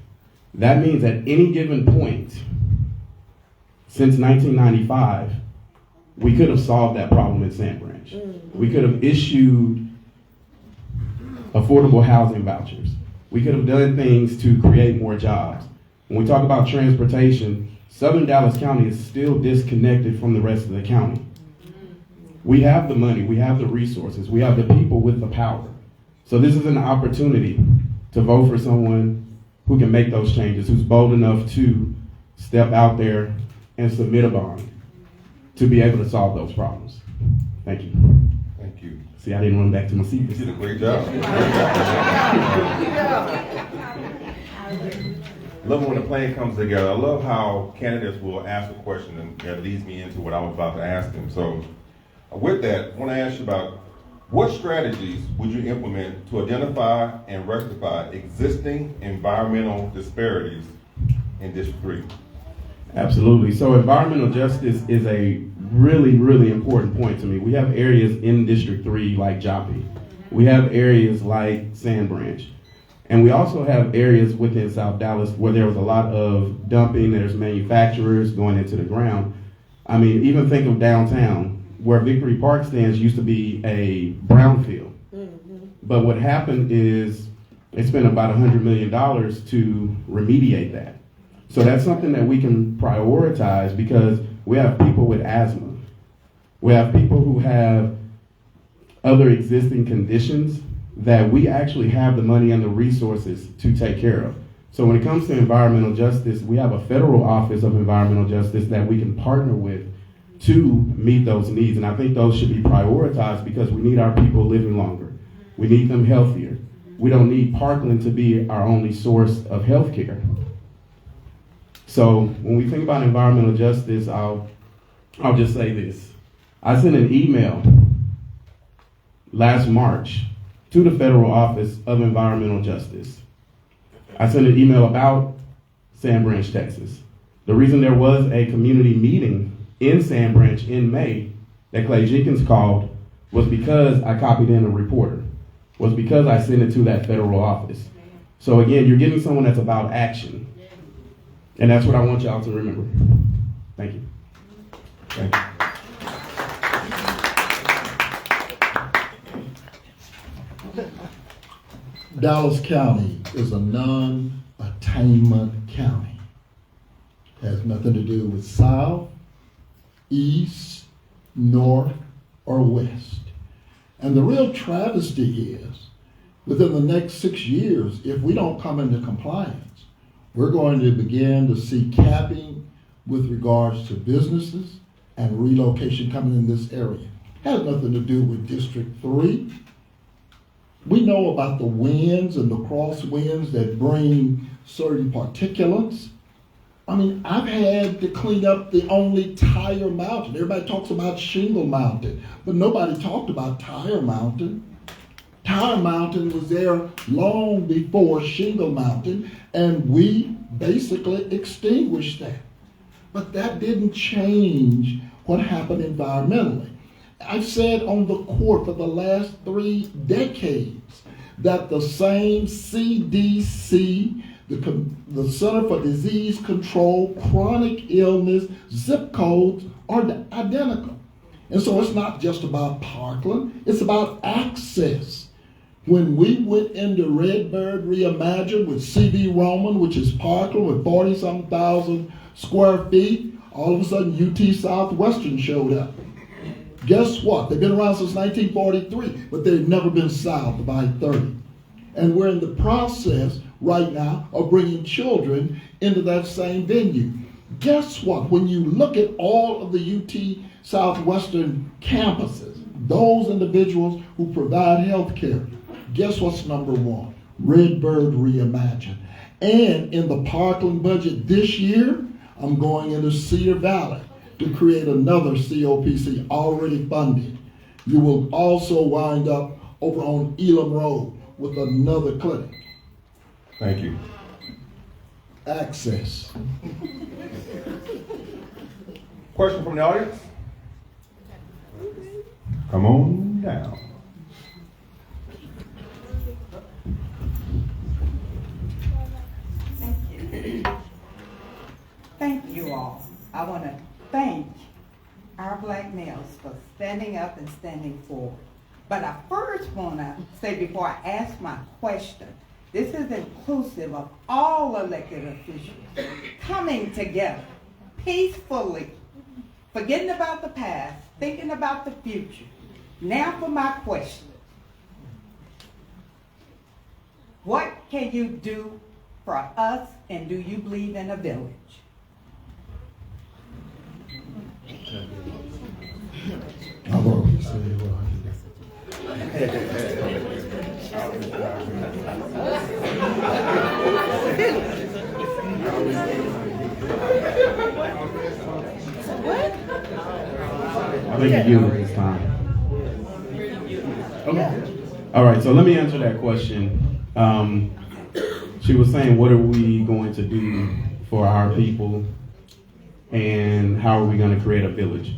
That means at any given point since 1995, we could have solved that problem in Sand Branch. We could have issued affordable housing vouchers. We could have done things to create more jobs. When we talk about transportation, Southern Dallas County is still disconnected from the rest of the county. We have the money, we have the resources, we have the people with the power. So this is an opportunity to vote for someone who can make those changes, who's bold enough to step out there and submit a bond to be able to solve those problems. Thank you. Thank you. See, I didn't run back to my seat. You did a great job. Love it when a plan comes together. I love how candidates will ask a question and that leads me into what I was about to ask them. So with that, I want to ask you about what strategies would you implement to identify and rectify existing environmental disparities in District 3? Absolutely. So environmental justice is a really, really important point to me. We have areas in District 3 like Joppy. We have areas like Sand Branch. And we also have areas within South Dallas where there was a lot of dumping. There's manufacturers going into the ground. I mean, even think of downtown, where Victory Park stands used to be a brownfield. But what happened is they spent about $100 million to remediate that. So that's something that we can prioritize because we have people with asthma. We have people who have other existing conditions that we actually have the money and the resources to take care of. So when it comes to environmental justice, we have a federal office of environmental justice that we can partner with to meet those needs. And I think those should be prioritized because we need our people living longer. We need them healthier. We don't need Parkland to be our only source of health care. So when we think about environmental justice, I'll just say this. I sent an email last March to the Federal Office of Environmental Justice. I sent an email about Sand Branch, Texas. The reason there was a community meeting in Sand Branch in May that Clay Jenkins called was because I copied in a reporter, was because I sent it to that federal office. So again, you're getting someone that's about action. And that's what I want y'all to remember. Thank you. Thank you. Dallas County is a non-attainment county. It has nothing to do with south, east, north, or west. And the real travesty is, within the next 6 years, if we don't come into compliance, we're going to begin to see capping with regards to businesses and relocation coming in this area. It has nothing to do with District 3. We know about the winds and the crosswinds that bring certain particulates. I mean, I've had to clean up the only Tire Mountain. Everybody talks about Shingle Mountain, but nobody talked about Tire Mountain. Tire Mountain was there long before Shingle Mountain, and we basically extinguished that. But that didn't change what happened environmentally. I've said on the court for the last 3 decades that the same CDC, the Center for Disease Control, chronic illness, zip codes are identical. And so it's not just about Parkland, it's about access. When we went into Redbird Reimagined with C.B. Roman, which is Parkland with 40-something thousand square feet, all of a sudden UT Southwestern showed up. Guess what? They've been around since 1943, but they've never been south of I-30. And we're in the process right now of bringing children into that same venue. Guess what? When you look at all of the UT Southwestern campuses, those individuals who provide health care, guess what's number one? Redbird Reimagined. And in the Parkland budget this year, I'm going into Cedar Valley to create another COPC already funded. You will also wind up over on Elam Road with another clinic. Thank you. Access. Question from the audience? Come on down. Thank you all. I want to thank our black males for standing up and standing forward. But I first want to say, before I ask my question, this is inclusive of all elected officials coming together peacefully, forgetting about the past, thinking about the future. Now for my question. What can you do for us, and do you believe in a village? I've already said what I think you give it this time. Okay. All right, so let me answer that question. She was saying, what are we going to do for our people and how are we going to create a village?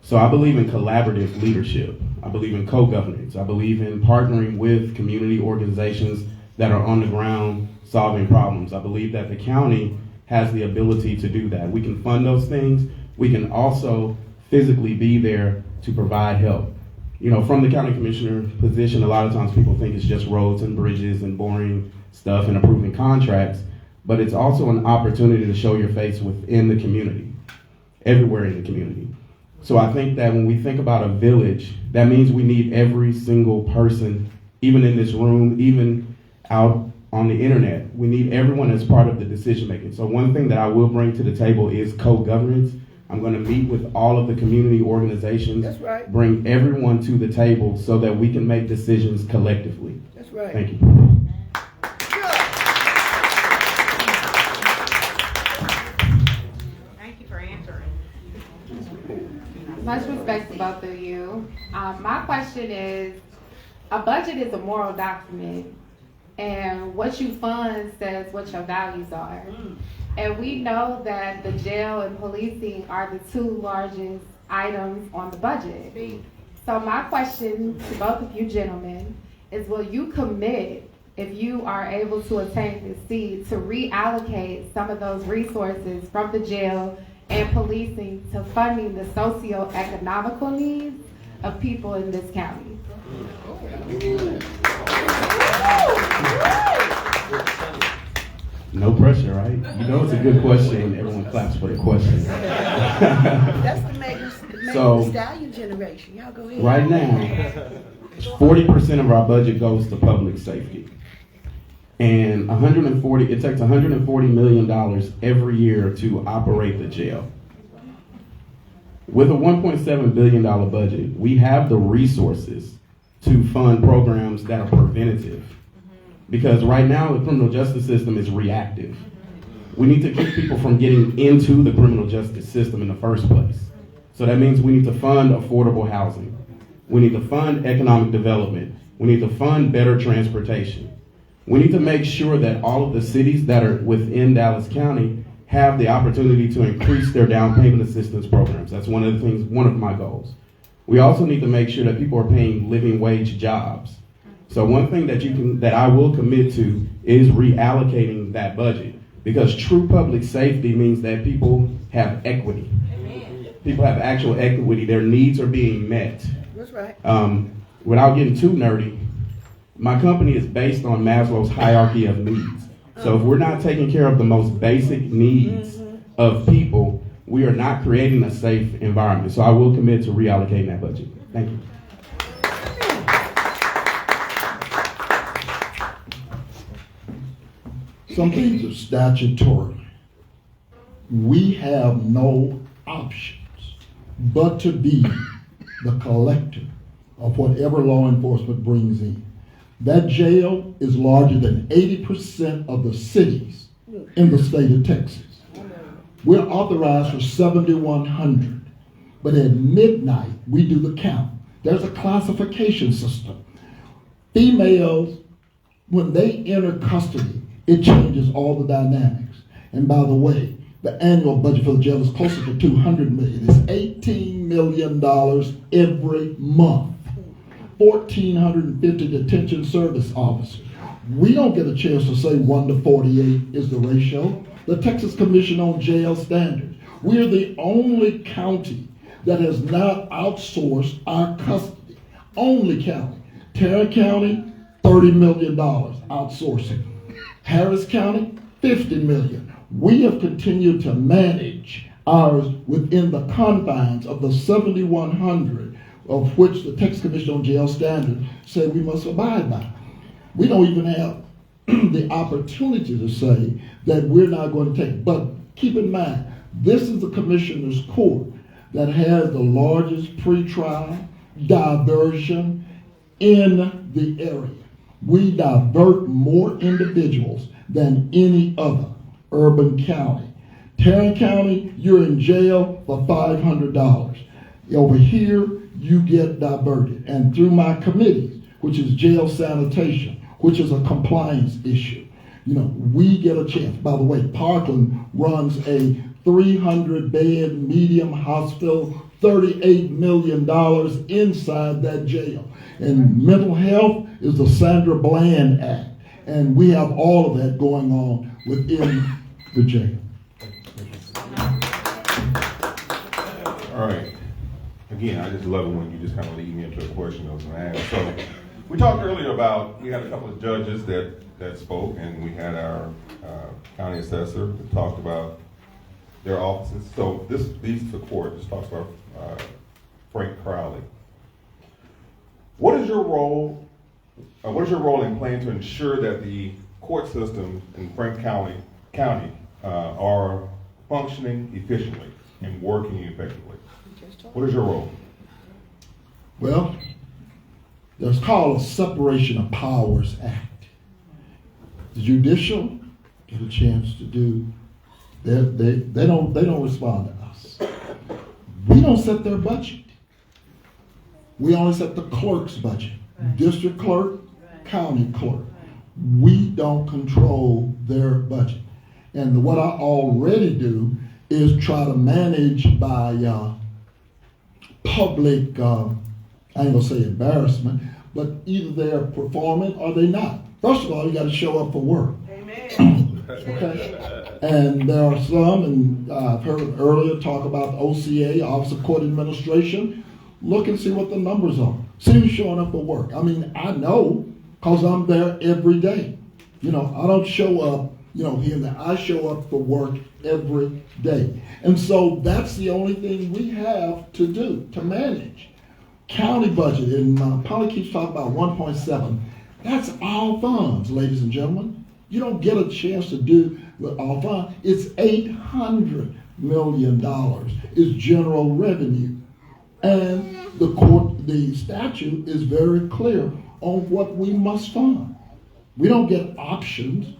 So I believe in collaborative leadership. I believe in co-governance. I believe in partnering with community organizations that are on the ground solving problems. I believe that the county has the ability to do that. We can fund those things. We can also physically be there to provide help. You know, from the county commissioner position, a lot of times people think it's just roads and bridges and boring stuff and approving contracts, but it's also an opportunity to show your face within the community, everywhere in the community. So I think that when we think about a village, that means we need every single person, even in this room, even out on the internet. We need everyone as part of the decision making. So one thing that I will bring to the table is co-governance. I'm going to meet with all of the community organizations, That's right. bring everyone to the table so that we can make decisions collectively. That's right. Thank you. Thank you for answering. Much respect to both of you. My question is, a budget is a moral document, and what you fund says what your values are. And we know that the jail and policing are the two largest items on the budget. So my question to both of you gentlemen is, will you commit, if you are able to attain this seat, to reallocate some of those resources from the jail and policing to funding the socio-economical needs of people in this county? No pressure, right? You know it's a good question. Everyone claps for the question. That's the Megan So, Stallion generation. Y'all go ahead. right now, 40% of our budget goes to public safety. And it takes $140 million every year to operate the jail. With a $1.7 billion budget, we have the resources to fund programs that are preventative. Because right now, the criminal justice system is reactive. We need to keep people from getting into the criminal justice system in the first place. So that means we need to fund affordable housing. We need to fund economic development. We need to fund better transportation. We need to make sure that all of the cities that are within Dallas County have the opportunity to increase their down payment assistance programs. That's one of my goals. We also need to make sure that people are paying living wage jobs. So one thing that I will commit to is reallocating that budget, because true public safety means that people have equity. people have actual equity, their needs are being met. That's right. Without getting too nerdy, my company is based on Maslow's hierarchy of needs. So if we're not taking care of the most basic needs of people, we are not creating a safe environment. So I will commit to reallocating that budget. Thank you. Some things are statutory. We have no options but to be the collector of whatever law enforcement brings in. That jail is larger than 80% of the cities in the state of Texas. We're authorized for 7,100, but at midnight we do the count. There's a classification system. Females, when they enter custody, it changes all the dynamics. And by the way, the annual budget for the jail is closer to $200 million. It's $18 million every month. 1,450 detention service officers. We don't get a chance to say 1 to 48 is the ratio. The Texas Commission on Jail Standards. We're the only county that has not outsourced our custody. Only county. Tarrant County, $30 million outsourcing. Harris County, $50 million. We have continued to manage ours within the confines of the 7,100 of which the Texas Commission on Jail Standards say we must abide by. We don't even have the opportunity to say that we're not going to take. But keep in mind, this is the Commissioner's Court that has the largest pretrial diversion in the area. We divert more individuals than any other urban county. Tarrant County, you're in jail for $500. Over here, you get diverted. And through my committees, which is jail sanitation, which is a compliance issue, we get a chance. By the way, Parkland runs a 300-bed medium hospital, $38 million inside that jail. And mental health is the Sandra Bland Act. And we have all of that going on within the jail. All right. Again, I just love it when you just kind of lead me into a question I was going to ask. So we talked earlier about, we had a couple of judges that spoke, and we had our county assessor that talked about their offices. So this leads to the court. This talks about Frank Crowley. What is your role in planning to ensure that the court systems in Frank County are functioning efficiently and working effectively? What is your role? Well, there's called a Separation of Powers Act. The judicial get a chance to do. They don't respond to us. We don't set their budget. We only set the clerk's budget. District clerk, county clerk. We don't control their budget. And what I already do is try to manage by public, I ain't gonna say embarrassment, but either they're performing or they're not. First of all, you gotta show up for work. Amen. Okay? And there are some, and I've heard earlier talk about OCA, Office of Court Administration. Look and see what the numbers are. See who's showing up for work. I mean, I know, because I'm there every day. I don't show up, here and there. I show up for work every day. And so that's the only thing we have to do, to manage. County budget, and Polly keeps talking about 1.7. That's all funds, ladies and gentlemen. You don't get a chance to do with all funds. It's $800 million is general revenue. And the statute is very clear on what we must fund. We don't get options.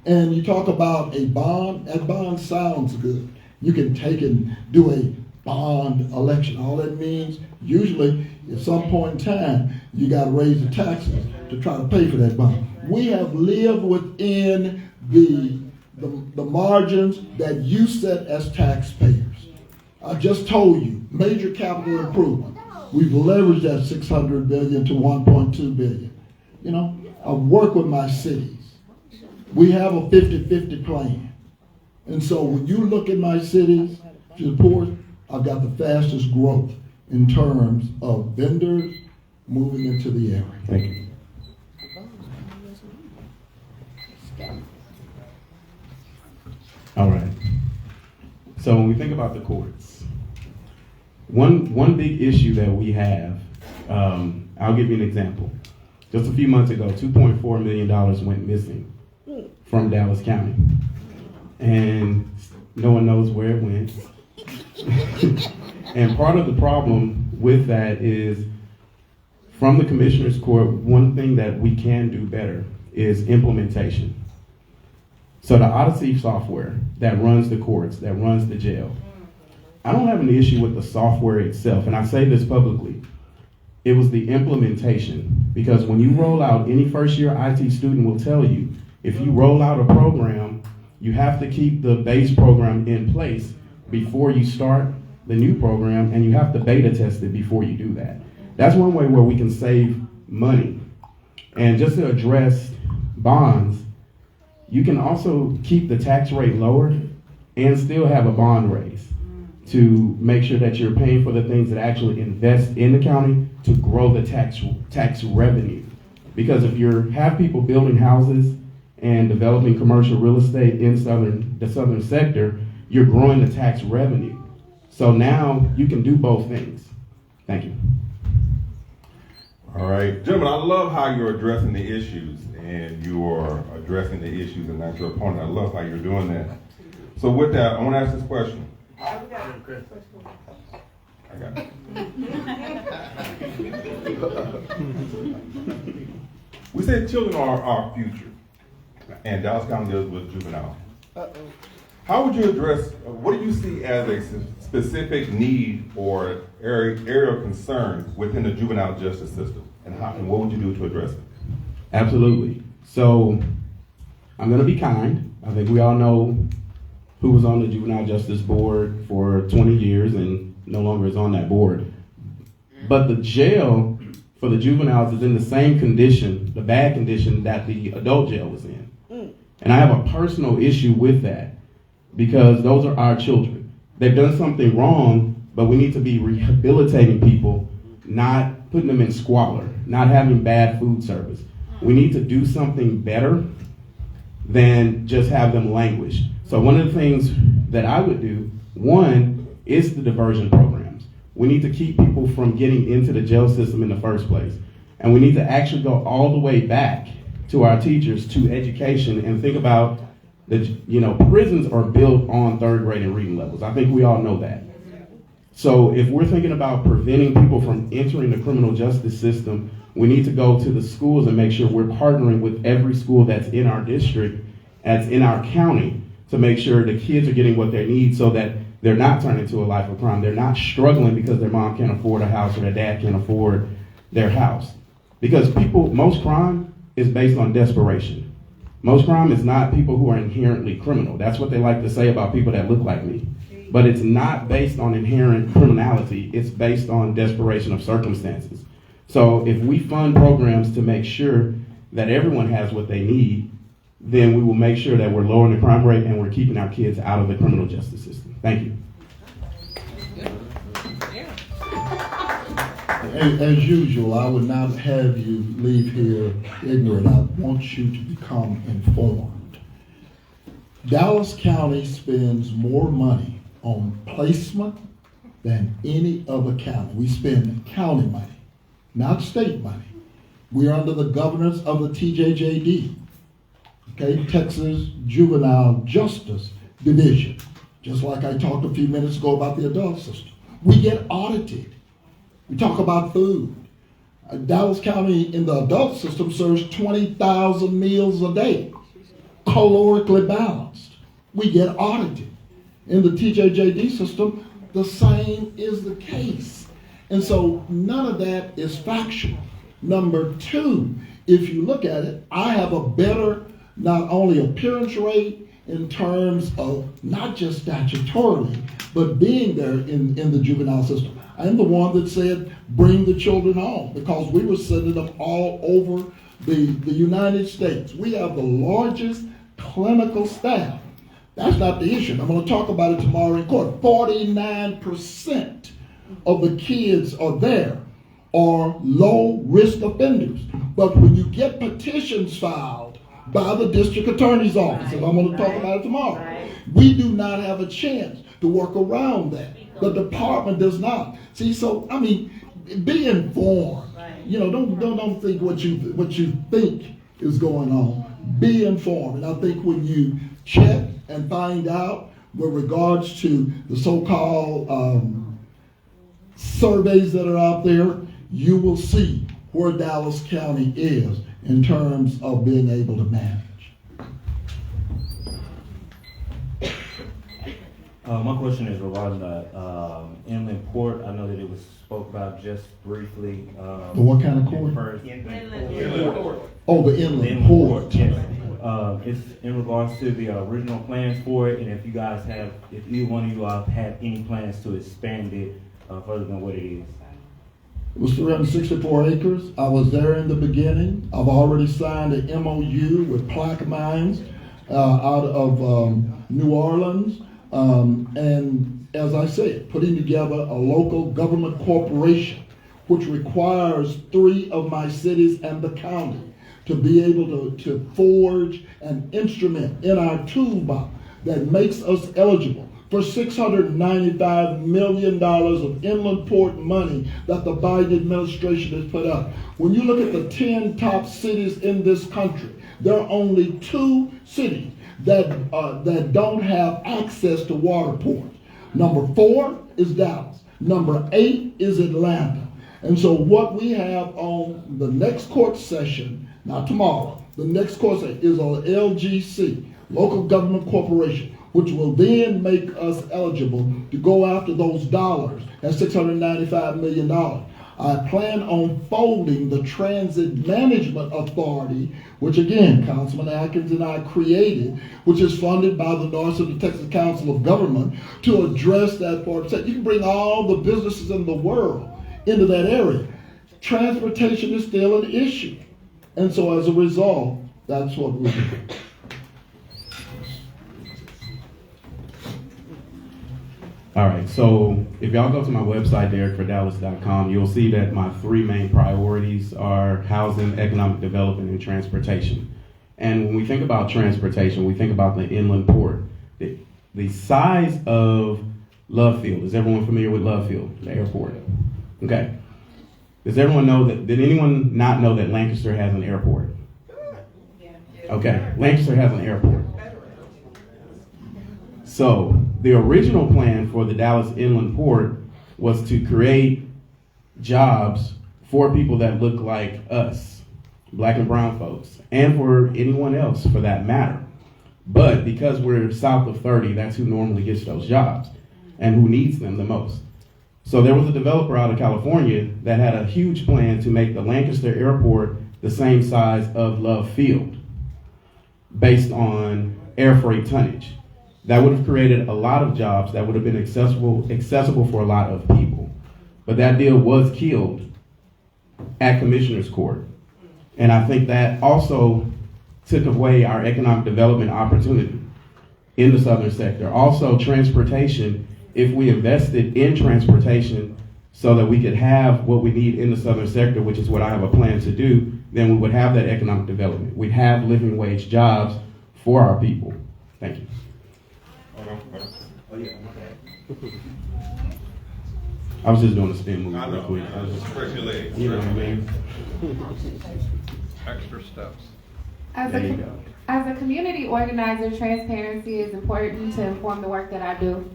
And you talk about a bond, that bond sounds good. You can take and do a bond election. All that means, usually, at some point in time, you got to raise the taxes to try to pay for that bond. We have lived within the margins that you set as taxpayers. I just told you, major capital improvement. We've leveraged that $600 billion to $1.2 billion. I work with my cities. We have a 50-50 plan. And so when you look at my cities, to the poor, I've got the fastest growth in terms of vendors moving into the area. Thank you. All right. So when we think about the courts, one big issue that we have, I'll give you an example. Just a few months ago, $2.4 million went missing from Dallas County. And no one knows where it went. And part of the problem with that is, from the Commissioner's Court, one thing that we can do better is implementation. So the Odyssey software that runs the courts, that runs the jail, I don't have an issue with the software itself, and I say this publicly. It was the implementation, because when you roll out, any first-year IT student will tell you, if you roll out a program, you have to keep the base program in place before you start the new program, and you have to beta test it before you do that. That's one way where we can save money. And just to address bonds, you can also keep the tax rate lower and still have a bond raise to make sure that you're paying for the things that actually invest in the county to grow the tax revenue. Because if you have people building houses and developing commercial real estate in the southern sector, you're growing the tax revenue. So now you can do both things. Thank you. All right, gentlemen, I love how you're addressing the issues, and you're addressing the issues and not your opponent. I love how you're doing that. So with that, I want to ask this question. I got it. We say children are our future, and Dallas County deals with juveniles. How would you address, what do you see as a specific need or area of concern within the juvenile justice system? And what would you do to address it? Absolutely. So I'm going to be kind. I think we all know who was on the Juvenile Justice Board for 20 years and no longer is on that board. But the jail for the juveniles is in the same condition, the bad condition that the adult jail was in. And I have a personal issue with that, because those are our children. They've done something wrong, but we need to be rehabilitating people, not putting them in squalor, not having bad food service. We need to do something better than just have them languish. So one of the things that I would do, one, is the diversion programs. We need to keep people from getting into the jail system in the first place. And we need to actually go all the way back to our teachers, to education, and think about prisons are built on third grade and reading levels. I think we all know that. So if we're thinking about preventing people from entering the criminal justice system, we need to go to the schools and make sure we're partnering with every school that's in our district, that's in our county, to make sure the kids are getting what they need so that they're not turning to a life of crime. They're not struggling because their mom can't afford a house or their dad can't afford their house. Because most crime is based on desperation. Most crime is not people who are inherently criminal. That's what they like to say about people that look like me. But it's not based on inherent criminality. It's based on desperation of circumstances. So if we fund programs to make sure that everyone has what they need, then we will make sure that we're lowering the crime rate and we're keeping our kids out of the criminal justice system. Thank you. As usual, I would not have you leave here ignorant. I want you to become informed. Dallas County spends more money on placement than any other county. We spend county money, not state money. We're under the governance of the TJJD, okay, Texas Juvenile Justice Division, just like I talked a few minutes ago about the adult system. We get audited. We talk about food. Dallas County in the adult system serves 20,000 meals a day, calorically balanced. We get audited. In the TJJD system, the same is the case. And so none of that is factual. Number two, if you look at it, I have a better not only appearance rate in terms of not just statutorily, but being there in the juvenile system. I'm the one that said, bring the children home, because we were sending them all over the United States. We have the largest clinical staff That's not the issue. I'm going to talk about it tomorrow in court. 49% of the kids are there are low-risk offenders. But when you get petitions filed by the district attorney's office, and I'm going to talk about it tomorrow, we do not have a chance to work around that. The department does not. See, so, I mean, be informed. You know, don't think what you think is going on. Be informed. And I think when you check and find out with regards to the so-called surveys that are out there, you will see where Dallas County is in terms of being able to manage. My question is regarding the inland port. I know that it was spoke about just briefly. The what kind of court? Inland port. Oh, the inland port. Yes. It's in regards to the original plans for it, and if you guys have, if either one of you have any plans to expand it further than what it is. It was 364 acres. I was there in the beginning. I've already signed an MOU with Plaquemines out of New Orleans. And as I said, putting together a local government corporation, which requires 3 of my cities and the county to be able to forge an instrument in our toolbox that makes us eligible for $695 million of inland port money that the Biden administration has put up. When you look at the 10 top cities in this country, there are only 2 cities that don't have access to water ports. Number 4 is Dallas. Number 8 is Atlanta. And so what we have on the next court session, not tomorrow, the next court session is on LGC, Local Government Corporation, which will then make us eligible to go after those dollars, that $695 million. I plan on folding the Transit Management Authority, which again, Councilman Atkins and I created, which is funded by the North Central Texas Council of Government, to address that part. You can bring all the businesses in the world into that area. Transportation is still an issue. And so as a result, that's what we do. All right, so if y'all go to my website, DerekForDallas.com, you'll see that my 3 main priorities are housing, economic development, and transportation. And when we think about transportation, we think about the inland port. The size of Love Field, is everyone familiar with Love Field, the airport? Okay. Does everyone know that, did anyone not know that Lancaster has an airport? Okay, Lancaster has an airport. So the original plan for the Dallas Inland Port was to create jobs for people that look like us, black and brown folks, and for anyone else for that matter. But because we're south of 30, that's who normally gets those jobs and who needs them the most. So there was a developer out of California that had a huge plan to make the Lancaster Airport the same size of Love Field based on air freight tonnage. That would have created a lot of jobs that would have been accessible for a lot of people. But that deal was killed at Commissioner's Court. And I think that also took away our economic development opportunity in the southern sector. Also, transportation, if we invested in transportation so that we could have what we need in the southern sector, which is what I have a plan to do, then we would have that economic development. We'd have living wage jobs for our people. Thank you. Oh, yeah, okay. I was just doing a spin move real quick. I was just stretch your legs. You know what I mean? Extra steps. There you go. As a community organizer, transparency is important to inform the work that I do.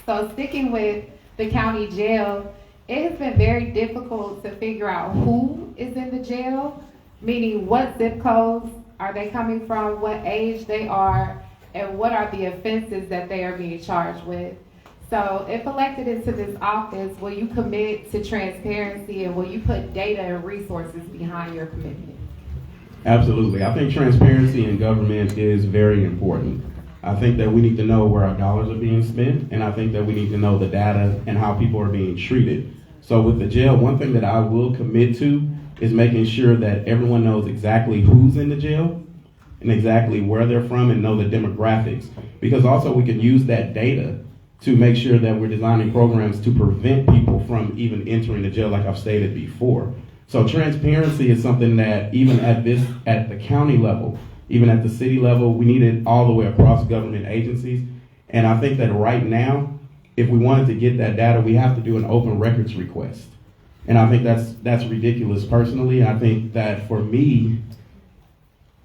So sticking with the county jail, it has been very difficult to figure out who is in the jail, meaning what zip codes are they coming from, what age they are, and what are the offenses that they are being charged with. So if elected into this office, will you commit to transparency and will you put data and resources behind your commitment? Absolutely. I think transparency in government is very important. I think that we need to know where our dollars are being spent, and I think that we need to know the data and how people are being treated. So with the jail, one thing that I will commit to is making sure that everyone knows exactly who's in the jail and exactly where they're from and know the demographics. Because also we can use that data to make sure that we're designing programs to prevent people from even entering the jail, like I've stated before. So transparency is something that even at the county level, even at the city level, we need it all the way across government agencies. And I think that right now, if we wanted to get that data, we have to do an open records request. And I think that's ridiculous personally. I think that for me,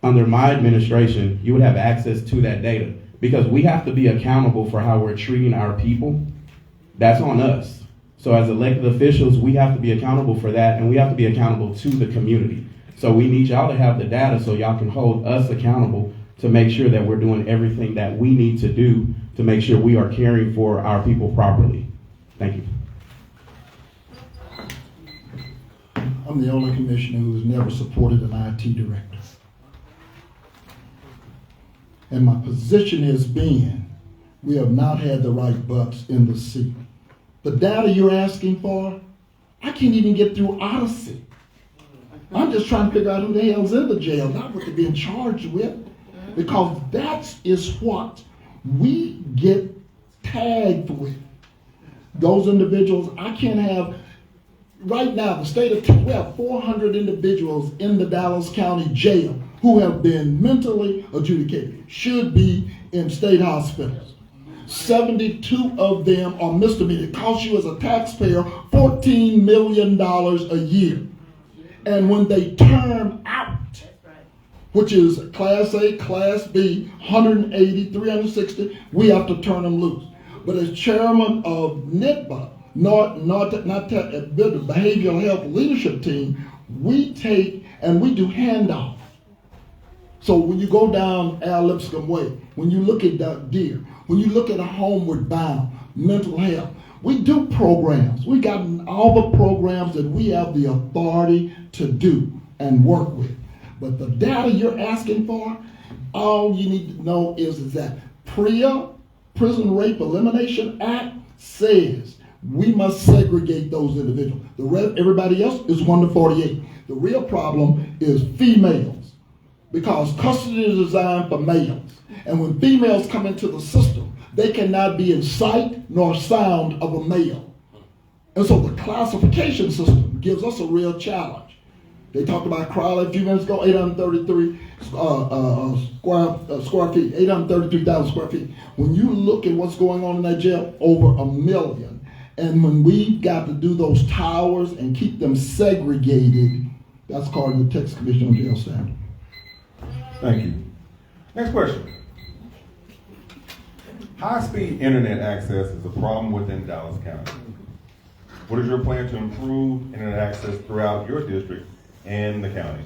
under my administration, you would have access to that data because we have to be accountable for how we're treating our people. That's on us. So as elected officials, we have to be accountable for that, and we have to be accountable to the community. So we need y'all to have the data so y'all can hold us accountable to make sure that we're doing everything that we need to do to make sure we are caring for our people properly. Thank you. I'm the only commissioner who has never supported an IT director. And my position has been, we have not had the right butts in the seat. The data you're asking for, I can't even get through Odyssey. I'm just trying to figure out who the hell's in the jail, not what they're being charged with. Because that is what we get tagged with. Those individuals, I can't have, right now, the state of Texas, we have 400 individuals in the Dallas County Jail who have been mentally adjudicated, should be in state hospitals. 72 of them are misdemeanors. It costs you as a taxpayer $14 million a year. And when they term out, which is Class A, Class B, 180, 360, we have to turn them loose. But as chairman of NITBA, the Behavioral Health Leadership Team, we take and we do handoffs. So when you go down Al Lipscomb Way, when you look at Deer, when you look at a Homeward Bound, mental health, we do programs. We got all the programs that we have the authority to do and work with. But the data you're asking for, all you need to know is that PREA, Prison Rape Elimination Act, says we must segregate those individuals. Everybody else is 1 to 48. The real problem is females, because custody is designed for males. And when females come into the system, they cannot be in sight nor sound of a male. And so the classification system gives us a real challenge. They talked about Crowley a few minutes ago, 833 square feet, 833,000 square feet. When you look at what's going on in that jail, over 1 million. And when we got to do those towers and keep them segregated, that's according to the Texas Commission on Jail Standards. Thank you. Next question. High-speed internet access is a problem within Dallas County. What is your plan to improve internet access throughout your district and the county?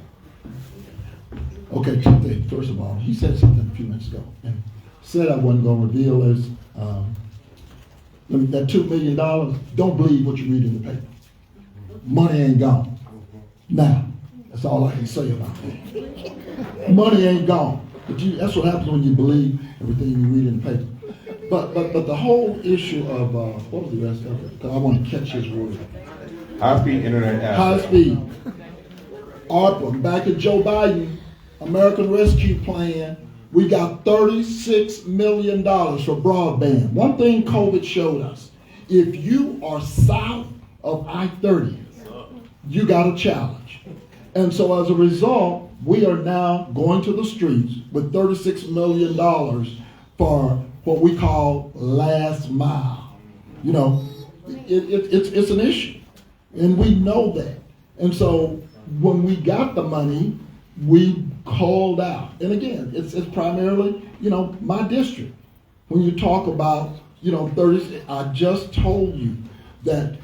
Okay, two things. First of all, he said something a few minutes ago and said I wasn't going to reveal his, that $2 million, don't believe what you read in the paper. Money ain't gone. Now, that's all I can say about that. Money ain't gone. But that's what happens when you believe everything you read in the paper. But the whole issue of, what was the rest of it? Because I want to catch his word. High-speed internet access. High speed. ARPA, back at Joe Biden, American Rescue Plan, we got $36 million for broadband. One thing COVID showed us, if you are south of I-30, you got a challenge. And so as a result, we are now going to the streets with $36 million for what we call last mile. You know, it's an issue, and we know that. And so when we got the money, we called out. And again, it's primarily, my district. When you talk about, 30, I just told you that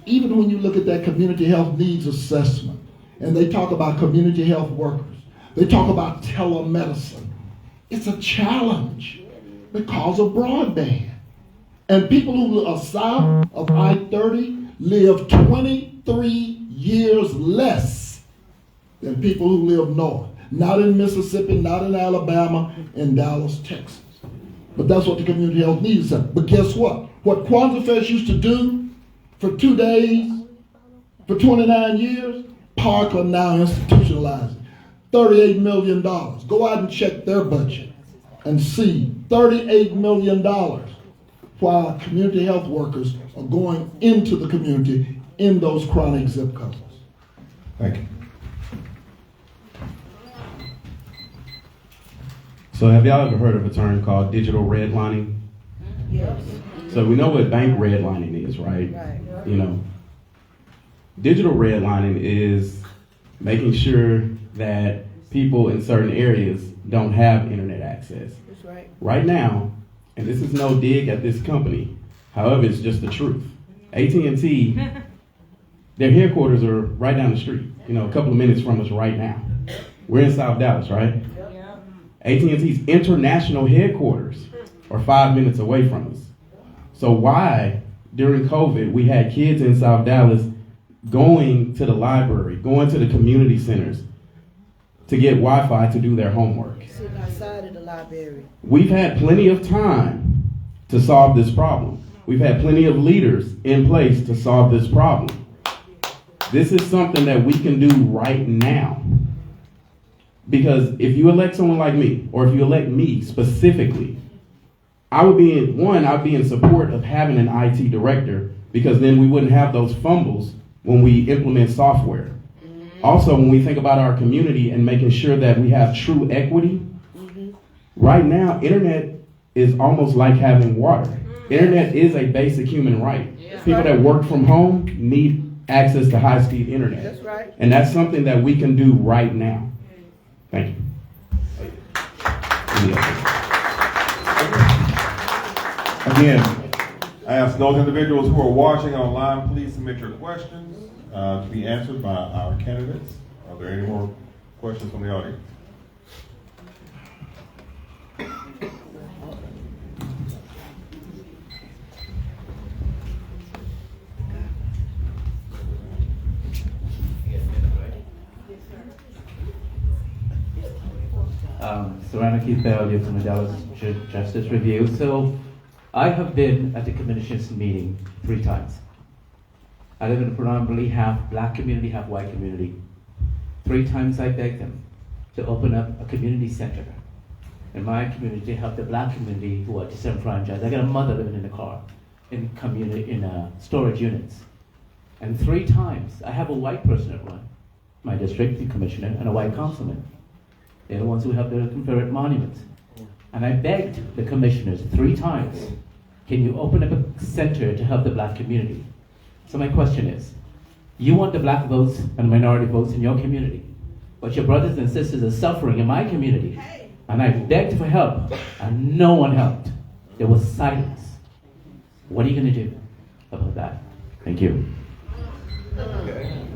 even when you look at that community health needs assessment, and they talk about community health workers, they talk about telemedicine, it's a challenge because of broadband. And people who are south of I-30 live 23 years less than people who live north. Not in Mississippi, not in Alabama, in Dallas, Texas. But that's what the community health needs. But guess what? What Kwanzaa Fest used to do for 2 days, for 29 years, Parkland now institutionalized it. $38 million. Go out and check their budget and see $38 million while community health workers are going into the community in those chronic zip codes. Thank you. So have y'all ever heard of a term called digital redlining? Yes. So we know what bank redlining is, right? Right. You know, digital redlining is making sure that people in certain areas don't have internet access. That's right. Right now, and this is no dig at this company, however, it's just the truth. AT&T, their headquarters are right down the street, you know, a couple of minutes from us right now. We're in South Dallas, right? AT&T's international headquarters are 5 minutes away from us. So why, during COVID, we had kids in South Dallas going to the library, going to the community centers to get Wi-Fi to do their homework? Sitting outside of the library. We've had plenty of time to solve this problem. We've had plenty of leaders in place to solve this problem. This is something that we can do right now. Because if you elect someone like me, or if you elect me specifically, I'd be in support of having an IT director, because then we wouldn't have those fumbles when we implement software. Also, when we think about our community and making sure that we have true equity, right now, internet is almost like having water. Internet is a basic human right. People that work from home need access to high-speed internet. That's right. And that's something that we can do right now. Thank you. Again, I ask those individuals who are watching online, please submit your questions to be answered by our candidates. Are there any more questions from the audience? Serrano Keith Bell, you're from the Dallas Justice Review. So I have been at the commission's meeting 3 times. I live in a predominantly half black community, half white community. 3 times I begged them to open up a community center in my community to help the black community who are disenfranchised. I got a mother living in a car, in storage units. And 3 times, I have a white person that run my district, the commissioner, and a white councilman. They're the ones who help the Confederate monuments. And I begged the commissioners 3 times, can you open up a center to help the black community? So my question is, you want the black votes and minority votes in your community, but your brothers and sisters are suffering in my community. And I begged for help, and no one helped. There was silence. What are you gonna do about that? Thank you.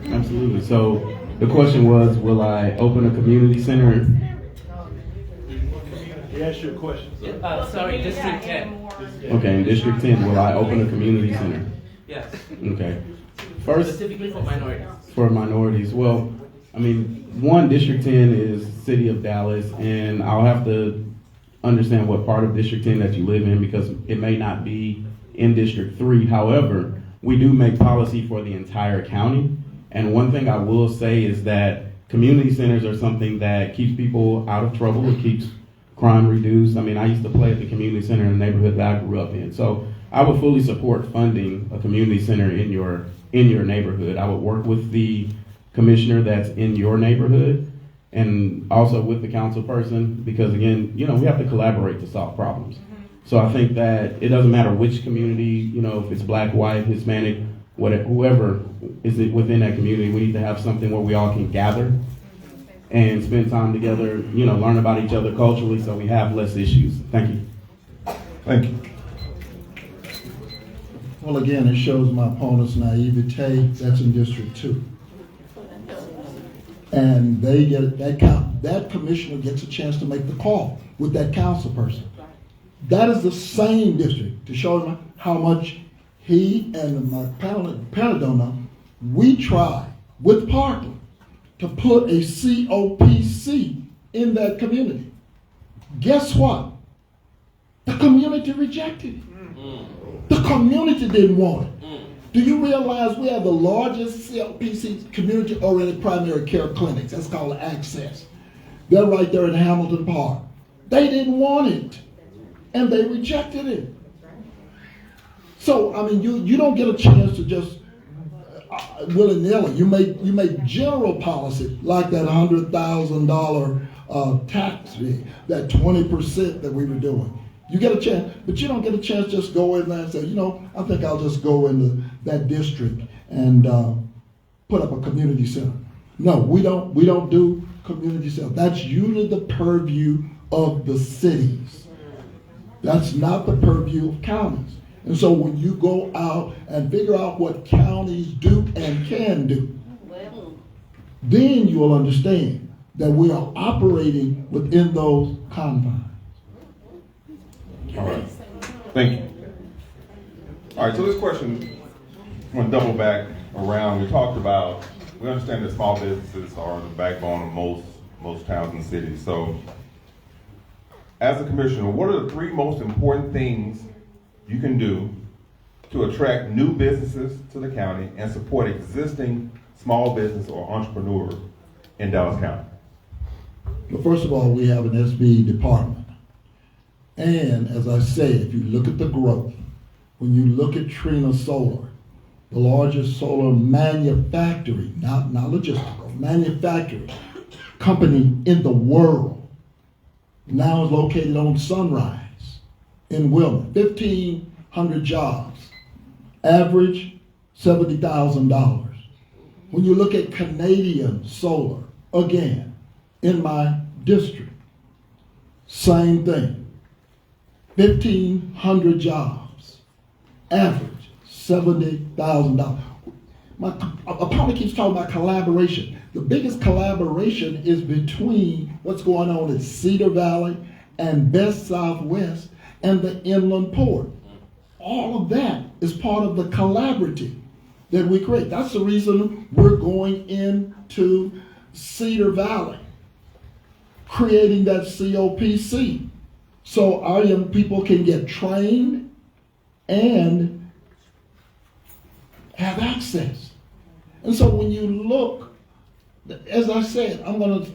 Absolutely. So the question was, will I open a community center? Yes, your question. Sorry, District 10. Okay, in District 10, will I open a community center? Yes. Okay. First, specifically for minorities. For minorities. Well, I mean, one, District 10 is City of Dallas, and I'll have to understand what part of District 10 that you live in, because it may not be in District 3. However, we do make policy for the entire county. And one thing I will say is that community centers are something that keeps people out of trouble. It keeps crime reduced. I mean, I used to play at the community center in the neighborhood that I grew up in. So I would fully support funding a community center in your neighborhood. I would work with the commissioner that's in your neighborhood and also with the council person, because again, you know, we have to collaborate to solve problems. So I think that it doesn't matter which community, you know, if it's black, white, Hispanic, whatever, whoever is it within that community, we need to have something where we all can gather and spend time together, you know, learn about each other culturally so we have less issues. Thank you. Thank you. Well, again, it shows my opponent's naivete. That's in District 2. And they get that commissioner gets a chance to make the call with that council person. That is the same district, to show him how much he and my panel don't know. We tried with Parkland to put a COPC in that community. Guess what? The community rejected it. The community didn't want it. Do you realize we have the largest COPC community-oriented primary care clinics? That's called Access. They're right there in Hamilton Park. They didn't want it, and they rejected it. So, I mean, you don't get a chance to just willy-nilly. You make general policy like that $100,000 tax fee, that 20% that we were doing. You get a chance, but you don't get a chance to just go in there and say, I think I'll just go into that district and put up a community center. No, we don't do community center. That's usually the purview of the cities. That's not the purview of counties. And so when you go out and figure out what counties do and can do, then you will understand that we are operating within those confines. All right. Thank you. All right, so this question, I'm going to double back around. We understand that small businesses are the backbone of most towns and cities. So, as a commissioner, what are the 3 most important things you can do to attract new businesses to the county and support existing small business or entrepreneurs in Dallas County? Well, first of all, we have an SB department. And as I said, if you look at the growth, when you look at Trina Solar, the largest solar manufacturing, not logistical, manufacturing company in the world, now is located on Sunrise in Wilmot. 1,500 jobs, average $70,000. When you look at Canadian Solar, again, in my district, same thing. 1,500 jobs, average $70,000. My opponent keeps talking about collaboration. The biggest collaboration is between what's going on in Cedar Valley and Best Southwest and the Inland Port. All of that is part of the collaborative that we create. That's the reason we're going into Cedar Valley, creating that COPC, so our young people can get trained and have access. And so when you look, as I said, I'm going to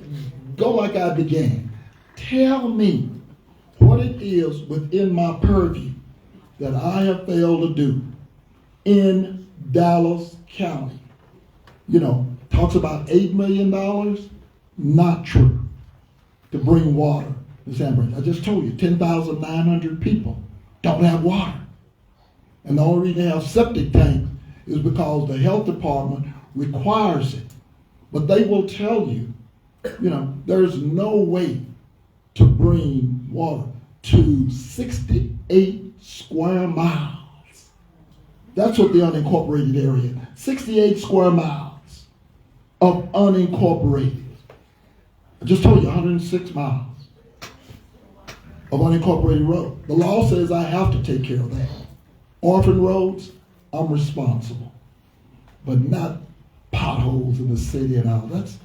go like I began. Tell me what it is within my purview that I have failed to do in Dallas County. Talks about $8 million, not true, to bring water to San Bernardino. I just told you, 10,900 people don't have water. And the only reason they have septic tanks is because the health department requires it. But they will tell you, there's no way to bring water to 68 square miles. That's what the unincorporated area, 68 square miles of unincorporated. I just told you 106 miles of unincorporated road. The law says I have to take care of that. Orphan roads, I'm responsible. But not potholes in the city and all. That's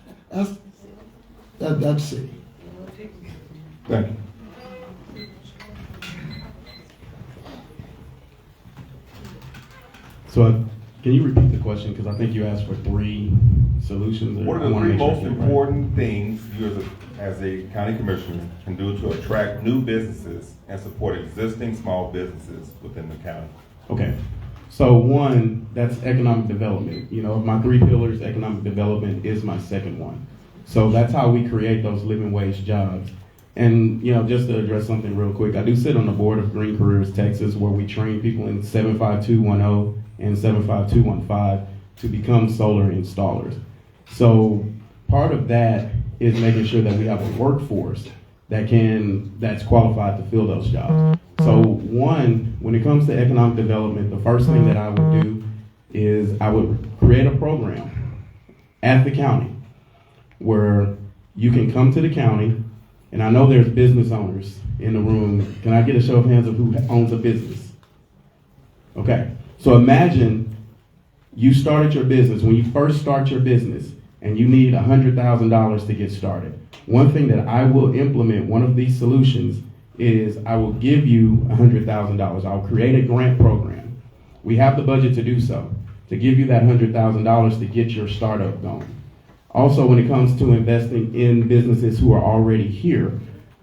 city. Thank you. So, can you repeat the question? Because I think you asked for 3 solutions. What are the 3 most important things you as a county commissioner can do to attract new businesses and support existing small businesses within the county? Okay. So 1, that's economic development. My 3 pillars, economic development is my second one. So that's how we create those living wage jobs. And, just to address something real quick, I do sit on the board of Green Careers Texas, where we train people in 75210 and 75215 to become solar installers. So part of that is making sure that we have a workforce that's qualified to fill those jobs. So 1, when it comes to economic development, the first thing that I would do is I would create a program at the county where you can come to the county, and I know there's business owners in the room. Can I get a show of hands of who owns a business? Okay, so imagine you started your business. When you first start your business and you need $100,000 to get started, one thing that I will implement, one of these solutions, is I will give you $100,000. I'll create a grant program. We have the budget to do so, to give you that $100,000 to get your startup going. Also, when it comes to investing in businesses who are already here,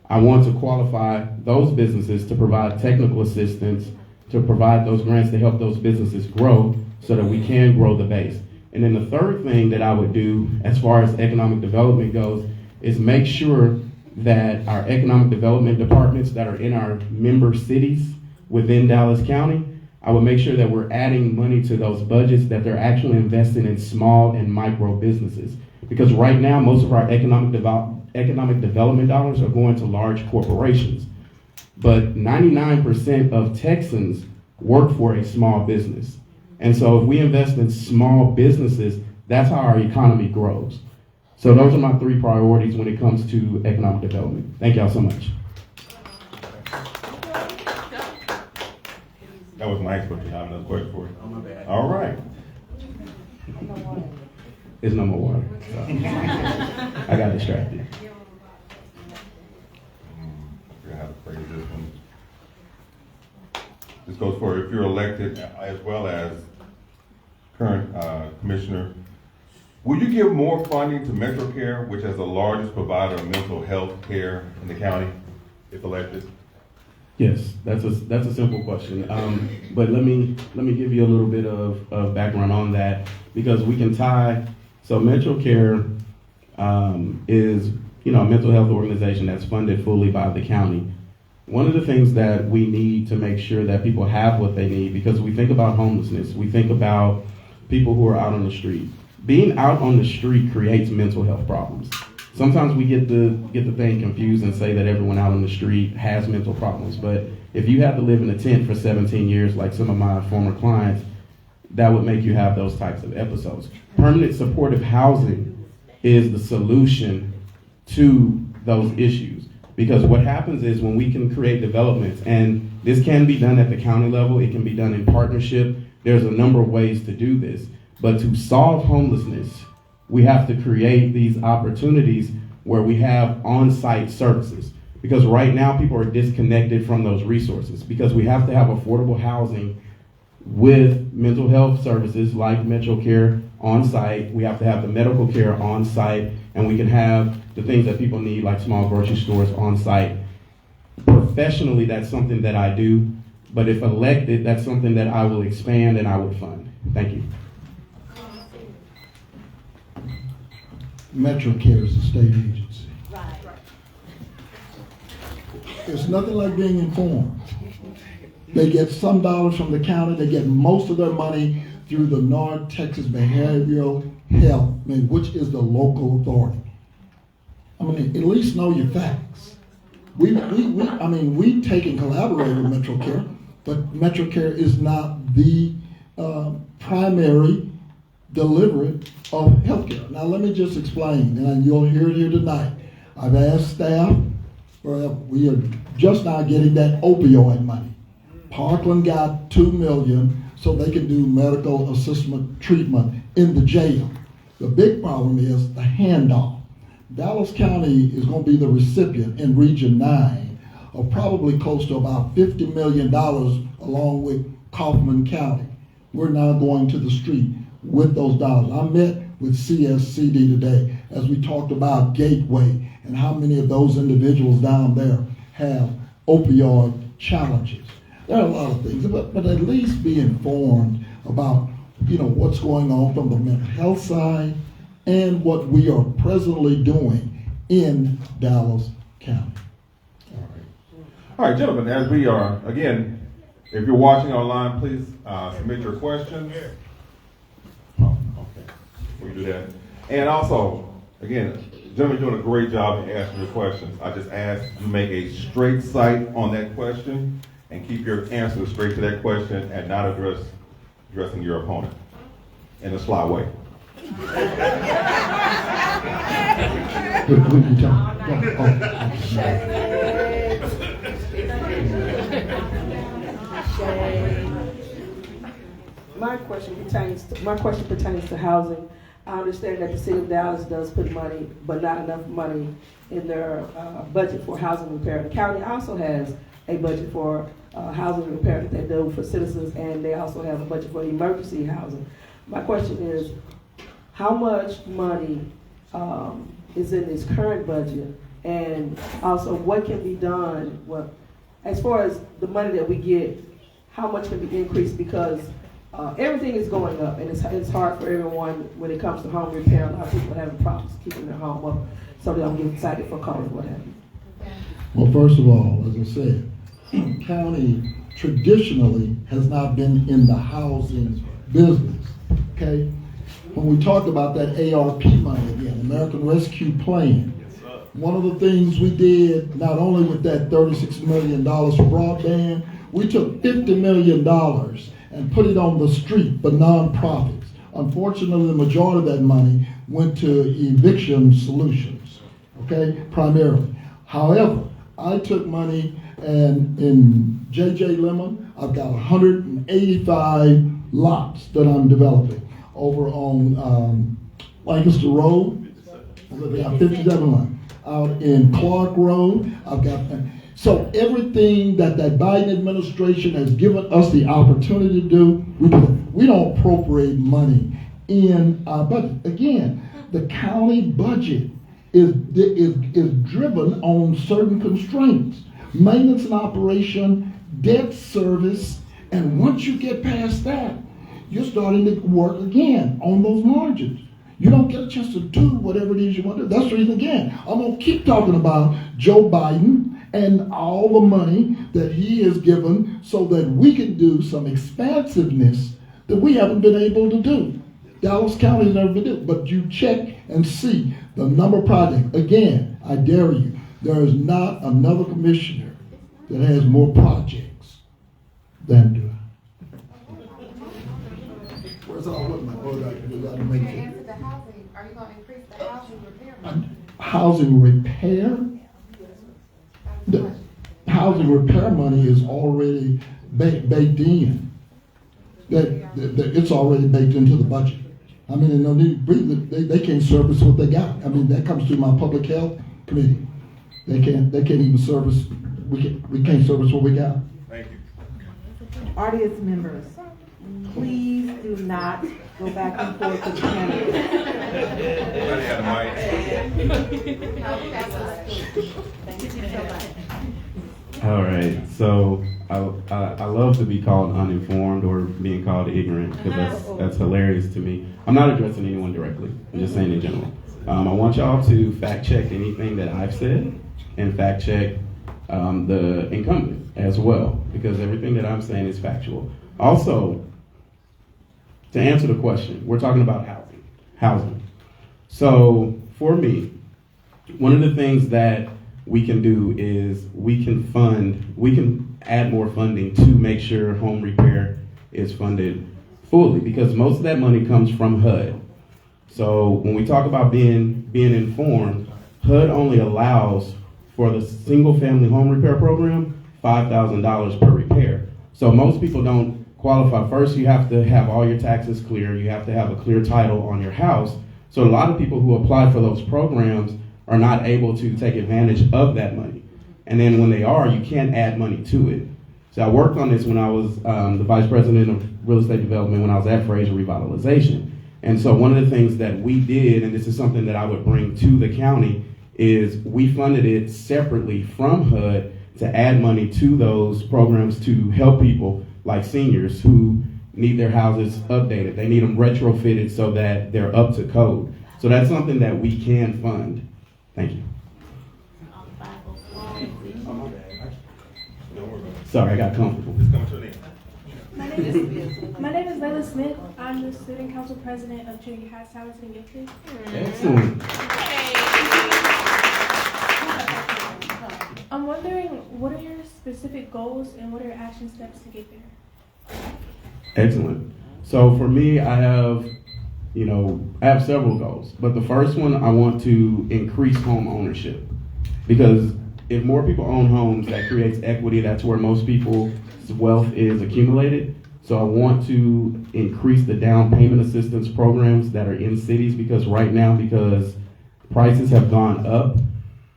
I want to qualify those businesses to provide technical assistance, to provide those grants to help those businesses grow so that we can grow the base. And then the third thing that I would do as far as economic development goes is make sure that our economic development departments that are in our member cities within Dallas County, I would make sure that we're adding money to those budgets, that they're actually investing in small and micro businesses. Because right now, most of our economic development dollars are going to large corporations. But 99% of Texans work for a small business. And so if we invest in small businesses, that's how our economy grows. So those are my 3 priorities when it comes to economic development. Thank y'all so much. That was nice, but you have another question for you. Oh, my bad. All right. There's no more water. So. I got distracted. I have to phrase this one. This goes for if you're elected as well as current commissioner. Will you give more funding to MetroCare, which is the largest provider of mental health care in the county, if elected? Yes, that's a simple question. But let me give you a little bit of background on that, because we can tie. So MetroCare is a mental health organization that's funded fully by the county. One of the things that we need to make sure that people have what they need, because we think about homelessness, we think about people who are out on the street. Being out on the street creates mental health problems. Sometimes we get the thing confused and say that everyone out on the street has mental problems. But if you have to live in a tent for 17 years, like some of my former clients, that would make you have those types of episodes. Permanent supportive housing is the solution to those issues. Because what happens is when we can create developments, and this can be done at the county level, it can be done in partnership, there's a number of ways to do this. But to solve homelessness, we have to create these opportunities where we have on-site services. Because right now people are disconnected from those resources, because we have to have affordable housing with mental health services like MetroCare on site. We have to have the medical care on site, and we can have the things that people need like small grocery stores on site. Professionally, that's something that I do, but if elected, that's something that I will expand and I would fund. Thank you. MetroCare is a state agency. Right. It's nothing like being informed. They get some dollars from the county. They get most of their money through the North Texas Behavioral Health, which is the local authority. At least know your facts. We take and collaborate with MetroCare, but MetroCare is not the primary delivery of healthcare. Now let me just explain, and you'll hear it here tonight. I've asked staff, we are just now getting that opioid money. Parkland got $2 million so they can do medical assistant treatment in the jail. The big problem is the handoff. Dallas County is going to be the recipient in Region 9 of probably close to about $50 million along with Kaufman County. We're now going to the street with those dollars. I met with CSCD today as we talked about Gateway and how many of those individuals down there have opioid challenges. There are a lot of things, but at least be informed about what's going on from the mental health side and what we are presently doing in Dallas County. All right, gentlemen, as we are, again, if you're watching online, please submit your questions. Oh, okay. We do that. And also, again, gentlemen, you're doing a great job in answering your questions. I just ask you make a straight sight on that question and keep your answer straight to that question and not addressing your opponent in a sly way. My question pertains to housing. I understand that the city of Dallas does put money, but not enough money in their budget for housing repair. The county also has a budget for housing repair that they do for citizens, and they also have a budget for emergency housing. My question is, how much money is in this current budget? And also, what can be done, well, as far as the money that we get, how much can be increased? Because everything is going up, and it's hard for everyone when it comes to home repair. A lot of people are having problems keeping their home up, so they don't get excited for calls, what have you. Well, first of all, as I said, county traditionally has not been in the housing business, okay? When we talk about that ARP money again, American Rescue Plan, one of the things we did, not only with that $36 million for broadband, we took $50 million and put it on the street for nonprofits. Unfortunately, the majority of that money went to eviction solutions, okay, primarily. However, I took money and in J.J. Lemon, I've got 185 lots that I'm developing over on Lancaster Road. I've got 57 lots. Out in Clark Road, I've got, so everything that Biden administration has given us the opportunity to do, we don't appropriate money in our budget. Again, the county budget is driven on certain constraints. Maintenance and operation, debt service, and once you get past that, you're starting to work again on those margins. You don't get a chance to do whatever it is you want to do. That's the reason, again, I'm going to keep talking about Joe Biden and all the money that he has given so that we can do some expansiveness that we haven't been able to do. Dallas County has never been able to do. But you check and see the number of projects. Again, I dare you, there is not another commissioner that has more projects than do I. Where's all what my word I can do that to make it? Are you going to increase the housing repair money? Housing repair? The housing repair money is already baked in. It's already baked into the budget. I mean, no need to breathe. They can't service what they got. I mean, that comes through my public health committee. They can't even service. We can't service what we got. Thank you. Audience members, please do not go back and forth with the candidates. Everybody had a mic. All right, so I love to be called uninformed or being called ignorant because that's hilarious to me. I'm not addressing anyone directly. I'm just saying in general. I want y'all to fact check anything that I've said and fact check the incumbent as well, because everything that I'm saying is factual. Also, to answer the question, we're talking about housing. So for me, one of the things that we can do is we can add more funding to make sure home repair is funded fully, because most of that money comes from HUD. So when we talk about being informed, HUD only allows for the single family home repair program $5,000 per repair. So most people don't qualify. First, you have to have all your taxes clear. You have to have a clear title on your house. So a lot of people who apply for those programs are not able to take advantage of that money. And then when they are, you can't add money to it. So I worked on this when I was the vice president of real estate development when I was at Fraser Revitalization. And so one of the things that we did, and this is something that I would bring to the county, is we funded it separately from HUD to add money to those programs to help people like seniors who need their houses updated. They need them retrofitted so that they're up to code. So that's something that we can fund. Thank you. Sorry, I got comfortable. My name is Layla Smith. I'm the student council president of Trinity Heights Towers and Gifted. Excellent. I'm wondering, what are your specific goals and what are your action steps to get there? Excellent. So for me, I have several goals, but the first one, I want to increase home ownership, because if more people own homes, that creates equity. That's where most people's wealth is accumulated. So I want to increase the down payment assistance programs that are in cities, because right now, because prices have gone up,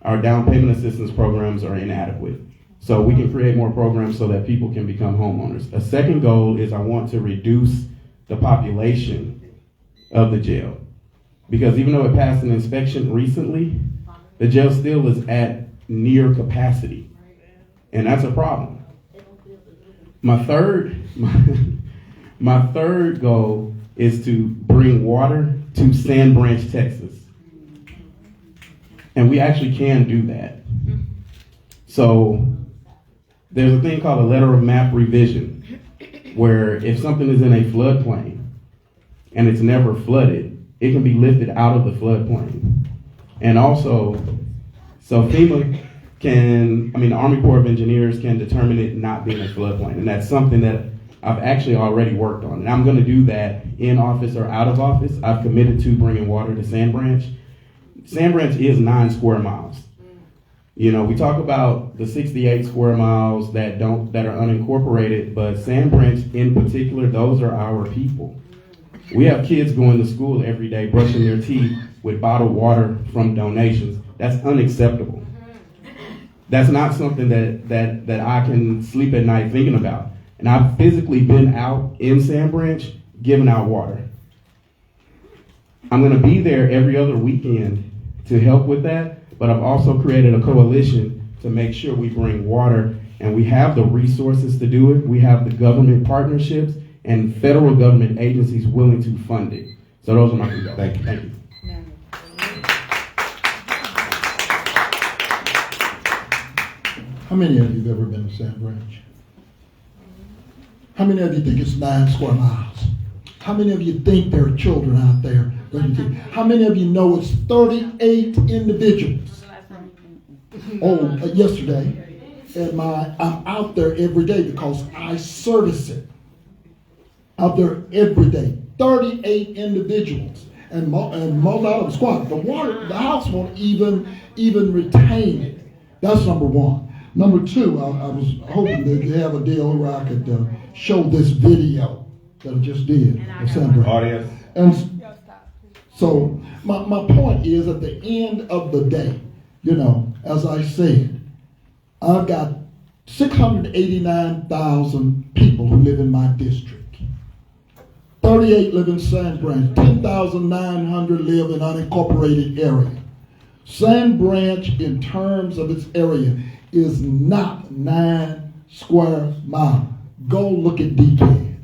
our down payment assistance programs are inadequate. So we can create more programs so that people can become homeowners. A second goal is I want to reduce the population of the jail. Because even though it passed an inspection recently, the jail still is at near capacity. And that's a problem. My third goal is to bring water to Sand Branch, Texas. And we actually can do that. So there's a thing called a letter of map revision, where if something is in a floodplain and it's never flooded, it can be lifted out of the floodplain. And also, so FEMA the Army Corps of Engineers can determine it not being a floodplain. And that's something that I've actually already worked on. And I'm gonna do that in office or out of office. I've committed to bringing water to Sand Branch. Sand Branch is 9 square miles. You know, we talk about the 68 square miles that are unincorporated, but Sand Branch in particular, those are our people. We have kids going to school every day, brushing their teeth with bottled water from donations. That's unacceptable. That's not something that I can sleep at night thinking about. And I've physically been out in Sand Branch giving out water. I'm gonna be there every other weekend to help with that, but I've also created a coalition to make sure we bring water, and we have the resources to do it. We have the government partnerships and federal government agencies willing to fund it. So those are my 3 goals. Thank you. Thank you. How many of you have ever been to Sand Branch? How many of you think it's 9 square miles? How many of you think there are children out there? How many of you know it's 38 individuals? Yesterday, I'm out there every day because I service it. Out there every day, 38 individuals, and most out of the squad. The house won't even retain it. That's number 1. Number 2, I was hoping that you have a deal where I could show this video that I just did of Sandra. Audience. And so my point is, at the end of the day, you know, as I said, I've got 689,000 people who live in my district. 38 live in Sand Branch. 10,900 live in unincorporated area. Sand Branch, in terms of its area, is not 9 square miles. Go look at DK.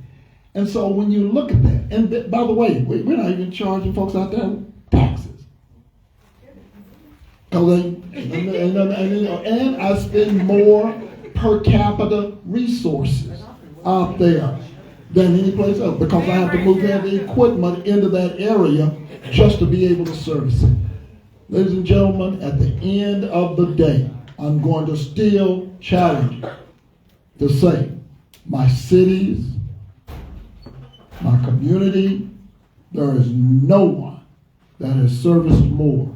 And so when you look at that, and by the way, we're not even charging folks out there taxes. And I spend more per capita resources out there than any place else, because I have to move heavy equipment into that area just to be able to service it. Ladies and gentlemen, at the end of the day, I'm going to still challenge you to say, my cities, my community, there is no one that has serviced more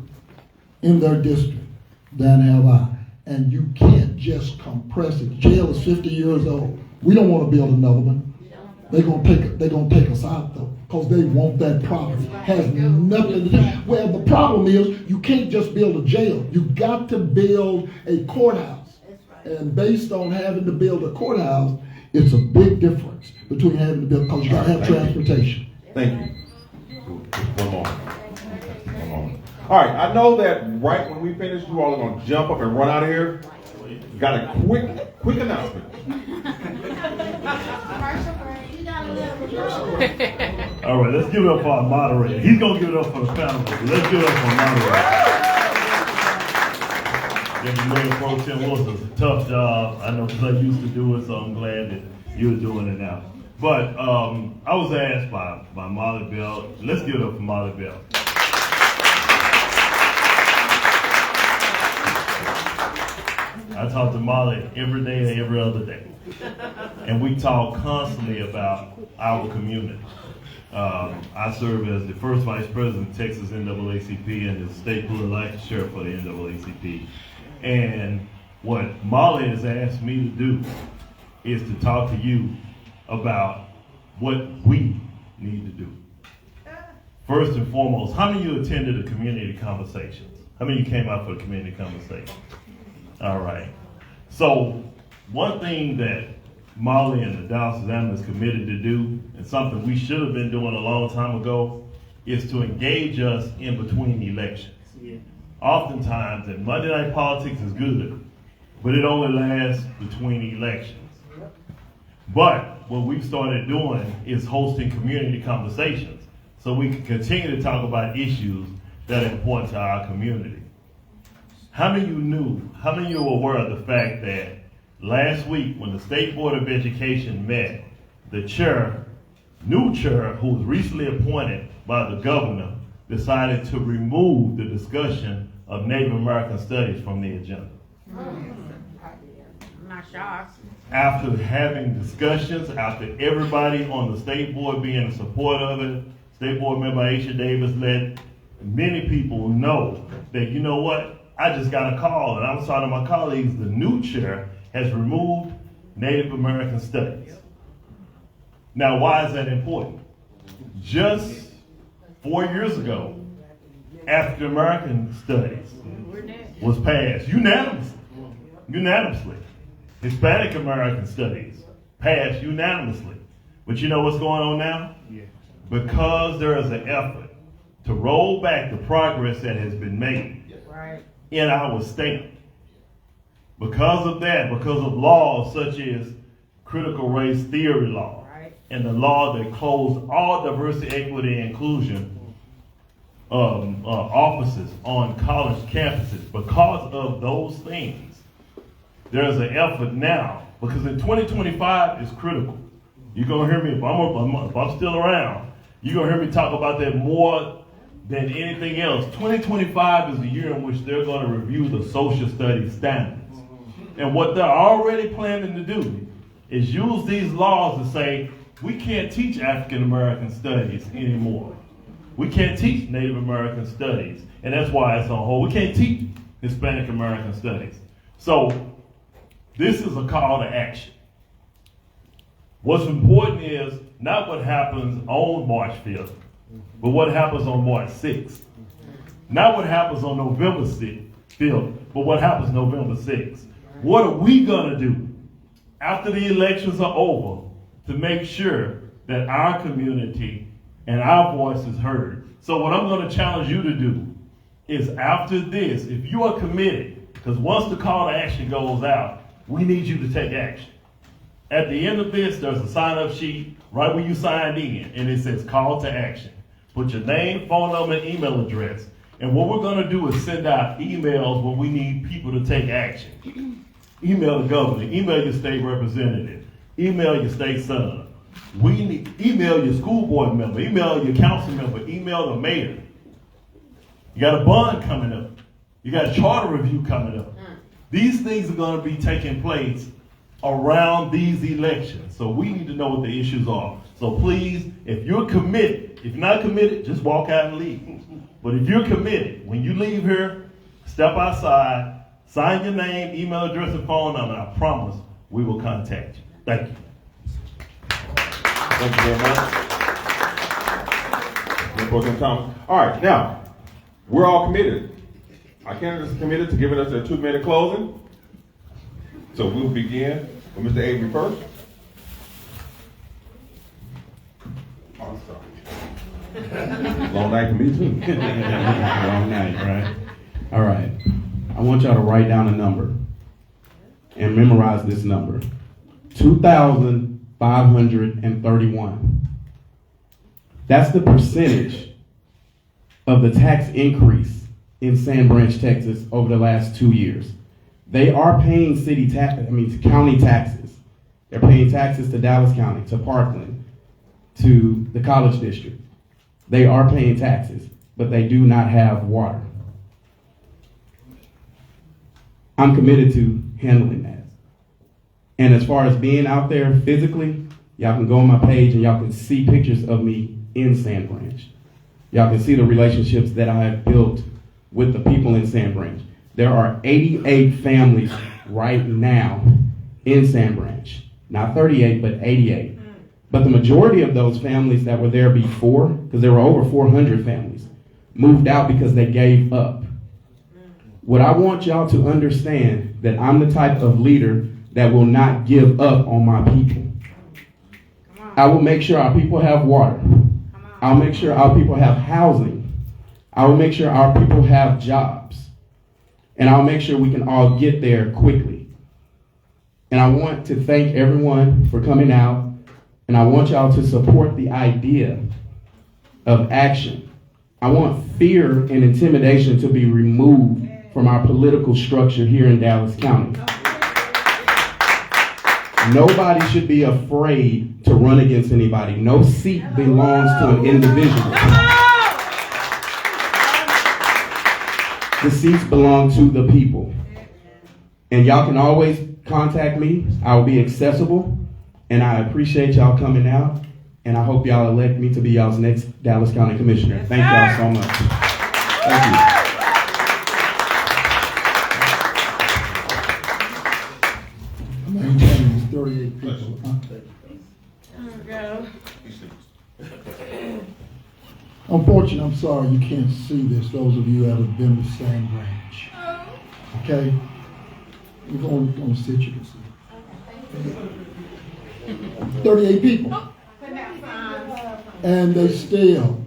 in their district than have I. And you can't just compress it. Jail is 50 years old. We don't want to build another one. They're gonna take us out though, because they want that property. Has nothing to do. Well, the problem is you can't just build a jail. You got to build a courthouse. And based on having to build a courthouse, it's a big difference between having to build, because you gotta have transportation. Thank you. One moment. All right, I know that right when we finish, you all are gonna jump up and run out of here. Got a quick announcement. All right, let's give it up for our moderator. He's gonna give it up for the panel. Let's give it up for our moderator. Yeah, Mayor Pro Tem Wilson, it's a tough job. I know because I used to do it, so I'm glad that you're doing it now. But I was asked by Molly Bell. Let's give it up for Molly Bell. I talk to Molly every day and every other day. And we talk constantly about our community. I serve as the first vice president of Texas NAACP and the state pool elected sheriff for the NAACP. And what Molly has asked me to do is to talk to you about what we need to do. First and foremost, how many of you attended the community conversations? How many of you came out for the community conversation? All right. So one thing that Molly and the Dallas Examiner is committed to do, and something we should have been doing a long time ago, is to engage us in between elections. Oftentimes, and Monday night politics is good, but it only lasts between elections. But what we've started doing is hosting community conversations so we can continue to talk about issues that are important to our community. How many of you were aware of the fact that last week when the State Board of Education met, the new chair, who was recently appointed by the governor, decided to remove the discussion of Native American studies from the agenda? I'm not shocked. After having discussions, after everybody on the state board being in support of it, State Board member Aisha Davis let many people know that, you know what, I just got a call, and I'm talking to my colleagues, the new chair has removed Native American studies. Now, why is that important? Just 4 years ago, African American studies was passed unanimously. Hispanic American studies passed unanimously. But you know what's going on now? Because there is an effort to roll back the progress that has been made in our state. Because of that, because of laws such as critical race theory law, and the law that closed all diversity, equity, and inclusion offices on college campuses, because of those things, there's an effort now, because in 2025 is critical. You're gonna hear me, if I'm still around, you're gonna hear me talk about that more than anything else. 2025 is the year in which they're gonna review the social studies standards. And what they're already planning to do is use these laws to say, we can't teach African American studies anymore. We can't teach Native American studies, and that's why it's on hold. We can't teach Hispanic American studies. So this is a call to action. What's important is not what happens on March 5th, but what happens on March 6th. Not what happens on November 5th, but what happens November 6th. What are we gonna do after the elections are over to make sure that our community and our voice is heard? So what I'm gonna challenge you to do is, after this, if you are committed, because once the call to action goes out, we need you to take action. At the end of this, there's a sign-up sheet right where you signed in, and it says call to action. Put your name, phone number, and email address. And what we're gonna do is send out emails when we need people to take action. Email the governor, email your state representative, email your state senator. Email your school board member, email your council member, email the mayor. You got a bond coming up. You got a charter review coming up. These things are gonna be taking place around these elections. So we need to know what the issues are. So please, if you're committed, if you're not committed, just walk out and leave. But if you're committed, when you leave here, step outside, sign your name, email address, and phone number, and I promise we will contact you. Thank you. Thank you very much. President Thomas. All right, now, we're all committed. Our candidates are committed to giving us a 2-minute closing. So we'll begin with Mr. Avery first. Oh, sorry. Long night for me too. Long night, right? All right. I want y'all to write down a number and memorize this number. 2,531. That's the percentage of the tax increase in Sand Branch, Texas over the last 2 years. They are paying county taxes. They're paying taxes to Dallas County, to Parkland, to the College District. They are paying taxes, but they do not have water. I'm committed to handling that. And as far as being out there physically, y'all can go on my page and y'all can see pictures of me in Sand Branch. Y'all can see the relationships that I have built with the people in Sand Branch. There are 88 families right now in Sand Branch. Not 38, but 88. But the majority of those families that were there before, because there were over 400 families, moved out because they gave up. What I want y'all to understand, that I'm the type of leader that will not give up on my people. I will make sure our people have water. I'll make sure our people have housing. I will make sure our people have jobs. And I'll make sure we can all get there quickly. And I want to thank everyone for coming out, and I want y'all to support the idea of action. I want fear and intimidation to be removed from our political structure here in Dallas County. Nobody should be afraid to run against anybody. No seat belongs to an individual. The seats belong to the people. And y'all can always contact me. I will be accessible. And I appreciate y'all coming out. And I hope y'all elect me to be y'all's next Dallas County Commissioner. Thank y'all so much. Thank you. Maintaining 38 people. Unfortunately, I'm sorry you can't see this, those of you that have been to Sand Ranch. Okay? You're going to sit, you can see. 38 people. And they still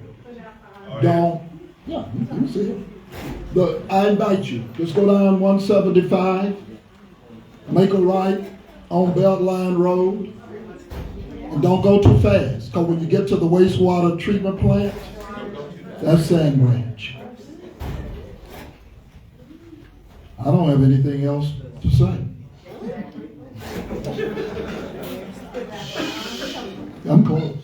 don't, yeah, you can see it. But I invite you, just go down 175, make a right on Beltline Road, and don't go too fast, because when you get to the wastewater treatment plant, that's Sand Ranch. I don't have anything else to say. I'm close.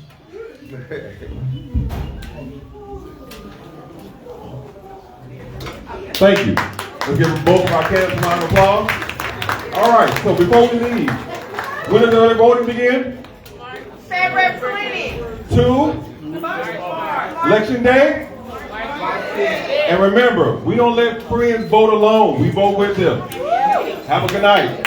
Thank you. Let's give both of our candidates a round of applause. All right, so before we leave, when does the early voting begin? February 20. 2, Election Day. And remember, we don't let friends vote alone. We vote with them. Have a good night.